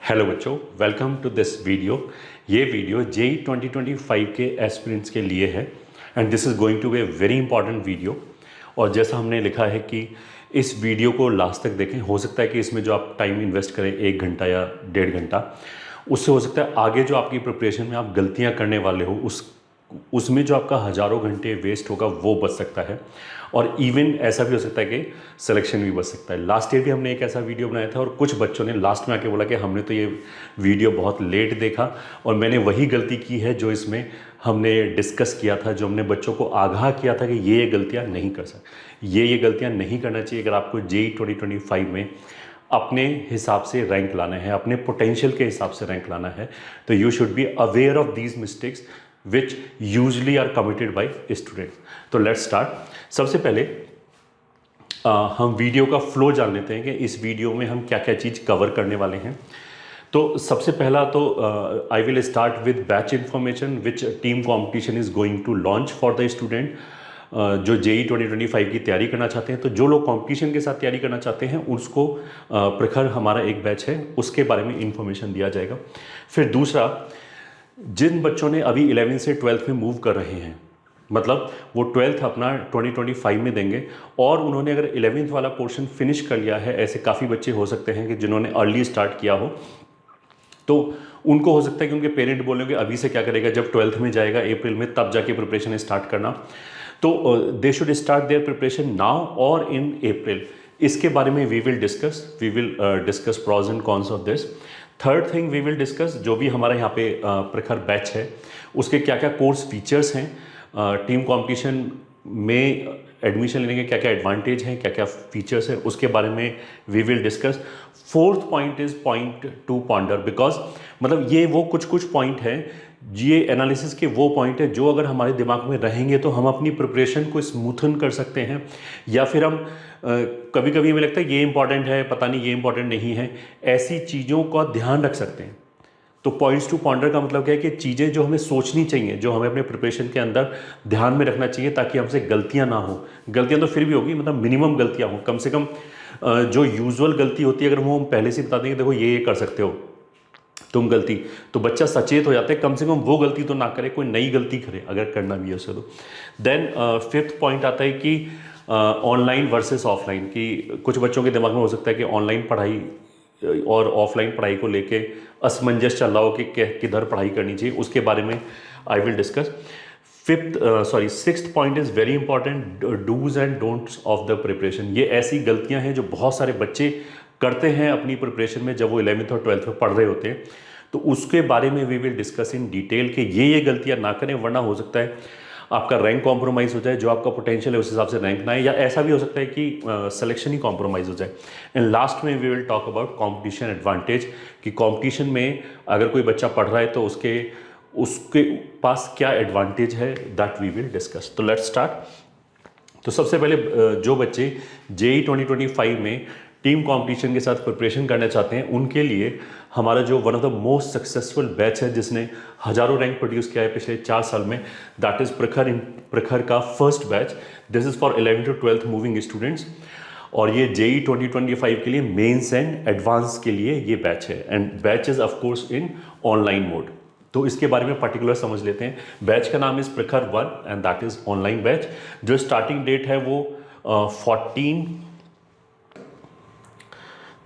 Hello बच्चों, welcome to this video. ये video JEE 2025 के एस्पिरेंट्स के लिए है and this is going to be a very important video. और जैसा हमने लिखा है कि इस वीडियो को लास्ट तक देखें। हो सकता है कि इसमें जो आप टाइम इन्वेस्ट करें 1 घंटा या 1.5 घंटा, उससे हो सकता है आगे जो आपकी प्रिपरेशन में आप गलतियां करने वाले हो उसमें जो आपका हज़ारों घंटे वेस्ट होगा वो बच सकता है। और इवन ऐसा भी हो सकता है कि सिलेक्शन भी बच सकता है। लास्ट ईयर भी हमने एक ऐसा वीडियो बनाया था और कुछ बच्चों ने लास्ट में आके बोला कि हमने तो ये वीडियो बहुत लेट देखा और मैंने वही गलती की है जो इसमें हमने डिस्कस किया था, जो हमने बच्चों को आगाह किया था कि ये गलतियाँ नहीं कर सकते, ये गलतियाँ नहीं करना चाहिए। अगर आपको जेई 2025 में अपने हिसाब से रैंक लाना है, अपने पोटेंशियल के हिसाब से रैंक लाना है, तो you should be aware of these mistakes which usually are committed by students. तो लेट्स स्टार्ट। सबसे पहले हम वीडियो का फ्लो जान लेते हैं कि इस वीडियो में हम क्या क्या चीज़ कवर करने वाले हैं। तो सबसे पहला तो I will start with batch information which team competition is going to launch for the student जो जेई 2025 की तैयारी करना चाहते हैं। तो जो लोग कंपटीशन के साथ तैयारी करना चाहते हैं उसको प्रखर हमारा एक बैच है, उसके बारे में इंफॉर्मेशन दिया जाएगा। फिर दूसरा, जिन बच्चों ने अभी 11th से 12th में मूव कर रहे हैं, मतलब वो 12th अपना 2025 में देंगे और उन्होंने अगर 11th वाला पोर्शन फिनिश कर लिया है, ऐसे काफ़ी बच्चे हो सकते हैं कि जिन्होंने अर्ली स्टार्ट किया हो, तो उनको हो सकता है कि उनके पेरेंट बोलेंगे अभी से क्या करेगा, जब 12th में जाएगा अप्रैल में तब जाके प्रिपरेशन स्टार्ट करना। तो they should start their preparation now और इन अप्रैल। इसके बारे में we will discuss pros and cons of this. Third thing we will discuss, जो भी हमारा यहाँ पे प्रखर बैच है उसके क्या क्या कोर्स फीचर्स हैं, टीम कंपटीशन में एडमिशन लेने के क्या क्या एडवांटेज हैं, क्या क्या फीचर्स हैं, उसके बारे में we will discuss. Fourth point is point to ponder, because मतलब ये वो कुछ पॉइंट हैं, ये एनालिसिस के वो पॉइंट है जो अगर हमारे दिमाग में रहेंगे तो हम अपनी प्रिपरेशन को स्मूथन कर सकते हैं। या फिर हम कभी कभी हमें लगता है ये इंपॉर्टेंट है, पता नहीं ये इंपॉर्टेंट नहीं है, ऐसी चीज़ों का ध्यान रख सकते हैं। तो पॉइंट्स टू पॉन्डर का मतलब क्या है कि चीज़ें जो हमें सोचनी चाहिए, जो हमें अपने प्रिपरेशन के अंदर ध्यान में रखना चाहिए ताकि हमसे गलतियां ना हो। गलतियां तो फिर भी होगी, मतलब मिनिमम गलतियां हो, कम से कम जो यूजुअल गलती होती है अगर वो हम पहले से बता देंगे देखो ये कर सकते हो तुम गलती, तो बच्चा सचेत हो जाता है, कम से कम वो गलती तो ना करे, कोई नई गलती करे अगर करना भी है उसे। तो देन फिफ्थ पॉइंट आता है कि ऑनलाइन वर्सेस ऑफलाइन, कि कुछ बच्चों के दिमाग में हो सकता है कि ऑनलाइन पढ़ाई और ऑफलाइन पढ़ाई को लेके असमंजस चल रहा हो कि किधर पढ़ाई करनी चाहिए, उसके बारे में I will discuss. Sixth point is very important, do's and don'ts of the preparation. ये ऐसी गलतियां हैं जो बहुत सारे बच्चे करते हैं अपनी प्रिपरेशन में जब वो 11th और 12th में पढ़ रहे होते हैं, तो उसके बारे में we will discuss in detail कि ये गलतियां ना करें, वरना हो सकता है आपका रैंक कॉम्प्रोमाइज़ हो जाए, जो आपका पोटेंशियल है उस हिसाब से रैंक ना आए, या ऐसा भी हो सकता है कि सिलेक्शन ही कॉम्प्रोमाइज़ हो जाए। एंड लास्ट में we will talk about competition advantage, कि कॉम्पिटिशन में अगर कोई बच्चा पढ़ रहा है तो उसके पास क्या एडवांटेज है, दैट वी विल डिस्कस। तो लेट्स स्टार्ट। तो सबसे पहले जो बच्चे जेई 2025 में टीम कंपटीशन के साथ प्रिपरेशन करना चाहते हैं उनके लिए हमारा जो one of the most successful batch है जिसने हजारों रैंक प्रोड्यूस किया है पिछले 4 साल में, दैट इज प्रखर का first batch. This is for 11th to 12th moving students, और ये जेई 2025 के लिए मेंस एंड एडवांस के लिए ये बैच है, and batch is of course in online mode. तो इसके बारे में पर्टिकुलर समझ लेते हैं। बैच का नाम इज प्रखर 1 and that is online batch. जो स्टार्टिंग डेट है वो 14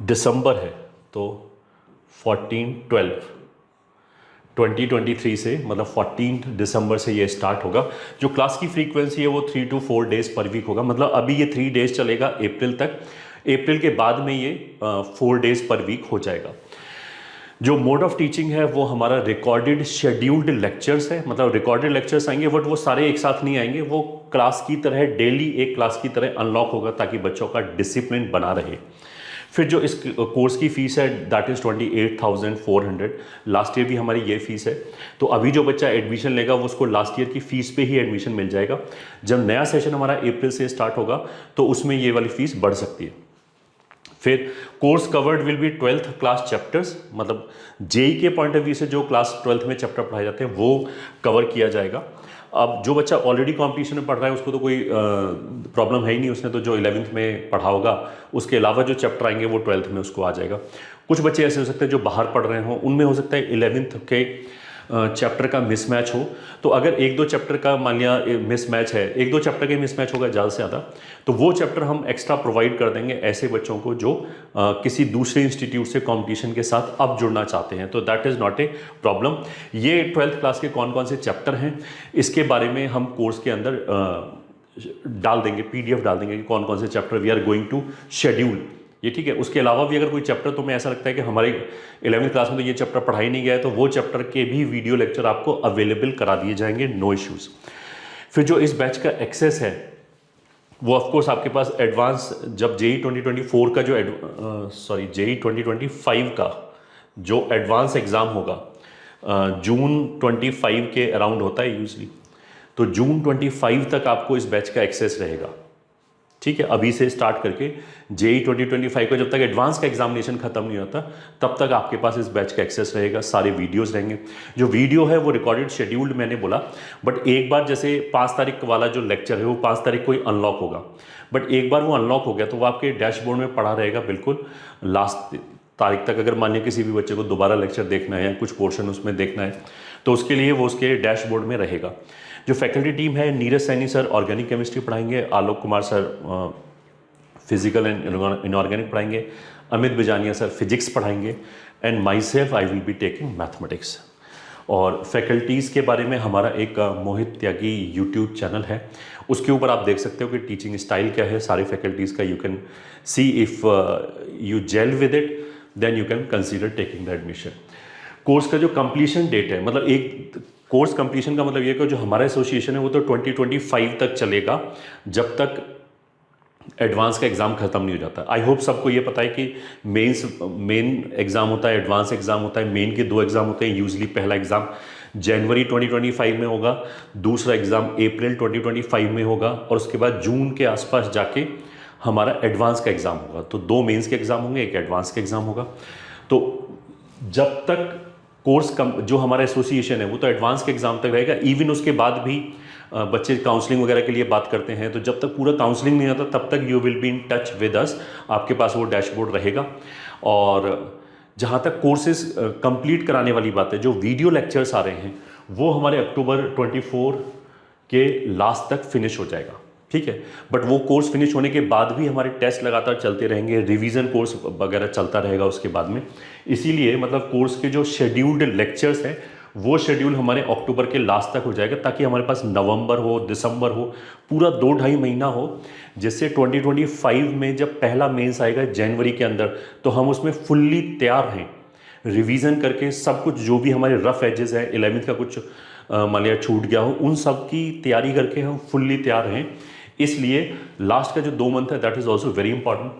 दिसंबर है, तो 2023 से, मतलब 14 दिसंबर से ये स्टार्ट होगा। जो क्लास की फ्रीक्वेंसी है वो 3 to 4 डेज पर वीक होगा, मतलब अभी ये 3 डेज चलेगा अप्रैल तक, अप्रैल के बाद में ये 4 डेज पर वीक हो जाएगा। जो मोड ऑफ टीचिंग है वो हमारा रिकॉर्डेड शेड्यूल्ड लेक्चर्स है, मतलब रिकॉर्डेड लेक्चर्स आएंगे बट वो सारे एक साथ नहीं आएंगे, वो क्लास की तरह डेली एक क्लास की तरह अनलॉक होगा ताकि बच्चों का डिसिप्लिन बना रहे। फिर जो इस कोर्स की फ़ीस है दैट इज़ 28,400। लास्ट ईयर भी हमारी ये फ़ीस है, तो अभी जो बच्चा एडमिशन लेगा वो उसको लास्ट ईयर की फ़ीस पे ही एडमिशन मिल जाएगा। जब नया सेशन हमारा अप्रैल से स्टार्ट होगा तो उसमें ये वाली फ़ीस बढ़ सकती है। फिर course covered will be 12th class chapters, मतलब जेई के पॉइंट ऑफ व्यू से जो क्लास 12th में चैप्टर पढ़ाए जाते हैं वो कवर किया जाएगा। अब जो बच्चा ऑलरेडी कंपटीशन में पढ़ रहा है उसको तो कोई प्रॉब्लम है ही नहीं, उसने तो जो 11th में पढ़ा होगा उसके अलावा जो चैप्टर आएंगे वो 12th में उसको आ जाएगा। कुछ बच्चे ऐसे हो सकते हैं जो बाहर पढ़ रहे हों, उनमें हो सकता है 11th के चैप्टर का मिसमैच हो। तो अगर एक दो चैप्टर का मान लिया मिसमैच है, एक दो चैप्टर के मिसमैच होगा ज़्यादा से ज़्यादा, तो वो चैप्टर हम एक्स्ट्रा प्रोवाइड कर देंगे ऐसे बच्चों को जो किसी दूसरे इंस्टीट्यूट से कंपटीशन के साथ अब जुड़ना चाहते हैं। तो that is not a problem. ये 12th क्लास के कौन कौन से चैप्टर हैं इसके बारे में हम कोर्स के अंदर डाल देंगे, PDF डाल देंगे कि कौन कौन से chapter we are going to schedule, ये ठीक है। उसके अलावा भी अगर कोई चैप्टर तुम्हें ऐसा लगता है कि हमारे 11th क्लास में तो ये चैप्टर पढ़ाई नहीं गया है, तो वो चैप्टर के भी वीडियो लेक्चर आपको अवेलेबल करा दिए जाएंगे, नो इश्यूज़। फिर जो इस बैच का एक्सेस है वो ऑफकोर्स आपके पास एडवांस, जब JEE 2024 का जो JEE 2025 का जो एडवांस एग्ज़ाम होगा जून 25 के अराउंड होता है यूजली, तो जून 25 तक आपको इस बैच का एक्सेस रहेगा, ठीक है। अभी से स्टार्ट करके JEE 2025 का जब तक एडवांस का एग्जामिनेशन खत्म नहीं होता तब तक आपके पास इस बैच का एक्सेस रहेगा, सारे वीडियोस रहेंगे। जो वीडियो है वो रिकॉर्डेड शेड्यूल्ड मैंने बोला, बट एक बार जैसे 5 तारीख वाला जो लेक्चर है वो 5 तारीख को ही अनलॉक होगा, बट एक बार वो अनलॉक हो गया तो वो आपके डैशबोर्ड में पड़ा रहेगा बिल्कुल लास्ट तारीख तक। अगर मान लिया किसी भी बच्चे को दोबारा लेक्चर देखना है या कुछ पोर्शन उसमें देखना है तो उसके लिए वो उसके डैशबोर्ड में रहेगा। जो फैकल्टी टीम है, Neeraj Saini sir organic chemistry पढ़ाएंगे, Alok Kumar sir physical and inorganic पढ़ाएंगे, अमित बिजानिया सर फिजिक्स पढ़ाएंगे, and myself I will be taking mathematics. और फैकल्टीज़ के बारे में हमारा एक मोहित त्यागी यूट्यूब चैनल है, उसके ऊपर आप देख सकते हो कि टीचिंग स्टाइल क्या है सारी फैकल्टीज़ का। You can see if you gel with it then you can consider taking the admission. Course का जो कंप्लीशन डेट है, मतलब एक कोर्स कंप्लीशन का मतलब ये कि जो हमारा एसोसिएशन है वो तो 2025 तक चलेगा, जब तक एडवांस का एग्ज़ाम खत्म नहीं हो जाता। आई होप सबको ये पता है कि मेन एग्ज़ाम होता है, एडवांस एग्ज़ाम होता है। मेन के 2 एग्ज़ाम होते हैं यूजली, पहला एग्ज़ाम जनवरी 2025 में होगा, दूसरा एग्ज़ाम अप्रैल 2025 में होगा, और उसके बाद जून के आसपास जाके हमारा एडवांस का एग्ज़ाम होगा। तो 2 मेंस के एग्ज़ाम होंगे, एक एडवांस का एग्ज़ाम होगा। तो जब तक कोर्स जो हमारा एसोसिएशन है वो तो एडवांस के एग्ज़ाम तक रहेगा। इवन उसके बाद भी बच्चे काउंसलिंग वगैरह के लिए बात करते हैं, तो जब तक पूरा काउंसलिंग नहीं आता तब तक you will be in touch with us, आपके पास वो डैशबोर्ड रहेगा। और जहाँ तक कोर्सेज कंप्लीट कराने वाली बात है, जो वीडियो लेक्चर्स आ रहे हैं वो हमारे अक्टूबर 24 के लास्ट तक फिनिश हो जाएगा, ठीक है। बट वो कोर्स फिनिश होने के बाद भी हमारे टेस्ट लगातार चलते रहेंगे, रिवीजन कोर्स वगैरह चलता रहेगा उसके बाद में। इसीलिए मतलब कोर्स के जो शेड्यूल्ड लेक्चर्स हैं वो शेड्यूल हमारे अक्टूबर के लास्ट तक हो जाएगा, ताकि हमारे पास नवंबर हो, दिसंबर हो, पूरा 2-2.5 महीना हो, जिससे 2025 में जब पहला मेंस आएगा जनवरी के अंदर तो हम उसमें फुल्ली तैयार हैं, रिवीजन करके सब कुछ जो भी हमारे रफ एजेस है, 11th का कुछ मान लिया छूट गया हो, उन सब की तैयारी करके हम फुल्ली तैयार हैं। इसलिए लास्ट का जो 2 मंथ है that is also very important.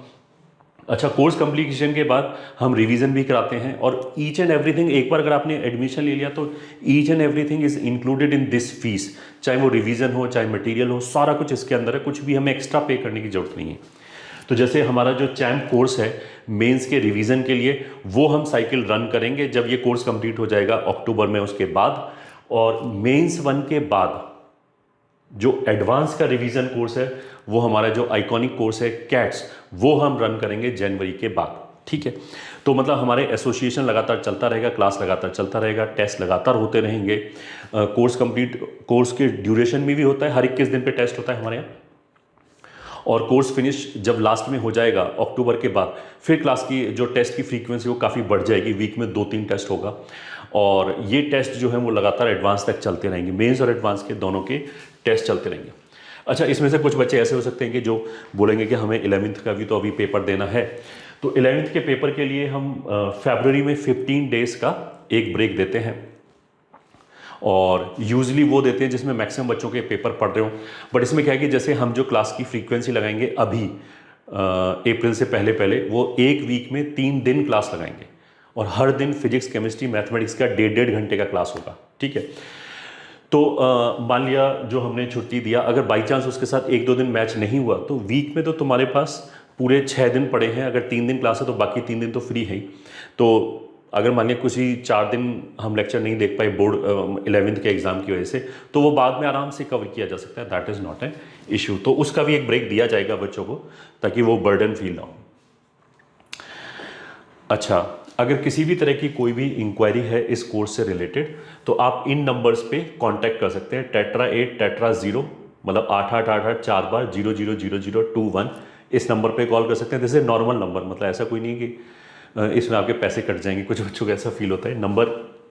अच्छा, कोर्स कंप्लीशन के बाद हम रिवीजन भी कराते हैं, और ईच एंड एवरीथिंग, एक बार अगर आपने एडमिशन ले लिया तो each and everything is included in this fees, चाहे वो रिवीजन हो चाहे मटेरियल हो, सारा कुछ इसके अंदर है, कुछ भी हमें एक्स्ट्रा पे करने की जरूरत नहीं है। तो जैसे हमारा जो चैम्प कोर्स है मेंस के रिवीजन के लिए, वो हम साइकिल रन करेंगे जब ये कोर्स कंप्लीट हो जाएगा अक्टूबर में, उसके बाद। और मेंस 1 के बाद जो एडवांस का रिवीजन कोर्स है वो हमारा जो आइकॉनिक कोर्स है कैट्स, वो हम रन करेंगे जनवरी के बाद, ठीक है। तो मतलब हमारे एसोसिएशन लगातार चलता रहेगा, क्लास लगातार चलता रहेगा, टेस्ट लगातार होते रहेंगे। कोर्स के ड्यूरेशन में भी होता है, हर 21 दिन पे टेस्ट होता है हमारे यहाँ। और कोर्स फिनिश जब लास्ट में हो जाएगा अक्टूबर के बाद, फिर क्लास की जो टेस्ट की फ्रीक्वेंसी वो काफ़ी बढ़ जाएगी, वीक में 2-3 टेस्ट होगा, और ये टेस्ट जो है वो लगातार एडवांस तक चलते रहेंगे, मेंस और एडवांस के दोनों के टेस्ट चलते रहेंगे। अच्छा, इसमें से कुछ बच्चे ऐसे हो सकते हैं कि जो बोलेंगे कि हमें 11th का भी तो अभी पेपर देना है, तो 11th के पेपर के लिए हम फरवरी में 15 डेज़ का एक ब्रेक देते हैं, और यूजली वो देते हैं जिसमें मैक्सिमम बच्चों के पेपर पढ़ रहे हो। बट इसमें क्या है कि जैसे हम जो क्लास की फ्रीक्वेंसी लगाएंगे अभी अप्रैल से पहले वो 1 वीक में 3 दिन क्लास लगाएंगे, और हर दिन फिजिक्स, केमिस्ट्री, मैथमेटिक्स का 1.5 घंटे का क्लास होगा, ठीक है। तो मान लिया जो हमने छुट्टी दिया, अगर बाई चांस उसके साथ 1-2 दिन मैच नहीं हुआ तो वीक में तो तुम्हारे पास पूरे 6 दिन पड़े हैं। अगर 3 दिन क्लास है तो बाकी 3 दिन तो फ्री है ही। तो अगर मान लिया कुछ ही 4 दिन हम लेक्चर नहीं देख पाए बोर्ड 11th के एग्ज़ाम की वजह से, तो वो बाद में आराम से कवर किया जा सकता है, that is not an issue. तो उसका भी एक ब्रेक दिया जाएगा बच्चों को, ताकि वो बर्डन फील ना हो। अच्छा, अगर किसी भी तरह की कोई भी इंक्वायरी है इस कोर्स से रिलेटेड तो आप इन नंबर्स पे कांटेक्ट कर सकते हैं। #8 #0 मतलब 8888 4 बार 000021 इस नंबर पे कॉल कर सकते हैं। दिस इज नॉर्मल नंबर, मतलब ऐसा कोई नहीं कि इसमें आपके पैसे कट जाएंगे, कुछ बच्चों को ऐसा फील होता है। नंबर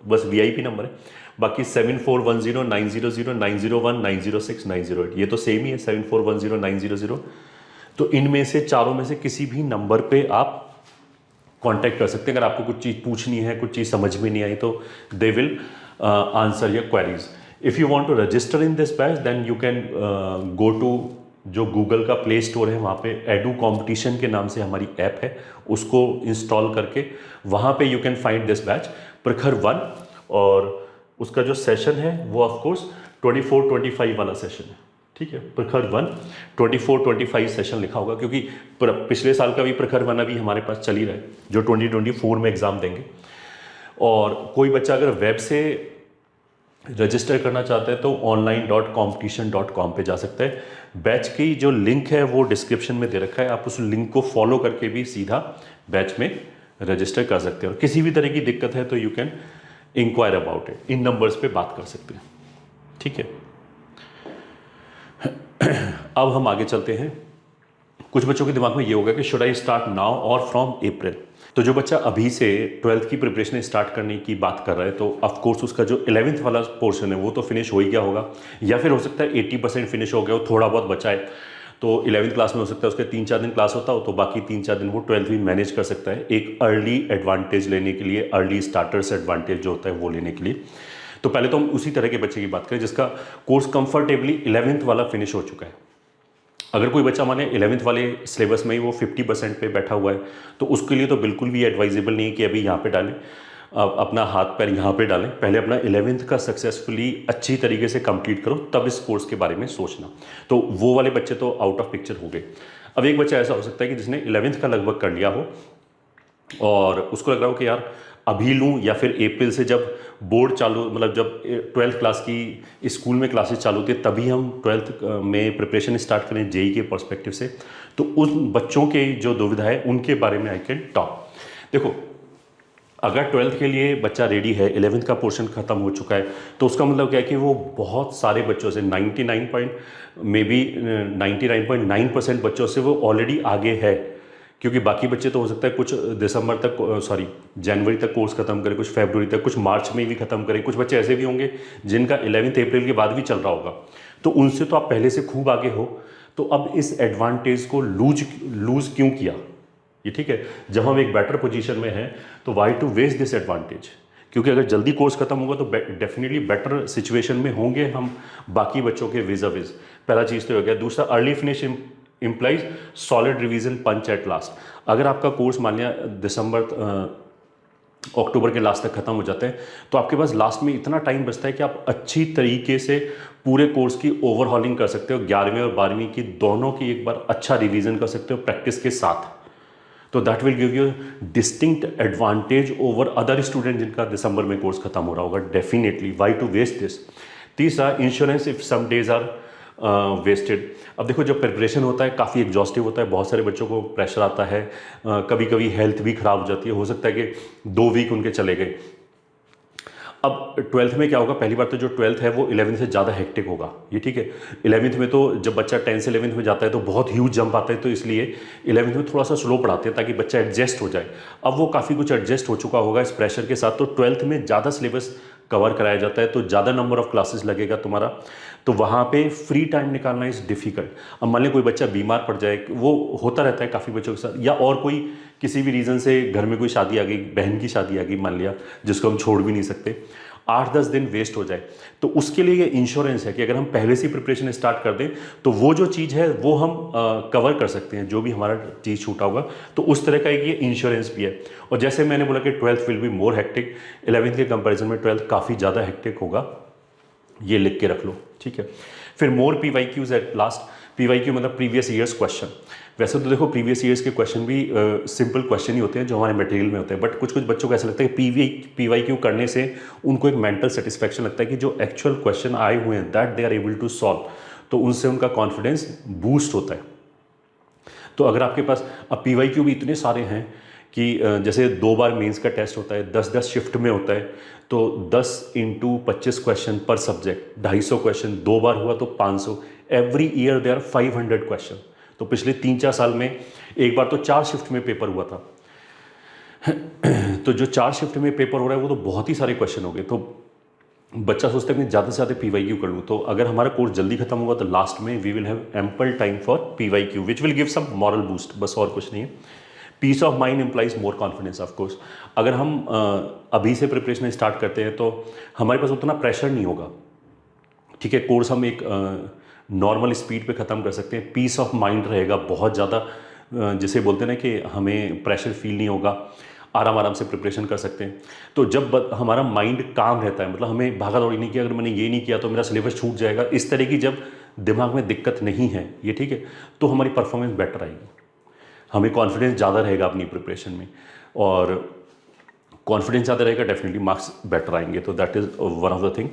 बस वीआईपी नंबर है। बाकी 7410900901906908 ये तो सेम ही है, 7410900900। तो इनमें से चारों में से किसी भी नंबर पे आप कांटेक्ट कर सकते हैं। अगर आपको कुछ चीज़ पूछनी है, कुछ चीज़ समझ में नहीं आई तो they will answer your queries. If you want to register in this batch then you can go to जो गूगल का प्ले स्टोर है, वहाँ पे एडू कॉम्पिटिशन के नाम से हमारी ऐप है, उसको इंस्टॉल करके वहाँ पे you can find this batch प्रखर 1। और उसका जो सेशन है वो ऑफकोर्स 24-25 वाला सेशन है, ठीक है। प्रखर 1 24-25 सेशन लिखा होगा, क्योंकि पिछले साल का भी प्रखर 1 अभी हमारे पास चल ही रहा है, जो 2024 में एग्ज़ाम देंगे। और कोई बच्चा अगर वेब से रजिस्टर करना चाहता है तो online.competition.com पे जा सकता है। बैच की जो लिंक है वो डिस्क्रिप्शन में दे रखा है, आप उस लिंक को फॉलो करके भी सीधा बैच में रजिस्टर कर सकते हैं। और किसी भी तरह की दिक्कत है तो you can enquire about it, इन नंबर्स पे बात कर सकते हैं, ठीक है। अब हम आगे चलते हैं। कुछ बच्चों के दिमाग में ये होगा कि शुड आई स्टार्ट नाउ और फ्रॉम अप्रैल। तो जो बच्चा अभी से 12th की प्रिपरेशन स्टार्ट करने की बात कर रहा है तो ऑफकोर्स उसका जो 11th वाला पोर्शन है वो तो फिनिश हो ही गया होगा, या फिर हो सकता है 80% फिनिश हो गया हो, थोड़ा बहुत बचा है। तो 11th क्लास में हो सकता है उसके 3-4 दिन क्लास होता हो, तो बाकी 3-4 दिन वो 12th भी मैनेज कर सकता है, एक अर्ली एडवांटेज लेने के लिए, अर्ली स्टार्टर्स एडवांटेज जो होता है वो लेने के लिए। तो पहले तो हम उसी तरह के बच्चे की बात करें जिसका कोर्स कंफर्टेबली 11th वाला फिनिश हो चुका है। अगर कोई बच्चा माने 11th वाले सिलेबस में ही वो 50% पे बैठा हुआ है तो उसके लिए तो बिल्कुल भी एडवाइजेबल नहीं है कि अभी यहाँ पे डालें, अपना हाथ पैर यहाँ पे डालें। पहले अपना 11th का सक्सेसफुली अच्छी तरीके से कंप्लीट करो, तब इस कोर्स के बारे में सोचना। तो वो वाले बच्चे तो आउट ऑफ पिक्चर हो गए। अब एक बच्चा ऐसा हो सकता है कि जिसने 11th का लगभग कर लिया हो और उसको लग रहा हो कि यार अभी लूँ या फिर अप्रैल से जब बोर्ड चालू, मतलब जब 12th क्लास की स्कूल में क्लासेस चालू होती है तभी हम 12th में प्रिपरेशन स्टार्ट करें जेई के पर्सपेक्टिव से। तो उन बच्चों के जो दुविधा है उनके बारे में आई कैन टॉक। देखो, अगर 12th के लिए बच्चा रेडी है, 11th का पोर्शन खत्म हो चुका है, तो उसका मतलब क्या है कि वो बहुत सारे बच्चों से 99.9% बच्चों से वो ऑलरेडी आगे है। क्योंकि बाकी बच्चे तो हो सकता है कुछ दिसंबर तक, जनवरी तक कोर्स खत्म करें, कुछ फरवरी तक, कुछ मार्च में भी खत्म करें। कुछ बच्चे ऐसे भी होंगे जिनका 11th अप्रैल के बाद भी चल रहा होगा, तो उनसे तो आप पहले से खूब आगे हो। तो अब इस एडवांटेज को लूज क्यों किया, ये ठीक है। जब हम एक बेटर पोजीशन में हैं तो why to waste this advantage, क्योंकि अगर जल्दी कोर्स खत्म होगा तो डेफिनेटली बेटर सिचुएशन में होंगे हम बाकी बच्चों के विज अ विज। पहला चीज़ तो हो गया। दूसरा, early finish implies solid revision punch at last. अगर आपका कोर्स मान लिया अक्टूबर के लास्ट तक खत्म हो जाता है तो आपके पास लास्ट में इतना टाइम बचता है कि आप अच्छी तरीके से पूरे कोर्स की ओवरहॉलिंग कर सकते हो। 11वीं और 12वीं की दोनों की एक बार अच्छा रिवीजन कर सकते हो प्रैक्टिस के साथ। तो that will give you distinct advantage over other student जिनका दिसंबर में कोर्स खत्म हो रहा होगा। Definitely why to waste this. तीसरा, insurance if some days are wasted. अब देखो, जब प्रिपरेशन होता है काफ़ी एग्जॉस्टिव होता है, बहुत सारे बच्चों को प्रेशर आता है, कभी कभी हेल्थ भी ख़राब हो जाती है, हो सकता है कि 2 वीक उनके चले गए। अब 12th में क्या होगा, पहली बार तो जो 12th है वो 11th से ज़्यादा हेक्टिक होगा, ये ठीक है। 11th में तो जब बच्चा 10 से 11th में जाता है तो बहुत ह्यूज जंप आता है, तो इसलिए 11th में थोड़ा सा स्लो पढ़ाते हैं ताकि बच्चा एडजस्ट हो जाए। अब वो काफ़ी कुछ एडजस्ट हो चुका होगा इस प्रेशर के साथ, तो 12th में ज़्यादा सिलेबस कवर कराया जाता है, तो ज़्यादा नंबर ऑफ क्लासेस लगेगा तुम्हारा, तो वहाँ पे फ्री टाइम निकालना इज़ डिफ़िकल्ट। अब मान ली कोई बच्चा बीमार पड़ जाए, वो होता रहता है काफ़ी बच्चों के साथ, या और कोई किसी भी रीज़न से घर में कोई शादी आ गई, बहन की शादी आ गई मान लिया, जिसको हम छोड़ भी नहीं सकते, 8-10 दिन वेस्ट हो जाए, तो उसके लिए ये इंश्योरेंस है कि अगर हम पहले से प्रिपरेशन स्टार्ट कर दें तो वो जो चीज़ है वो हम कवर कर सकते हैं, जो भी हमारा चीज़ छूटा होगा। तो उस तरह का एक ये इंश्योरेंस भी है। और जैसे मैंने बोला कि 12th will be more hectic, 11th के कंपैरिजन में 12th काफ़ी ज़्यादा हेक्टिक होगा, ये लिख के रख लो, ठीक है। फिर मोर PYQs एट लास्ट। PYQ मतलब प्रीवियस ईयर्स क्वेश्चन। वैसे तो देखो प्रीवियस ईयर्स के क्वेश्चन भी सिंपल क्वेश्चन ही होते हैं जो हमारे मटेरियल में होते हैं, बट कुछ कुछ बच्चों को ऐसा लगता है कि PYQ करने से उनको एक मेंटल सेटिस्फैक्शन लगता है कि जो एक्चुअल क्वेश्चन आए हुए हैं that they are able to solve, तो उनसे उनका कॉन्फिडेंस बूस्ट होता है। तो अगर आपके पास अब PYQ भी इतने सारे हैं कि जैसे 2 बार मेंस का टेस्ट होता है, 10-10 शिफ्ट में होता है, तो 10 into 25 question per subject, 250 question, 2 बार हुआ तो 500, every year they are 500 question. तो पिछले 3-4 साल में एक बार तो 4 शिफ्ट में पेपर हुआ था। तो जो 4 शिफ्ट में पेपर हो रहा है वो तो बहुत ही सारे क्वेश्चन हो गए। तो बच्चा सोचता है कि ज़्यादा से ज़्यादा PYQ कर लूँ। तो अगर हमारा कोर्स जल्दी खत्म होगा तो लास्ट में we will have ample time for PYQ which will give some moral boost, बस और कुछ नहीं है। Peace of mind implies more confidence of course. अगर हम अभी से प्रिपरेशन स्टार्ट करते हैं तो हमारे पास उतना प्रेशर नहीं होगा, ठीक है। कोर्स हम एक नॉर्मल स्पीड पे ख़त्म कर सकते हैं, पीस ऑफ माइंड रहेगा बहुत ज़्यादा, जिसे बोलते हैं ना कि हमें प्रेशर फील नहीं होगा, आराम आराम से प्रिपरेशन कर सकते हैं। तो जब हमारा माइंड काम रहता है, मतलब हमें भागा दौड़ी नहीं किया, अगर मैंने ये नहीं किया तो मेरा सिलेबस छूट जाएगा, इस तरह की जब दिमाग में दिक्कत नहीं है ये, ठीक है, तो हमारी परफॉर्मेंस बेटर आएगी, हमें कॉन्फिडेंस ज़्यादा रहेगा अपनी प्रिपरेशन में, और कॉन्फिडेंस ज़्यादा रहेगा डेफिनेटली मार्क्स बेटर आएंगे। तो that is one of the thing.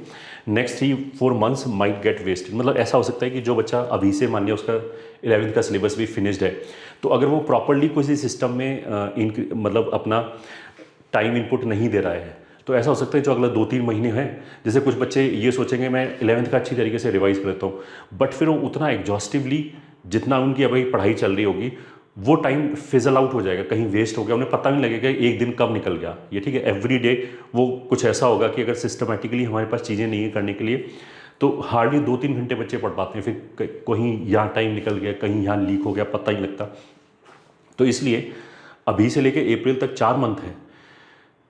Next 3-4 months might get wasted, मतलब ऐसा हो सकता है कि जो बच्चा अभी से मान लिया उसका 11th का सिलेबस भी फिनिश्ड है, तो अगर वो प्रॉपरली किसी सिस्टम में मतलब अपना टाइम इनपुट नहीं दे रहा है, तो ऐसा हो सकता है जो अगला 2-3 महीने हैं, जैसे कुछ बच्चे ये सोचेंगे मैं 11th का अच्छी तरीके से रिवाइज कर लेता हूँ, बट फिर वो उतना एग्जॉस्टिवली जितना उनकी अभी पढ़ाई चल रही होगी वो टाइम फिजल आउट हो जाएगा, कहीं वेस्ट हो गया, उन्हें पता नहीं लगेगा एक दिन कब निकल गया ये, ठीक है। एवरी डे वो कुछ ऐसा होगा कि अगर सिस्टमेटिकली हमारे पास चीज़ें नहीं है करने के लिए, तो हार्डली 2-3 घंटे बच्चे पढ़ पाते हैं, फिर कहीं यहाँ टाइम निकल गया, कहीं यहाँ लीक हो गया, पता ही लगता। तो इसलिए अभी से लेकर अप्रैल तक 4 मंथ है,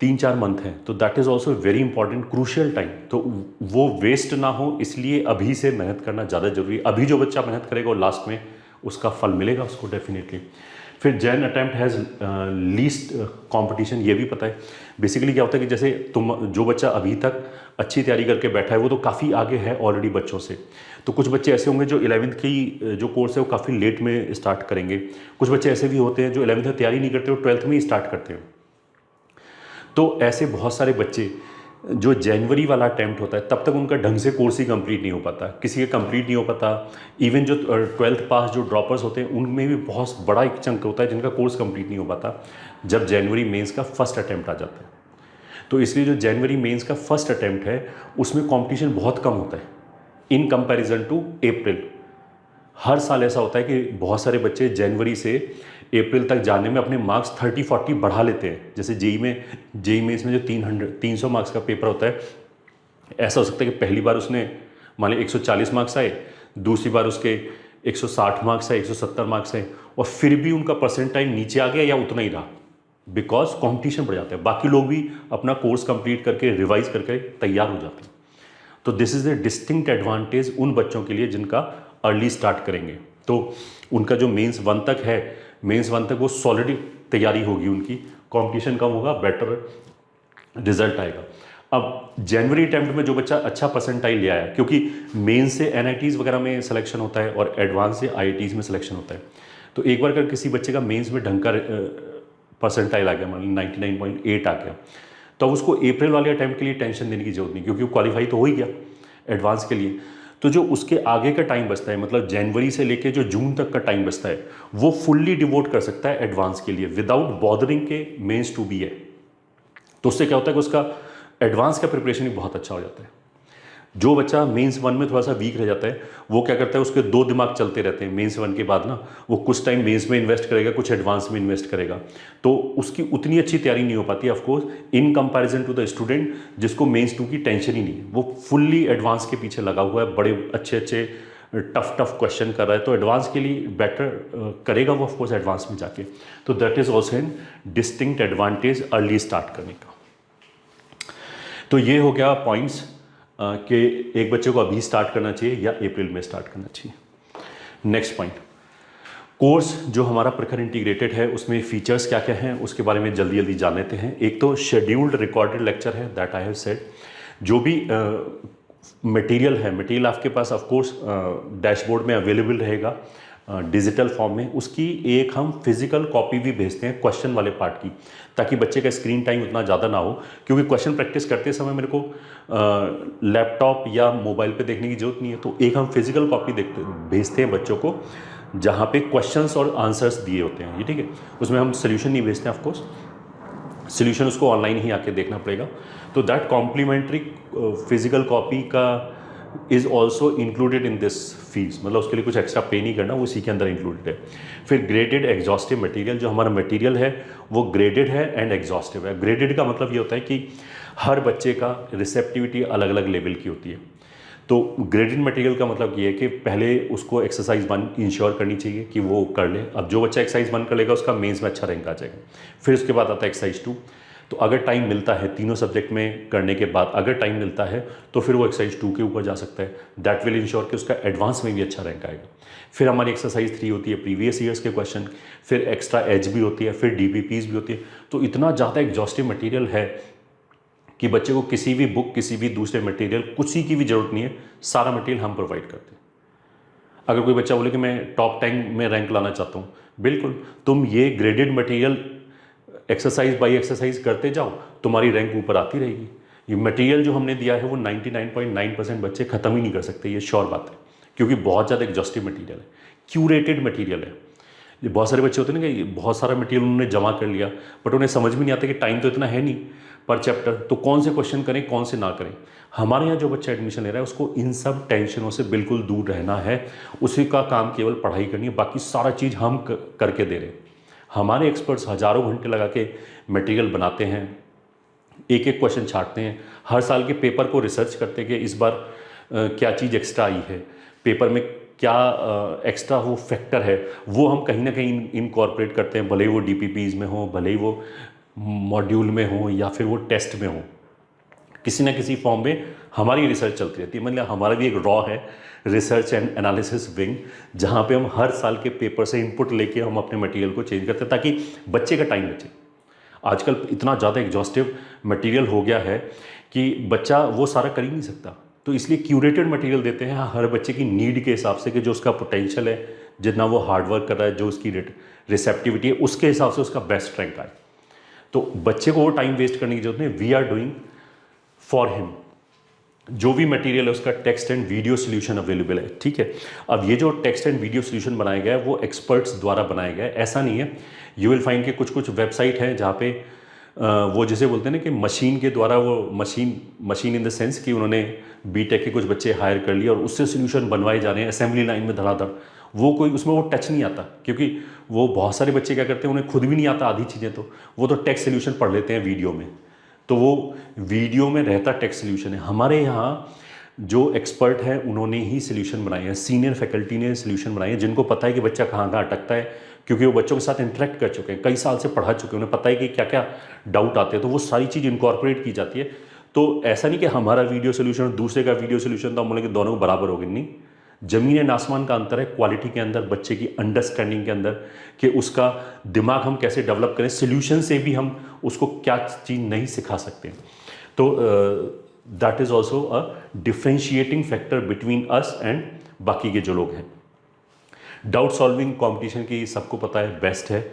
3-4 मंथ हैं, तो that is also very important crucial time, तो वो वेस्ट ना हो इसलिए अभी से मेहनत करना ज़्यादा जरूरी है। अभी जो बच्चा मेहनत करेगा और लास्ट में उसका फल मिलेगा उसको डेफिनेटली। फिर Jain attempt has least competition, ये भी पता है। बेसिकली क्या होता है कि जैसे जो बच्चा अभी तक अच्छी तैयारी करके बैठा है वो तो काफ़ी आगे है ऑलरेडी बच्चों से, तो कुछ बच्चे ऐसे होंगे जो 11th की जो कोर्स है वो काफ़ी लेट में स्टार्ट करेंगे, कुछ बच्चे ऐसे भी होते हैं जो 11th में तैयारी नहीं करते, वो 12th में ही स्टार्ट करते हैं। तो ऐसे बहुत सारे बच्चे जो जनवरी वाला अटैम्प्ट होता है तब तक उनका ढंग से कोर्स ही कंप्लीट नहीं हो पाता, किसी का कंप्लीट नहीं हो पाता। इवन जो 12th पास जो ड्रॉपर्स होते हैं उनमें भी बहुत बड़ा एक चंक होता है जिनका कोर्स कंप्लीट नहीं हो पाता जब जनवरी मेंस का फर्स्ट अटैम्प्ट आ जाता है। तो इसलिए जो जनवरी मेंस का फर्स्ट अटैम्प्ट है उसमें कॉम्पिटिशन बहुत कम होता है इन कंपेरिजन टू अप्रैल। हर साल ऐसा होता है कि बहुत सारे बच्चे जनवरी से अप्रैल तक जाने में अपने मार्क्स 30-40 बढ़ा लेते हैं। जैसे जेई में इसमें जो 300 मार्क्स का पेपर होता है, ऐसा हो सकता है कि पहली बार उसने मान ली 140 मार्क्स आए, दूसरी बार उसके 160 मार्क्स आए, 170 मार्क्स आए, और फिर भी उनका परसेंटाइल नीचे आ गया या उतना ही रहा, बिकॉज कॉम्पिटिशन बढ़ जाता है, बाकी लोग भी अपना कोर्स कंप्लीट करके रिवाइज करके तैयार हो जाते हैं। तो this is the distinct advantage उन बच्चों के लिए जिनका अर्ली स्टार्ट करेंगे, तो उनका जो मेंस 1 तक है, मेंस 1 तक वो सॉलिड तैयारी होगी, उनकी कंपटीशन कम होगा, बेटर रिजल्ट आएगा। अब जनवरी अटैम्प्ट में जो बच्चा अच्छा परसेंटाइल ले आया, क्योंकि मेंस से NITs वगैरह में सिलेक्शन होता है और एडवांस से IITs में सिलेक्शन होता है, तो एक बार अगर किसी बच्चे का मेंस में ढंग का परसेंटाइल आ गया, मान ली 99.8 आ गया, तो उसको अप्रैल वाले अटैम्प्ट के लिए टेंशन देने की जरूरत नहीं, क्योंकि वो क्वालिफाई तो हो ही गया एडवांस के लिए। तो जो उसके आगे का टाइम बचता है, मतलब जनवरी से लेके जो जून तक का टाइम बचता है, वो फुल्ली डिवोट कर सकता है एडवांस के लिए विदाउट बॉदरिंग के मेंस टू बी है। तो उससे क्या होता है कि उसका एडवांस का प्रिपरेशन भी बहुत अच्छा हो जाता है। जो बच्चा मेंस 1 में थोड़ा सा वीक रह जाता है वो क्या करता है, उसके 2 दिमाग चलते रहते हैं मेंस 1 के बाद ना, वो कुछ टाइम मेंस में इन्वेस्ट करेगा, कुछ एडवांस में इन्वेस्ट करेगा, तो उसकी उतनी अच्छी तैयारी नहीं हो पाती of course in comparison to the student जिसको मेंस 2 की टेंशन ही नहीं है, वो फुल्ली एडवांस के पीछे लगा हुआ है, बड़े अच्छे टफ क्वेश्चन कर रहा है, तो एडवांस के लिए बेटर करेगा वो ऑफकोर्स एडवांस में जाके। तो that is also an distinct advantage early start करने का। तो ये हो गया पॉइंट्स कि एक बच्चे को अभी स्टार्ट करना चाहिए या अप्रैल में स्टार्ट करना चाहिए। नेक्स्ट पॉइंट, कोर्स जो हमारा प्रखर इंटीग्रेटेड है उसमें फीचर्स क्या क्या हैं उसके बारे में जल्दी जान लेते हैं। एक तो शेड्यूल्ड रिकॉर्डेड लेक्चर है, दैट आई हैव सेड। जो भी मटेरियल है, मटेरियल आपके पास ऑफ कोर्स डैशबोर्ड में अवेलेबल रहेगा डिजिटल फॉर्म में, उसकी एक हम फिजिकल कॉपी भी भेजते हैं क्वेश्चन वाले पार्ट की, ताकि बच्चे का स्क्रीन टाइम उतना ज़्यादा ना हो, क्योंकि क्वेश्चन प्रैक्टिस करते समय मेरे को लैपटॉप या मोबाइल पे देखने की जरूरत नहीं है, तो एक हम फिजिकल कॉपी भेजते हैं बच्चों को, जहाँ पे क्वेश्चंस और आंसर्स दिए होते हैं, ये ठीक है। उसमें हम सोल्यूशन नहीं भेजते ऑफ कोर्स, सोल्यूशन उसको ऑनलाइन ही आके देखना पड़ेगा। तो दैट कॉम्प्लीमेंट्री फिजिकल कॉपी का is also included in this fees, मतलब उसके लिए कुछ एक्स्ट्रा पे नहीं करना, वो उसी के अंदर इंक्लूडेड है। फिर ग्रेडेड एग्जॉस्टिव मटेरियल, जो हमारा मटेरियल है वो ग्रेडेड है एंड एग्जॉस्टिव है। ग्रेडेड का मतलब ये होता है कि हर बच्चे का रिसेप्टिविटी अलग अलग लेवल की होती है। तो ग्रेडेड मटेरियल का मतलब ये है कि पहले उसको एक्सरसाइज 1 इंश्योर करनी चाहिए कि वो कर ले। अब जो बच्चा एक्सरसाइज 1 कर लेगा उसका मेंस में अच्छा रैंक आ जाएगा। फिर उसके बाद आता है एक्सरसाइज 2। तो अगर टाइम मिलता है तीनों सब्जेक्ट में करने के बाद, अगर टाइम मिलता है तो फिर वो एक्सरसाइज 2 के ऊपर जा सकता है। दैट विल इंश्योर कि उसका एडवांस में भी अच्छा रैंक आएगा। फिर हमारी एक्सरसाइज 3 होती है प्रीवियस ईयर्स के क्वेश्चन, फिर एक्स्ट्रा एज भी होती है, फिर डीबीपीज भी होती है। तो इतना ज़्यादा एग्जॉस्टिव मटेरियल है कि बच्चे को किसी भी बुक, किसी भी दूसरे मटेरियल, किसी की भी जरूरत नहीं है, सारा मटेरियल हम प्रोवाइड करते हैं। अगर कोई बच्चा बोले कि मैं टॉप 10 में रैंक लाना चाहता हूँ, बिल्कुल तुम ये graded material exercise by exercise करते जाओ, तुम्हारी रैंक ऊपर आती रहेगी। ये मटेरियल जो हमने दिया है वो 99.9% बच्चे ख़त्म ही नहीं कर सकते, ये श्योर बात है, क्योंकि बहुत ज़्यादा एग्जॉस्टिव मटेरियल है, क्यूरेटेड मटेरियल है। ये बहुत सारे बच्चे होते हैं ना कि बहुत सारा मटेरियल उन्होंने जमा कर लिया, बट उन्हें समझ में नहीं आता कि टाइम तो इतना है नहीं पर चैप्टर, तो कौन से क्वेश्चन करें कौन से ना करें। हमारे यहाँ जो बच्चा एडमिशन ले रहा है उसको इन सब टेंशनों से बिल्कुल दूर रहना है, उसी का काम केवल पढ़ाई करनी है, बाकी सारा चीज़ हम करके दे रहे हैं। हमारे एक्सपर्ट्स हज़ारों घंटे लगा के मटेरियल बनाते हैं, एक एक क्वेश्चन छांटते हैं, हर साल के पेपर को रिसर्च करते हैं कि इस बार क्या चीज़ एक्स्ट्रा आई है, पेपर में क्या एक्स्ट्रा वो फैक्टर है, वो हम कहीं ना कहीं इनकॉर्पोरेट करते हैं, भले ही वो डीपीपीज में हो, भले ही वो मॉड्यूल में हो या फिर वो टेस्ट में हो, किसी ना किसी फॉर्म में हमारी रिसर्च चलती रहती है। मतलब हमारा भी एक रॉ है रिसर्च एंड एनालिसिस विंग, जहाँ पे हम हर साल के पेपर से इनपुट लेके हम अपने मटेरियल को चेंज करते हैं ताकि बच्चे का टाइम बचे। आजकल इतना ज़्यादा एग्जॉस्टिव मटेरियल हो गया है कि बच्चा वो सारा कर ही नहीं सकता, तो इसलिए क्यूरेटेड मटेरियल देते हैं हर बच्चे की नीड के हिसाब से, कि जो उसका पोटेंशियल है, जितना वो हार्डवर्क कर रहा है, जो उसकी रिसेप्टिविटी है, उसके हिसाब से उसका बेस्ट रैंक आए। तो बच्चे को वो टाइम वेस्ट करने की जरूरत नहीं, we are doing for him. जो भी मटेरियल है उसका text and video solution available है, ठीक है। अब ये जो टेक्स्ट एंड वीडियो सोल्यूशन बनाया गया है वो एक्सपर्ट्स द्वारा बनाया गया है, ऐसा नहीं है। यू विल फाइंड कि कुछ कुछ वेबसाइट है जहाँ पे वो जैसे बोलते हैं ना कि मशीन के द्वारा, वो मशीन इन द सेंस कि उन्होंने बीटेक के कुछ बच्चे हायर कर लिए और उससे सोल्यूशन बनवाए जा रहे हैं असेंबली लाइन में धड़ाधड़। वो कोई उसमें वो टच नहीं आता, क्योंकि वो बहुत सारे बच्चे क्या करते हैं, उन्हें खुद भी नहीं आता आधी चीज़ें, तो वो तो टेक्स्ट सोल्यूशन पढ़ लेते हैं वीडियो में, तो वो वीडियो में रहता टेक्स्ट सोल्यूशन है। हमारे यहाँ जो एक्सपर्ट हैं उन्होंने ही सोल्यूशन बनाए हैं, सीनियर फैकल्टी ने सोल्यूशन बनाए हैं, जिनको पता है कि बच्चा कहाँ कहाँ अटकता है, क्योंकि वो बच्चों के साथ इंटरेक्ट कर चुके हैं, कई साल से पढ़ा चुके हैं, उन्हें पता है कि क्या क्या डाउट आते हैं, तो वो सारी चीज़ इनकॉर्पोरेट की जाती है। तो ऐसा नहीं कि हमारा वीडियो सोल्यूशन और दूसरे का वीडियो सोल्यूशन तो हम बोलेंगे दोनों को बराबर होगी, नहीं। ज़मीन एंड आसमान का अंतर है क्वालिटी के अंदर, बच्चे की अंडरस्टैंडिंग के अंदर, कि उसका दिमाग हम कैसे डेवलप करें, सोल्यूशन से भी हम उसको क्या चीज़ नहीं सिखा सकते। तो that is also a differentiating factor between us and बाकी के जो लोग हैं। डाउट सॉल्विंग कंपटीशन की सबको पता है बेस्ट है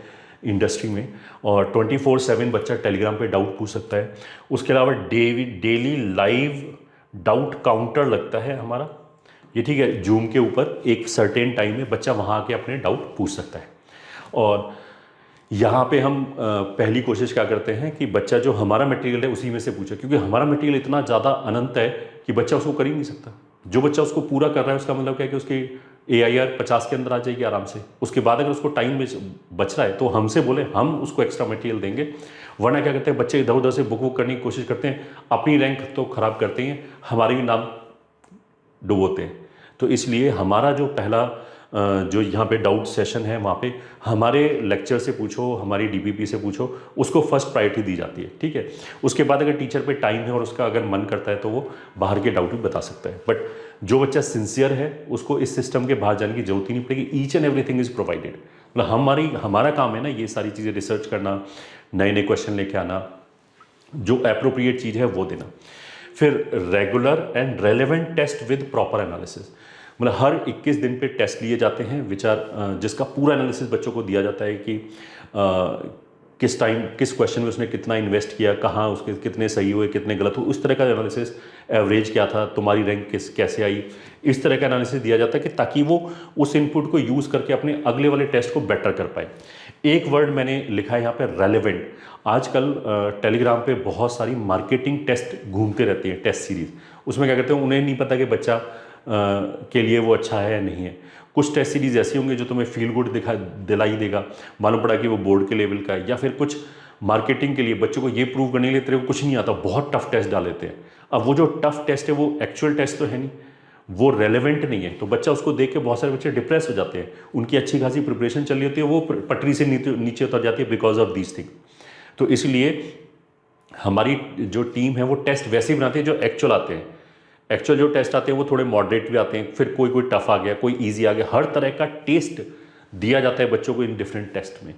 इंडस्ट्री में, और 24/7 बच्चा टेलीग्राम पे डाउट पूछ सकता है। उसके अलावा डेली लाइव डाउट काउंटर लगता है हमारा, ये ठीक है, जूम के ऊपर एक सर्टेन टाइम में बच्चा वहाँ आके अपने डाउट पूछ सकता है। और यहाँ पे हम पहली कोशिश क्या करते हैं कि बच्चा जो हमारा मटेरियल है उसी में से पूछे, क्योंकि हमारा मटेरियल इतना ज़्यादा अनंत है कि बच्चा उसको कर ही नहीं सकता। जो बच्चा उसको पूरा कर रहा है उसका मतलब क्या है कि उसकी AIR 50 के अंदर आ जाएगी आराम से। उसके बाद अगर उसको टाइम बच रहा है तो हमसे बोले, हम उसको एक्स्ट्रा मटेरियल देंगे। वरना क्या करते हैं बच्चे इधर उधर से बुक करने की कोशिश करते हैं, अपनी रैंक तो ख़राब करते हैं, हमारी भी नाम डुबोते हैं। तो इसलिए हमारा जो पहला जो यहाँ पे डाउट सेशन है वहाँ पे हमारे लेक्चर से पूछो, हमारी DPP से पूछो, उसको फर्स्ट प्रायोरिटी दी जाती है, ठीक है। उसके बाद अगर टीचर पे टाइम है और उसका अगर मन करता है तो वो बाहर के डाउट भी बता सकता है। बट जो बच्चा सिंसियर है उसको इस सिस्टम के बाहर जाने की जरूरत ही नहीं पड़ेगी, each and everything is provided. मतलब हमारा काम है ना ये सारी चीज़ें रिसर्च करना, नए नए क्वेश्चन लेके आना, जो अप्रोप्रिएट चीज़ है वो देना। फिर regular and relevant test with proper analysis, मतलब हर 21 दिन पे टेस्ट लिए जाते हैं, जिसका पूरा एनालिसिस बच्चों को दिया जाता है कि किस टाइम किस क्वेश्चन में उसने कितना इन्वेस्ट किया, कहाँ उसके कितने सही हुए कितने गलत हुए, उस तरह का एनालिसिस, एवरेज क्या था, तुम्हारी रैंक कैसे आई, इस तरह का एनालिसिस दिया जाता है कि ताकि वो उस इनपुट को यूज़ करके अपने अगले वाले टेस्ट को बेटर कर पाए। एक वर्ड मैंने लिखा है यहाँ पे, रेलेवेंट। आजकल टेलीग्राम पे बहुत सारी मार्केटिंग टेस्ट घूमते रहती हैं, टेस्ट सीरीज। उसमें क्या करते हैं, उन्हें नहीं पता कि बच्चा के लिए वो अच्छा है या नहीं है। कुछ टेस्ट सीरीज ऐसी होंगे जो तुम्हें फील गुड दिलाई देगा, मालूम पड़ा कि वो बोर्ड के लेवल का है, या फिर कुछ मार्केटिंग के लिए बच्चों को ये प्रूव करने के लिए तेरे को कुछ नहीं आता, बहुत टफ टेस्ट डाल देते हैं। अब वो जो टफ टेस्ट है वो एक्चुअल टेस्ट तो है नहीं, वो रेलेवेंट नहीं है, तो बच्चा उसको देख के बहुत सारे बच्चे डिप्रेस हो जाते हैं। उनकी अच्छी खासी प्रिपरेशन चल रही होती है, वो पटरी से नीचे उतर जाती है बिकॉज ऑफ दीज थिंग। तो इसलिए हमारी जो टीम है वो टेस्ट वैसे ही बनाती है जो एक्चुअल आते हैं। एक्चुअल जो टेस्ट आते हैं वो थोड़े मॉडरेट भी आते हैं, फिर कोई टफ आ गया, कोई ईजी आ गया, हर तरह का टेस्ट दिया जाता है बच्चों को इन डिफरेंट टेस्ट में।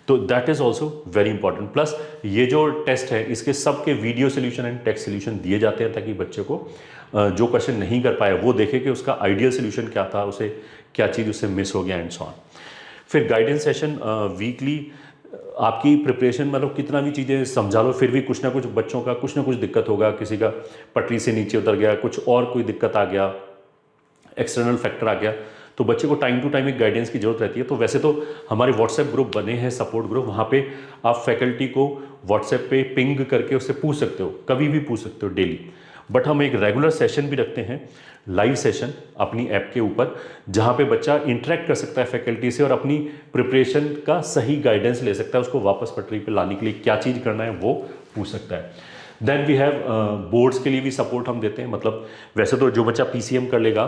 तो that is also very important. Plus ये जो टेस्ट है इसके सबके video solution and text solution दिए जाते हैं, ताकि बच्चे को जो क्वेश्चन नहीं कर पाया वो देखे कि उसका आइडियल सोल्यूशन क्या था, उसे क्या चीज़ उससे मिस हो गया एंड सो ऑन। फिर गाइडेंस सेशन वीकली। आपकी प्रिपरेशन मतलब कितना भी चीज़ें समझा लो, फिर भी कुछ ना कुछ बच्चों का कुछ ना कुछ दिक्कत होगा, किसी का पटरी से नीचे उतर गया, कुछ और कोई दिक्कत आ गया, एक्सटर्नल फैक्टर आ गया, तो बच्चे को टाइम टू टाइम एक गाइडेंस की जरूरत रहती है। तो वैसे तो हमारे व्हाट्सएप ग्रुप बने हैं, सपोर्ट ग्रुप, वहाँ पे आप फैकल्टी को व्हाट्सएप पे पिंग करके उससे पूछ सकते हो, कभी भी पूछ सकते हो डेली। बट हम एक रेगुलर सेशन भी रखते हैं, लाइव सेशन अपनी ऐप के ऊपर, जहाँ पे बच्चा इंटरेक्ट कर सकता है फैकल्टी से और अपनी प्रिपरेशन का सही गाइडेंस ले सकता है, उसको वापस पटरी पे लाने के लिए क्या चीज़ करना है वो पूछ सकता है। देन वी हैव बोर्ड्स के लिए भी सपोर्ट हम देते हैं। मतलब वैसे तो जो बच्चा पीसीएम कर लेगा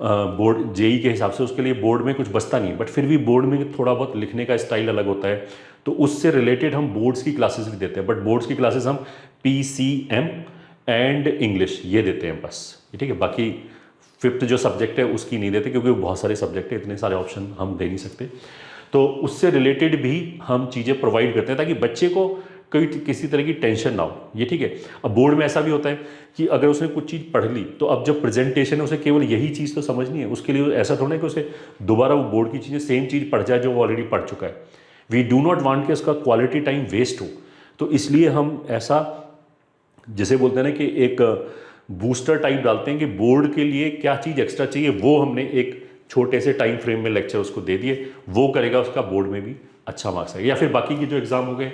बोर्ड जेई के हिसाब से, उसके लिए बोर्ड में कुछ बचता नहीं, बट फिर भी बोर्ड में थोड़ा बहुत लिखने का स्टाइल अलग होता है, तो उससे रिलेटेड हम बोर्ड्स की क्लासेस भी देते हैं। बट बोर्ड्स की क्लासेस हम पीसीएम एंड इंग्लिश ये देते हैं बस, ठीक है। बाकी फिफ्थ जो सब्जेक्ट है उसकी नहीं देते, क्योंकि वो बहुत सारे सब्जेक्ट है, इतने सारे ऑप्शन हम दे नहीं सकते। तो उससे रिलेटेड भी हम चीज़ें प्रोवाइड करते हैं ताकि बच्चे को कोई किसी तरह की टेंशन ना हो, ये ठीक है। अब बोर्ड में ऐसा भी होता है कि अगर उसने कुछ चीज़ पढ़ ली तो अब जब प्रेजेंटेशन है उसे केवल यही चीज़ तो समझनी है, उसके लिए ऐसा थोड़ा है कि उसे दोबारा वो बोर्ड की चीज़ें सेम चीज़ पढ़ जाए जो वो ऑलरेडी पढ़ चुका है। वी डू नॉट वांट कि उसका क्वालिटी टाइम वेस्ट हो, तो इसलिए हम ऐसा जिसे बोलते हैं ना कि एक बूस्टर टाइप डालते हैं कि बोर्ड के लिए क्या चीज़ एक्स्ट्रा चाहिए वो हमने एक छोटे से टाइम फ्रेम में लेक्चर उसको दे दिए, वो करेगा, उसका बोर्ड में भी अच्छा मार्क्स आएगा। या फिर बाकी के जो एग्ज़ाम हो गए,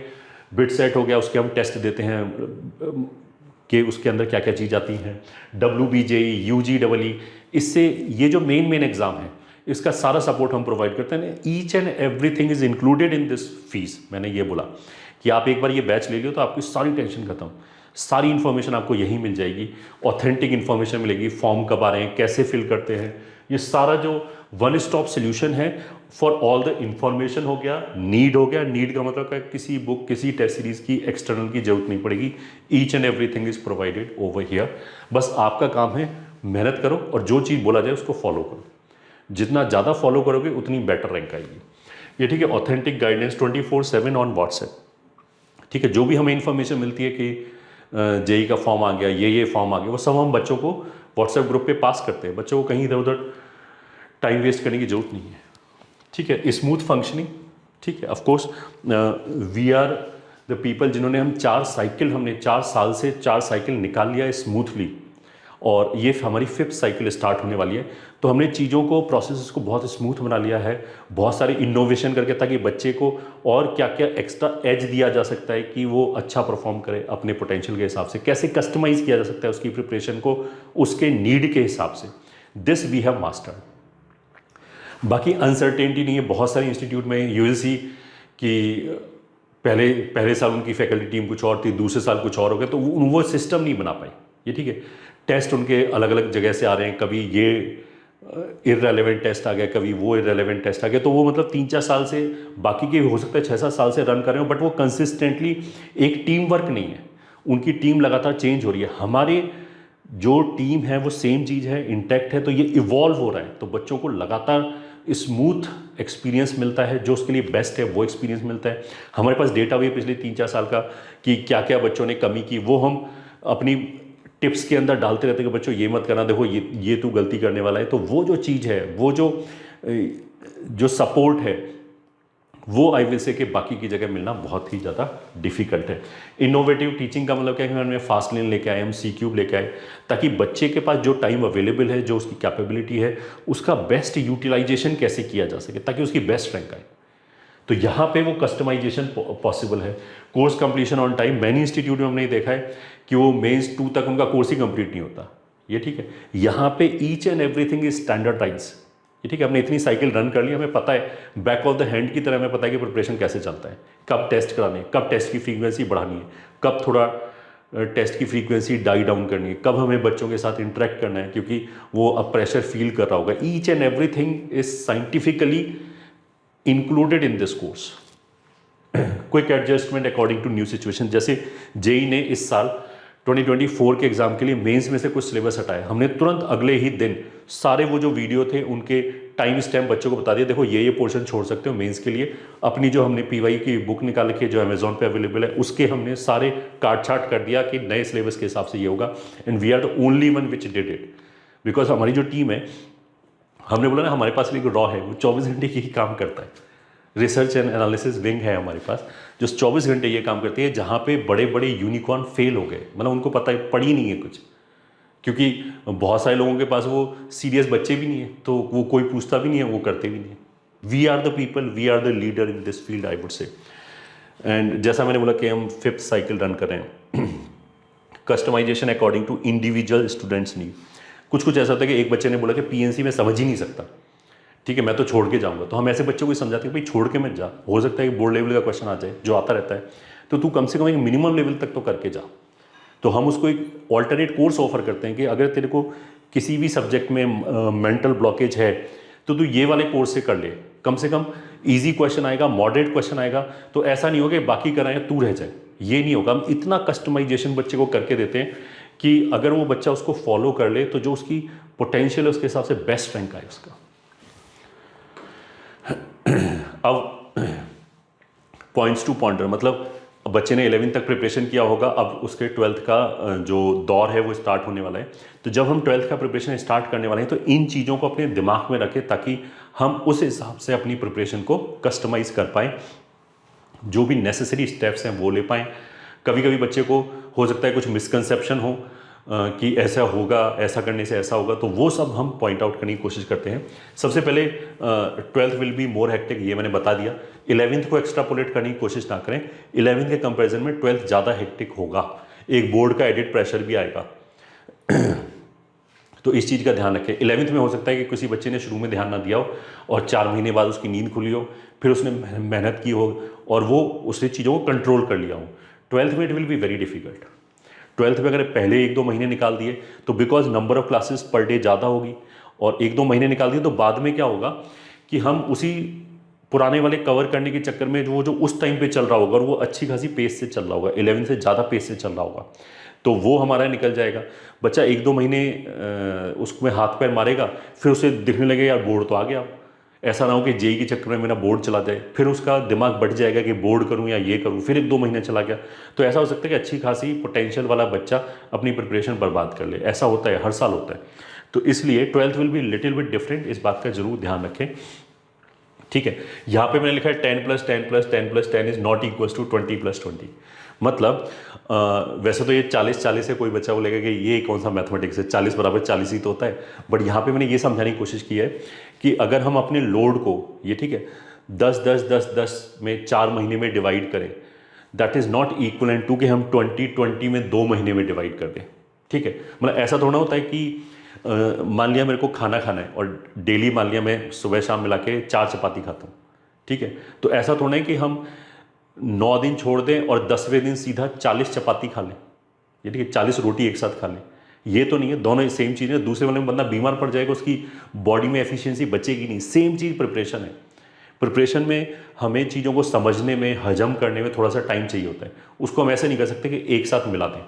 बिट सेट हो गया, उसके हम टेस्ट देते हैं कि उसके अंदर क्या क्या चीज़ आती हैं, WBJE, UGEE, इससे ये जो मेन एग्ज़ाम है इसका सारा सपोर्ट हम प्रोवाइड करते हैं। Each and everything is included in this fees. मैंने ये बोला कि आप एक बार ये बैच ले लियो तो आपकी सारी टेंशन खत्म, सारी इन्फॉर्मेशन आपको यहीं मिल जाएगी, ऑथेंटिक इन्फॉर्मेशन मिलेगी, फॉर्म कब आ रहे हैं, कैसे फिल करते हैं, ये सारा जो वन स्टॉप सोल्यूशन है फॉर ऑल द इंफॉर्मेशन हो गया। नीड हो गया, नीड का मतलब है किसी बुक किसी टेस्ट सीरीज की एक्सटर्नल की जरूरत नहीं पड़ेगी, each and everything is provided over here. बस आपका काम है मेहनत करो और जो चीज़ बोला जाए उसको फॉलो करो, जितना ज़्यादा फॉलो करोगे उतनी बेटर रैंक आएगी, ये ठीक है। ऑथेंटिक गाइडेंस 24/7 ऑन व्हाट्सएप, ठीक है। जो भी हमें इन्फॉर्मेशन मिलती है कि जेई का फॉर्म आ गया, ये फॉर्म आ गया, वो सब हम बच्चों को व्हाट्सएप ग्रुप पे पास करते हैं। बच्चों को कहीं इधर उधर टाइम वेस्ट करने की जरूरत नहीं है, ठीक है। स्मूथ फंक्शनिंग, ठीक है। Of course we are the people जिन्होंने हमने 4 साल से 4 साइकिल निकाल लिया है स्मूथली, और ये हमारी 5th साइकिल स्टार्ट होने वाली है। तो हमने चीज़ों को प्रोसेस को बहुत स्मूथ बना लिया है, बहुत सारे इनोवेशन करके, ताकि बच्चे को और क्या क्या एक्स्ट्रा एज दिया जा सकता है कि वो अच्छा परफॉर्म करे अपने पोटेंशियल के हिसाब से, कैसे कस्टमाइज़ किया जा सकता है उसकी प्रिपरेशन को उसके नीड के हिसाब से, दिस वी हैव मास्टर्ड। बाकी अनसर्टेनिटी नहीं है, बहुत सारे इंस्टीट्यूट में यू विल सी कि पहले साल उनकी फैकल्टी टीम कुछ और थी, दूसरे साल कुछ और हो गया, तो वो सिस्टम नहीं बना पाई, ये ठीक है। टेस्ट उनके अलग अलग जगह से आ रहे हैं, कभी ये इररेलेवेंट टेस्ट आ गया, कभी वो इररेलेवेंट टेस्ट आ गया, तो वो मतलब 3-4 साल से, बाकी के हो सकता है 6-7 साल से रन कर रहे हो, बट वो कंसिस्टेंटली एक टीम वर्क नहीं है, उनकी टीम लगातार चेंज हो रही है। हमारे जो टीम है वो सेम चीज़ है, इंटैक्ट है, तो ये इवॉल्व हो रहा है, तो बच्चों को लगातार स्मूथ एक्सपीरियंस मिलता है, जो उसके लिए बेस्ट है वो एक्सपीरियंस मिलता है। हमारे पास डेटा भी है पिछले 3-4 साल का कि क्या क्या बच्चों ने कमी की, वो हम अपनी टिप्स के अंदर डालते रहते हैं कि बच्चों ये मत करना, देखो ये तू गलती करने वाला है। तो वो जो चीज़ है, वो जो सपोर्ट है वो आई विल से कि बाकी की जगह मिलना बहुत ही ज़्यादा डिफिकल्ट है। इनोवेटिव टीचिंग का मतलब क्या है कि हमने फास्ट लेन लेके आए, हम सी क्यूब लेके आए, ताकि बच्चे के पास जो टाइम अवेलेबल है, जो उसकी कैपेबिलिटी है, उसका बेस्ट यूटिलाइजेशन कैसे किया जा सके ताकि उसकी बेस्ट रैंक आए। तो यहाँ पे वो कस्टमाइजेशन पॉसिबल है। Course completion on time, many institute में हमने देखा है कि वो मेंस 2 तक उनका कोर्स ही कंप्लीट नहीं होता, ये ठीक है। यहाँ पे each and everything is standardize, ये ठीक है। हमने इतनी साइकिल रन कर ली, हमें पता है बैक ऑफ द हैंड की तरह, हमें पता है कि प्रिपरेशन कैसे चलता है, कब टेस्ट कराने, कब टेस्ट की फ्रीक्वेंसी बढ़ानी है, कब थोड़ा टेस्ट की फ्रीक्वेंसी डाई डाउन करनी है, कब हमें बच्चों के साथ इंटरेक्ट करना है क्योंकि वो अब प्रेशर फील कर रहा होगा। Each and everything is scientifically included in this course. Quick adjustment according to new situation. जैसे जेई ने इस साल 2024 के एग्जाम के लिए मेंस में से कुछ सिलेबस हटाया, हमने तुरंत अगले ही दिन सारे वो जो वीडियो थे उनके टाइम स्टैम्प बच्चों को बता दिया, देखो ये पोर्शन छोड़ सकते हो मेंस के लिए। अपनी जो हमने पीवाई की बुक निकाल के जो अमेजोन पे अवेलेबल है, उसके हमने सारे काट छाट कर दिया कि नए सिलेबस के हिसाब से ये होगा। And we are the only one which did it, because हमारी जो टीम है, हमने बोला ना हमारे पास एक रॉ है, वो 24 घंटे की ही काम करता है। रिसर्च एंड एनालिसिस विंग है हमारे पास जो 24 घंटे ये काम करती है, जहाँ पे बड़े बड़े यूनिकॉर्न फेल हो गए, मतलब उनको पता है पड़ी नहीं है कुछ, क्योंकि बहुत सारे लोगों के पास वो सीरियस बच्चे भी नहीं है, तो वो कोई पूछता भी नहीं है, वो करते भी नहीं है। We are the people, we are the leader in this field, I would say. And जैसा मैंने बोला कि हम 5th साइकिल रन कर रहे हैं। Customization according to individual students need. कुछ ऐसा होता है कि एक बच्चे ने बोला कि पीएनसी में समझ ही नहीं सकता, ठीक है मैं तो छोड़ के जाऊंगा, तो हम ऐसे बच्चों को समझाते हैं भाई छोड़ के मत जा, हो सकता है कि बोर्ड लेवल का क्वेश्चन आ जाए जो आता रहता है, तो तू कम से कम एक मिनिमम लेवल तक तो करके जा। तो हम उसको एक ऑल्टरनेट कोर्स ऑफर करते हैं कि अगर तेरे को किसी भी सब्जेक्ट में मेंटल ब्लॉकेज है तो तू ये वाले कोर्स से कर ले, कम से कम ईजी क्वेश्चन आएगा, मॉडरेट क्वेश्चन आएगा, तो ऐसा नहीं होगा कि बाकी कराएं तू रह जाए, ये नहीं होगा। हम इतना कस्टमाइजेशन बच्चे को करके देते हैं कि अगर वो बच्चा उसको फॉलो कर ले तो जो उसकी पोटेंशियल है उसके हिसाब से बेस्ट रैंक आए उसका। अब पॉइंट्स टू पॉइंटर, मतलब बच्चे ने 11th तक प्रिपरेशन किया होगा, अब उसके 12th का जो दौर है वो स्टार्ट होने वाला है। तो जब हम 12th का प्रिपरेशन स्टार्ट करने वाले हैं तो इन चीज़ों को अपने दिमाग में रखें ताकि हम उस हिसाब से अपनी प्रिपरेशन को कस्टमाइज़ कर पाएँ, जो भी नेसेसरी स्टेप्स हैं वो ले पाएँ। कभी कभी बच्चे को हो सकता है कुछ मिसकंसेप्शन हो कि ऐसा होगा, ऐसा करने से ऐसा होगा, तो वो सब हम पॉइंट आउट करने की कोशिश करते हैं। सबसे पहले 12th will be more hectic, ये मैंने बता दिया। 11th को एक्स्ट्रापोलेट करने की कोशिश ना करें, 11th के कंपैरिजन में 12th ज़्यादा हेक्टिक होगा, एक बोर्ड का एडिट प्रेशर भी आएगा। तो इस चीज़ का ध्यान रखें। 11th में हो सकता है कि किसी बच्चे ने शुरू में ध्यान ना दिया हो और 4 महीने बाद उसकी नींद खुली हो, फिर उसने मेहनत की हो और वो उसने चीज़ों को कंट्रोल कर लिया हो। 12th में it will be very difficult. 12th में अगर पहले 1-2 महीने निकाल दिए तो because number of classes per day ज़्यादा होगी, और 1-2 महीने निकाल दिए तो बाद में क्या होगा कि हम उसी पुराने वाले कवर करने के चक्कर में जो उस टाइम पे चल रहा होगा और वो अच्छी खासी पेस से चल रहा होगा, 11 से ज़्यादा पेस से चल रहा होगा, तो वो हमारा निकल जाएगा। बच्चा 1-2 महीने उसमें हाथ पैर मारेगा, फिर उसे दिखने लगे यार बोर्ड तो आ गया। ऐसा ना हो कि जेई के चक्कर में मेरा बोर्ड चला जाए, फिर उसका दिमाग बढ़ जाएगा कि बोर्ड करूं या ये करूं, फिर 1-2 महीने चला गया। तो ऐसा हो सकता है कि अच्छी खासी पोटेंशियल वाला बच्चा अपनी प्रिपरेशन बर्बाद कर ले। ऐसा होता है, हर साल होता है। तो इसलिए 12th will be little bit different, इस बात का जरूर ध्यान रखें, ठीक है। यहाँ पे मैंने लिखा है 10 + 10 + 10 + 10 इज नॉट इक्वल टू 20 + 20। मतलब वैसे तो ये 40-40 है, कोई बच्चा बोलेगा कि ये कौन सा मैथमेटिक्स है, 40 = 40 ही तो होता है। बट यहाँ पे मैंने ये समझाने की कोशिश की है कि अगर हम अपने लोड को, ये ठीक है, 10-10-10-10 में 4 महीने में डिवाइड करें, that is not equal to कि हम 20-20 में 2 महीने में डिवाइड कर दें, ठीक है। मतलब ऐसा थोड़ा होता है कि मान लिया मेरे को खाना खाना है और डेली मान लिया मैं सुबह शाम मिला के 4 चपाती खाता हूँ, ठीक है। तो ऐसा थोड़ा है कि हम 9 दिन छोड़ दें और 10वें दिन सीधा 40 चपाती खा लें, ये ठीक है, 40 रोटी एक साथ खा लें, ये तो नहीं है। दोनों सेम चीज़ है। दूसरे वाले में बंदा बीमार पड़ जाएगा, उसकी बॉडी में एफिशिएंसी बचेगी नहीं। सेम चीज़ प्रिपरेशन है। प्रिपरेशन में हमें चीज़ों को समझने में, हजम करने में थोड़ा सा टाइम चाहिए होता है, उसको हम ऐसे नहीं कर सकते कि एक साथ मिला दें।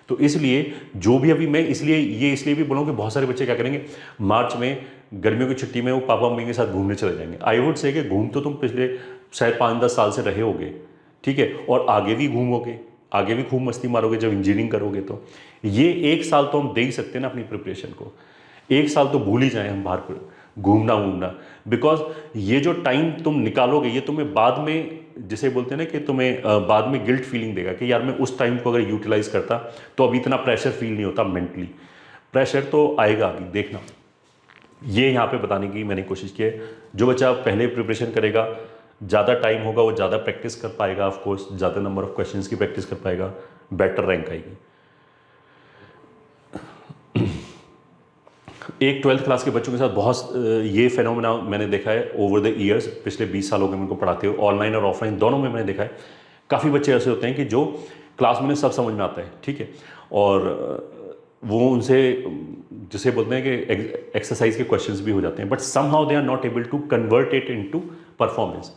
तो इसलिए जो भी अभी मैं इसलिए भी बोलूँ कि बहुत सारे बच्चे क्या करेंगे, मार्च में गर्मियों की छुट्टी में वो पापा मम्मी के साथ घूमने चले जाएंगे। आई वुड से कि घूम तो तुम पिछले शायद 5-10 साल से रहे होगे, ठीक है, और आगे भी घूमोगे, आगे भी खूब मस्ती मारोगे जब इंजीनियरिंग करोगे। तो ये 1 साल तो हम दे ही सकते हैं ना अपनी प्रिपरेशन को। 1 साल तो भूल ही जाएं हम बाहर घूमना घूमना, बिकॉज ये जो टाइम तुम निकालोगे ये तुम्हें बाद में, जिसे बोलते हैं ना कि तुम्हें बाद में गिल्ट फीलिंग देगा कि यार मैं उस टाइम को अगर यूटिलाइज करता तो अभी इतना प्रेशर फील नहीं होता। मेंटली प्रेशर तो आएगा अभी, देखना। ये यहाँ पे बताने की मैंने कोशिश की है। जो बच्चा पहले प्रिपरेशन करेगा, ज़्यादा टाइम होगा, वो ज़्यादा प्रैक्टिस कर पाएगा, ऑफ कोर्स ज़्यादा नंबर ऑफ क्वेश्चंस की प्रैक्टिस कर पाएगा, बेटर रैंक आएगी। एक 12th क्लास के बच्चों के साथ बहुत ये फेनोमेना मैंने देखा है ओवर द ईयर्स, पिछले 20 साल हो गए मेरे को पढ़ाते हुए, ऑनलाइन और ऑफलाइन दोनों में मैंने देखा है। काफ़ी बच्चे ऐसे होते हैं कि जो क्लास में सब समझ में आता है, ठीक है, और वो उनसे जिसे बोलते हैं कि एक्सरसाइज के क्वेश्चंस भी हो जाते हैं, but somehow they are not able to convert it into performance.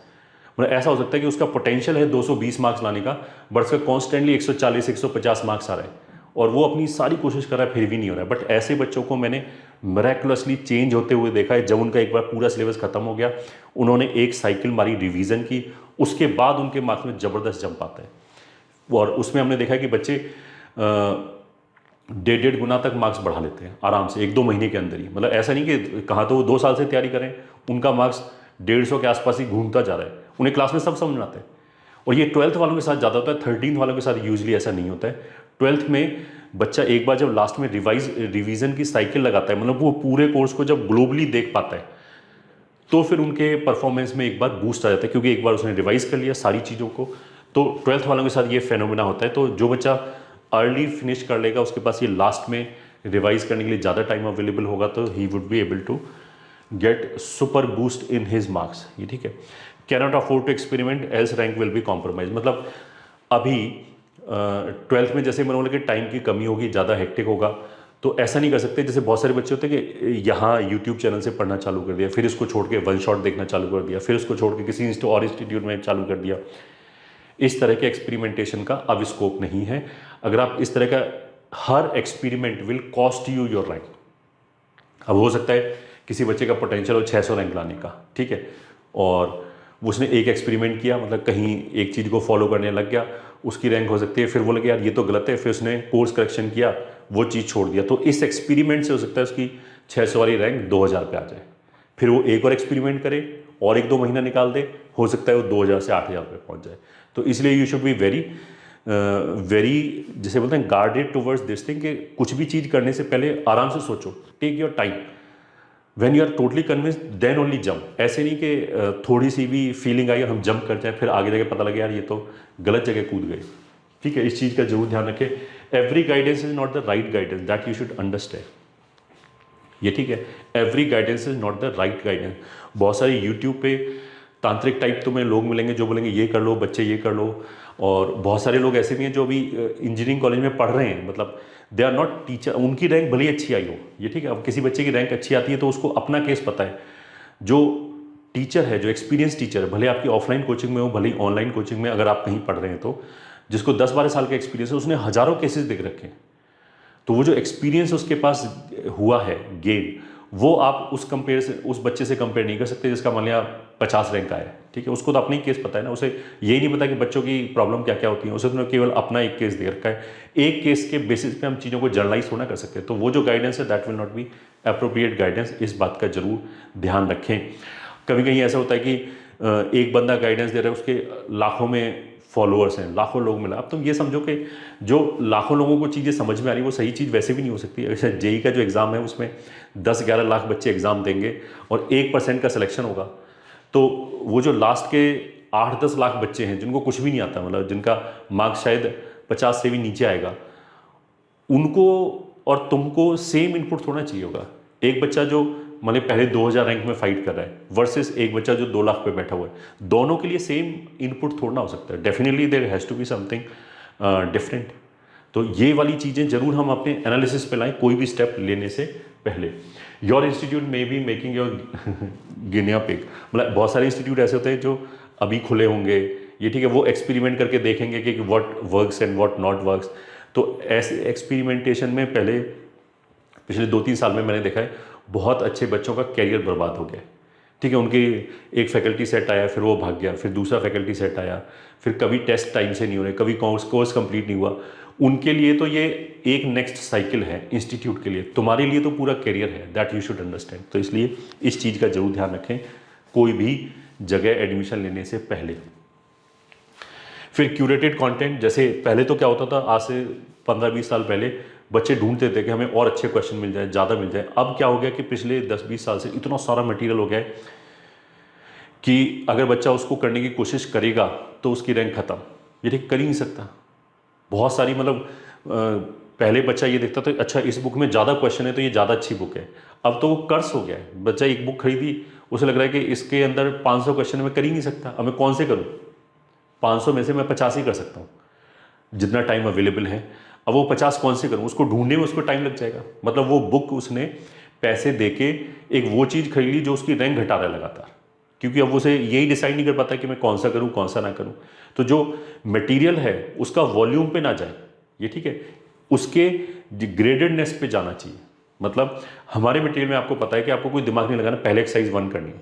मतलब ऐसा हो सकता है कि उसका पोटेंशियल है 220 मार्क्स लाने का, बट उसका कॉन्स्टेंटली 140 150 मार्क्स आ रहा है और वो अपनी सारी कोशिश कर रहा है, फिर भी नहीं हो रहा है। बट ऐसे बच्चों को मैंने मिरेकुलसली चेंज होते हुए देखा है। जब उनका एक बार पूरा सिलेबस खत्म हो गया, उन्होंने एक साइकिल मारी, रिवीजन की, उसके बाद उनके मार्क्स में ज़बरदस्त जंप आता है। और उसमें हमने देखा है कि बच्चे 1.5 गुना तक मार्क्स बढ़ा लेते हैं आराम से 1-2 महीने के अंदर ही। मतलब ऐसा नहीं कि कहाँ तो वो 2 साल से तैयारी करें, उनका मार्क्स 150 के आसपास ही घूमता जा रहा है, उन्हें क्लास में सब समझ में आता है। और ये 12th वालों के साथ ज़्यादा होता है, 13th वालों के साथ यूजली ऐसा नहीं होता है। 12th में बच्चा एक बार जब लास्ट में रिवीजन की साइकिल लगाता है, मतलब वो पूरे कोर्स को जब ग्लोबली देख पाता है, तो फिर उनके परफॉर्मेंस में एक बार बूस्ट आ जाता है, क्योंकि एक बार उसने रिवाइज कर लिया सारी चीज़ों को। तो 12th वालों के साथ ये फेनोमेना होता है। तो जो बच्चा अर्ली फिनिश कर लेगा, उसके पास ये लास्ट में रिवाइज करने के लिए ज़्यादा टाइम अवेलेबल होगा, तो he would be able to get super boost in his marks. ये ठीक है। Can not afford to experiment else rank will be compromise. मतलब अभी 12th में जैसे मैंने बोला कि टाइम की कमी होगी, ज़्यादा हेक्टिक होगा, तो ऐसा नहीं कर सकते। जैसे बहुत सारे बच्चे होते हैं कि यहाँ यूट्यूब चैनल से पढ़ना चालू कर दिया, फिर इसको छोड़ के वन शॉट देखना चालू कर दिया, फिर इसको छोड़ के किसी और इंस्टीट्यूट में चालू कर दिया। इस तरह के एक्सपेरिमेंटेशन का अब स्कोप नहीं है। अगर आप इस तरह का हर experiment will cost you your rank. अब हो सकता है किसी बच्चे का पोटेंशियल हो 600 रैंक लाने का, ठीक है, और उसने एक एक्सपेरिमेंट किया, मतलब कहीं एक चीज़ को फॉलो करने लग गया, उसकी रैंक हो सकती है, फिर बोले कि यार ये तो गलत है, फिर उसने कोर्स करेक्शन किया, वो चीज़ छोड़ दिया, तो इस एक्सपेरिमेंट से हो सकता है उसकी 600 वाली रैंक 2000 पे आ जाए। फिर वो एक और एक्सपेरिमेंट करे और 1-2 महीना निकाल दे, हो सकता है वो 2000 से 8000 पे पहुंच जाए। तो इसलिए यू शुड बी वेरी जैसे बोलते हैं गार्डेड टुवर्ड्स दिस थिंग, कि कुछ भी चीज़ करने से पहले आराम से सोचो, take your time, when you are totally convinced then only jump. ऐसे नहीं कि थोड़ी सी भी फीलिंग आई और हम जंप कर जाए, फिर आगे जाके पता लगे यार ये तो गलत जगह कूद गए, ठीक है। इस चीज़ का जरूर ध्यान रखें। Every guidance is not the right guidance, that you should understand, ये ठीक है। Every guidance is not the right guidance. बहुत सारे यूट्यूब पे तांत्रिक टाइप तुम्हें लोग मिलेंगे जो बोलेंगे ये कर लो बच्चे, ये कर लो, और बहुत सारे लोग ऐसे भी हैं जो अभी इंजीनियरिंग कॉलेज में पढ़ रहे हैं, मतलब दे आर नॉट टीचर, उनकी रैंक भले ही अच्छी आई हो, ये ठीक है। अब किसी बच्चे की रैंक अच्छी आती है तो उसको अपना केस पता है। जो टीचर है, जो एक्सपीरियंस टीचर है, भले आपकी ऑफलाइन कोचिंग में हो, भले ही ऑनलाइन कोचिंग में अगर आप कहीं पढ़ रहे हैं, तो जिसको 10-12 साल का एक्सपीरियंस है, उसने हज़ारों केसेस देख रखे हैं, तो वो जो एक्सपीरियंस उसके पास हुआ है गेन, वो आप उस बच्चे से कंपेयर नहीं कर सकते जिसका मान लिया 50 रैंक आया है, ठीक है। उसको तो अपना ही केस पता है ना, उसे यही नहीं पता कि बच्चों की प्रॉब्लम क्या क्या होती है, उसे तो केवल अपना एक केस दे रखा है। एक केस के बेसिस पे हम चीज़ों को जर्नलाइज थोड़ा कर सकते हैं। तो वो जो गाइडेंस है that will not be appropriate guidance, इस बात का जरूर ध्यान रखें। कभी कहीं ऐसा होता है कि एक बंदा गाइडेंस दे रहा है, उसके लाखों में फॉलोअर्स हैं, लाखों लोग मिला। अब तुम ये समझो कि जो लाखों लोगों को चीज़ें समझ में आ रही वो सही चीज़ वैसे भी नहीं हो सकती। ऐसा जेई का जो एग्ज़ाम है उसमें 10-11 लाख बच्चे एग्ज़ाम देंगे और 1% का सिलेक्शन होगा, तो वो जो लास्ट के 8-10 लाख बच्चे हैं जिनको कुछ भी नहीं आता, मतलब जिनका मार्क्स शायद 50 से भी नीचे आएगा, उनको और तुमको सेम इनपुट थोड़ा चाहिए होगा। एक बच्चा जो मतलब पहले 2000 रैंक में फाइट कर रहा है वर्सेस एक बच्चा जो 2 लाख पे बैठा हुआ है, दोनों के लिए सेम इनपुट थोड़ा हो सकता है। Definitely there has to be something different. तो ये वाली चीज़ें जरूर हम अपने एनालिसिस पे लाएं कोई भी स्टेप लेने से पहले। योर इंस्टीट्यूट में be making your Guinea pig, मतलब बहुत सारे इंस्टीट्यूट ऐसे होते हैं जो अभी खुले होंगे, ये ठीक है, वो एक्सपेरिमेंट करके देखेंगे कि what works and what not works. तो ऐसे एक्सपेरिमेंटेशन में पहले पिछले 2-3 साल में मैंने देखा है बहुत अच्छे बच्चों का कैरियर बर्बाद हो गया, ठीक है। उनकी एक फैकल्टी सेट आया, फिर वो भाग गया, फिर दूसरा फैकल्टी सेट आया, फिर कभी टेस्ट टाइम से नहीं हो रहे, कभी कोर्स कंप्लीट नहीं हुआ, उनके लिए तो ये एक नेक्स्ट साइकिल है इंस्टीट्यूट के लिए, तुम्हारे लिए तो पूरा करियर है, दैट यू शुड अंडरस्टैंड। तो इसलिए इस चीज़ का जरूर ध्यान रखें कोई भी जगह एडमिशन लेने से पहले। फिर क्यूरेटेड कंटेंट, जैसे पहले तो क्या होता था, आज से 15-20 साल पहले बच्चे ढूंढते थे कि हमें और अच्छे क्वेश्चन मिल जाए, ज़्यादा मिल जाए। अब क्या हो गया कि पिछले 10-20 साल से इतना सारा मटेरियल हो गया है कि अगर बच्चा उसको करने की कोशिश करेगा तो उसकी रैंक खत्म, ये ठीक कर ही नहीं सकता। बहुत सारी मतलब पहले बच्चा ये देखता था अच्छा इस बुक में ज़्यादा क्वेश्चन है तो ये ज़्यादा अच्छी बुक है, अब तो वो कर्स हो गया है। बच्चा एक बुक खरीदी, उसे लग रहा है कि इसके अंदर 500 क्वेश्चन मैं कर ही नहीं सकता, अब मैं कौन से करूँ, 500 में से मैं 50 ही कर सकता हूँ जितना टाइम अवेलेबल है। अब वो 50 कौन से करूँ, उसको ढूंढने में उसको टाइम लग जाएगा। मतलब वो बुक उसने पैसे दे के एक वो चीज़ खरीद ली जो उसकी रैंक घटा रहा है लगातार, क्योंकि अब उसे यही डिसाइड नहीं कर पाता कि मैं कौन सा करूँ कौन सा ना करूँ। तो जो मटेरियल है उसका वॉल्यूम पे ना जाए, ये ठीक है, उसके ग्रेडेडनेस पे जाना चाहिए। मतलब हमारे मटेरियल में आपको पता है कि आपको कोई दिमाग नहीं लगाना, पहले एक्सरसाइज 1 करनी है,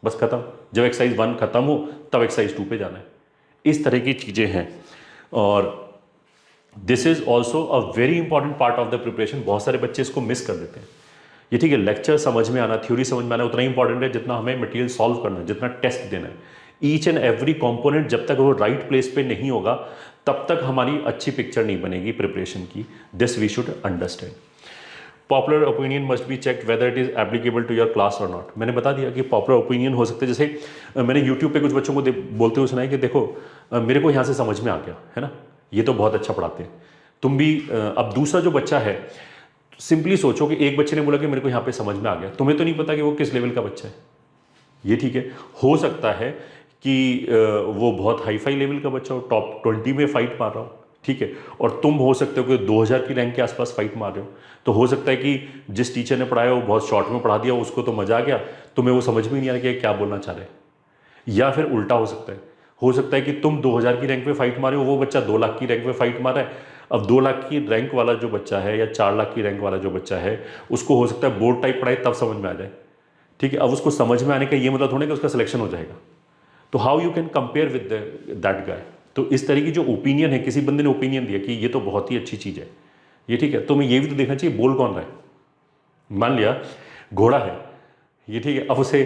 बस खत्म। जब एक्सरसाइज 1 खत्म हो तब एक्सरसाइज 2 पे जाना है। इस तरह की चीज़ें हैं। और this is also a very important part of the preparation. बहुत सारे बच्चे इसको मिस कर देते हैं। ये ठीक है, लेक्चर समझ में आना, थ्योरी समझ में आना उतना ही इंपॉर्टेंट है जितना हमें मटेरियल सॉल्व करना है, जितना टेस्ट देना है। ईच एंड एवरी कंपोनेंट जब तक वो राइट प्लेस पे नहीं होगा तब तक हमारी अच्छी पिक्चर नहीं बनेगी प्रिपरेशन की। This we should understand. Popular opinion must be checked whether it is applicable to your class और नॉट। मैंने बता दिया कि पॉपुलर ओपिनियन हो सकते हैं, जैसे मैंने यूट्यूब पे कुछ बच्चों को बोलते हुए सुना है कि देखो मेरे को यहाँ से समझ में आ गया है ना, ये तो बहुत अच्छा पढ़ाते हैं, तुम भी अब दूसरा जो बच्चा है, सिंपली सोचो कि एक बच्चे ने बोला कि मेरे को यहाँ पे समझ में आ गया, तुम्हें तो नहीं पता कि वो किस लेवल का बच्चा है। ये ठीक है, हो सकता है कि वो बहुत हाई फाई लेवल का बच्चा हो, टॉप 20 में फाइट मार रहा हो, ठीक है, और तुम हो सकते हो कि 2000 की रैंक के आसपास फाइट मार रहे हो। तो हो सकता है कि जिस टीचर ने पढ़ाया वो बहुत शॉर्ट में पढ़ा दिया, उसको तो मजा आ गया, तुम्हें वो समझ में नहीं आ रहा कि क्या बोलना चाह रहे। या फिर उल्टा हो सकता है कि तुम 2000 की रैंक पे फाइट मारे हो, वो बच्चा 2 लाख की रैंक पे फाइट मारा है। अब 2 लाख की रैंक वाला जो बच्चा है या 4 लाख की रैंक वाला जो बच्चा है, उसको हो सकता है बोर्ड टाइप पढ़ाई तब समझ में आ जाए, ठीक है। अब उसको समझ में आने का ये मतलब थोड़ा कि उसका सिलेक्शन हो जाएगा। तो how you can compare with that guy. तो इस तरह की जो ओपिनियन है, किसी बंदे ने ओपिनियन दिया कि ये तो बहुत ही अच्छी चीज़ है, ये ठीक है, तो मैं ये भी तो देखना चाहिए बोल कौन रहा है। मान लिया घोड़ा है, ये ठीक है, अब उसे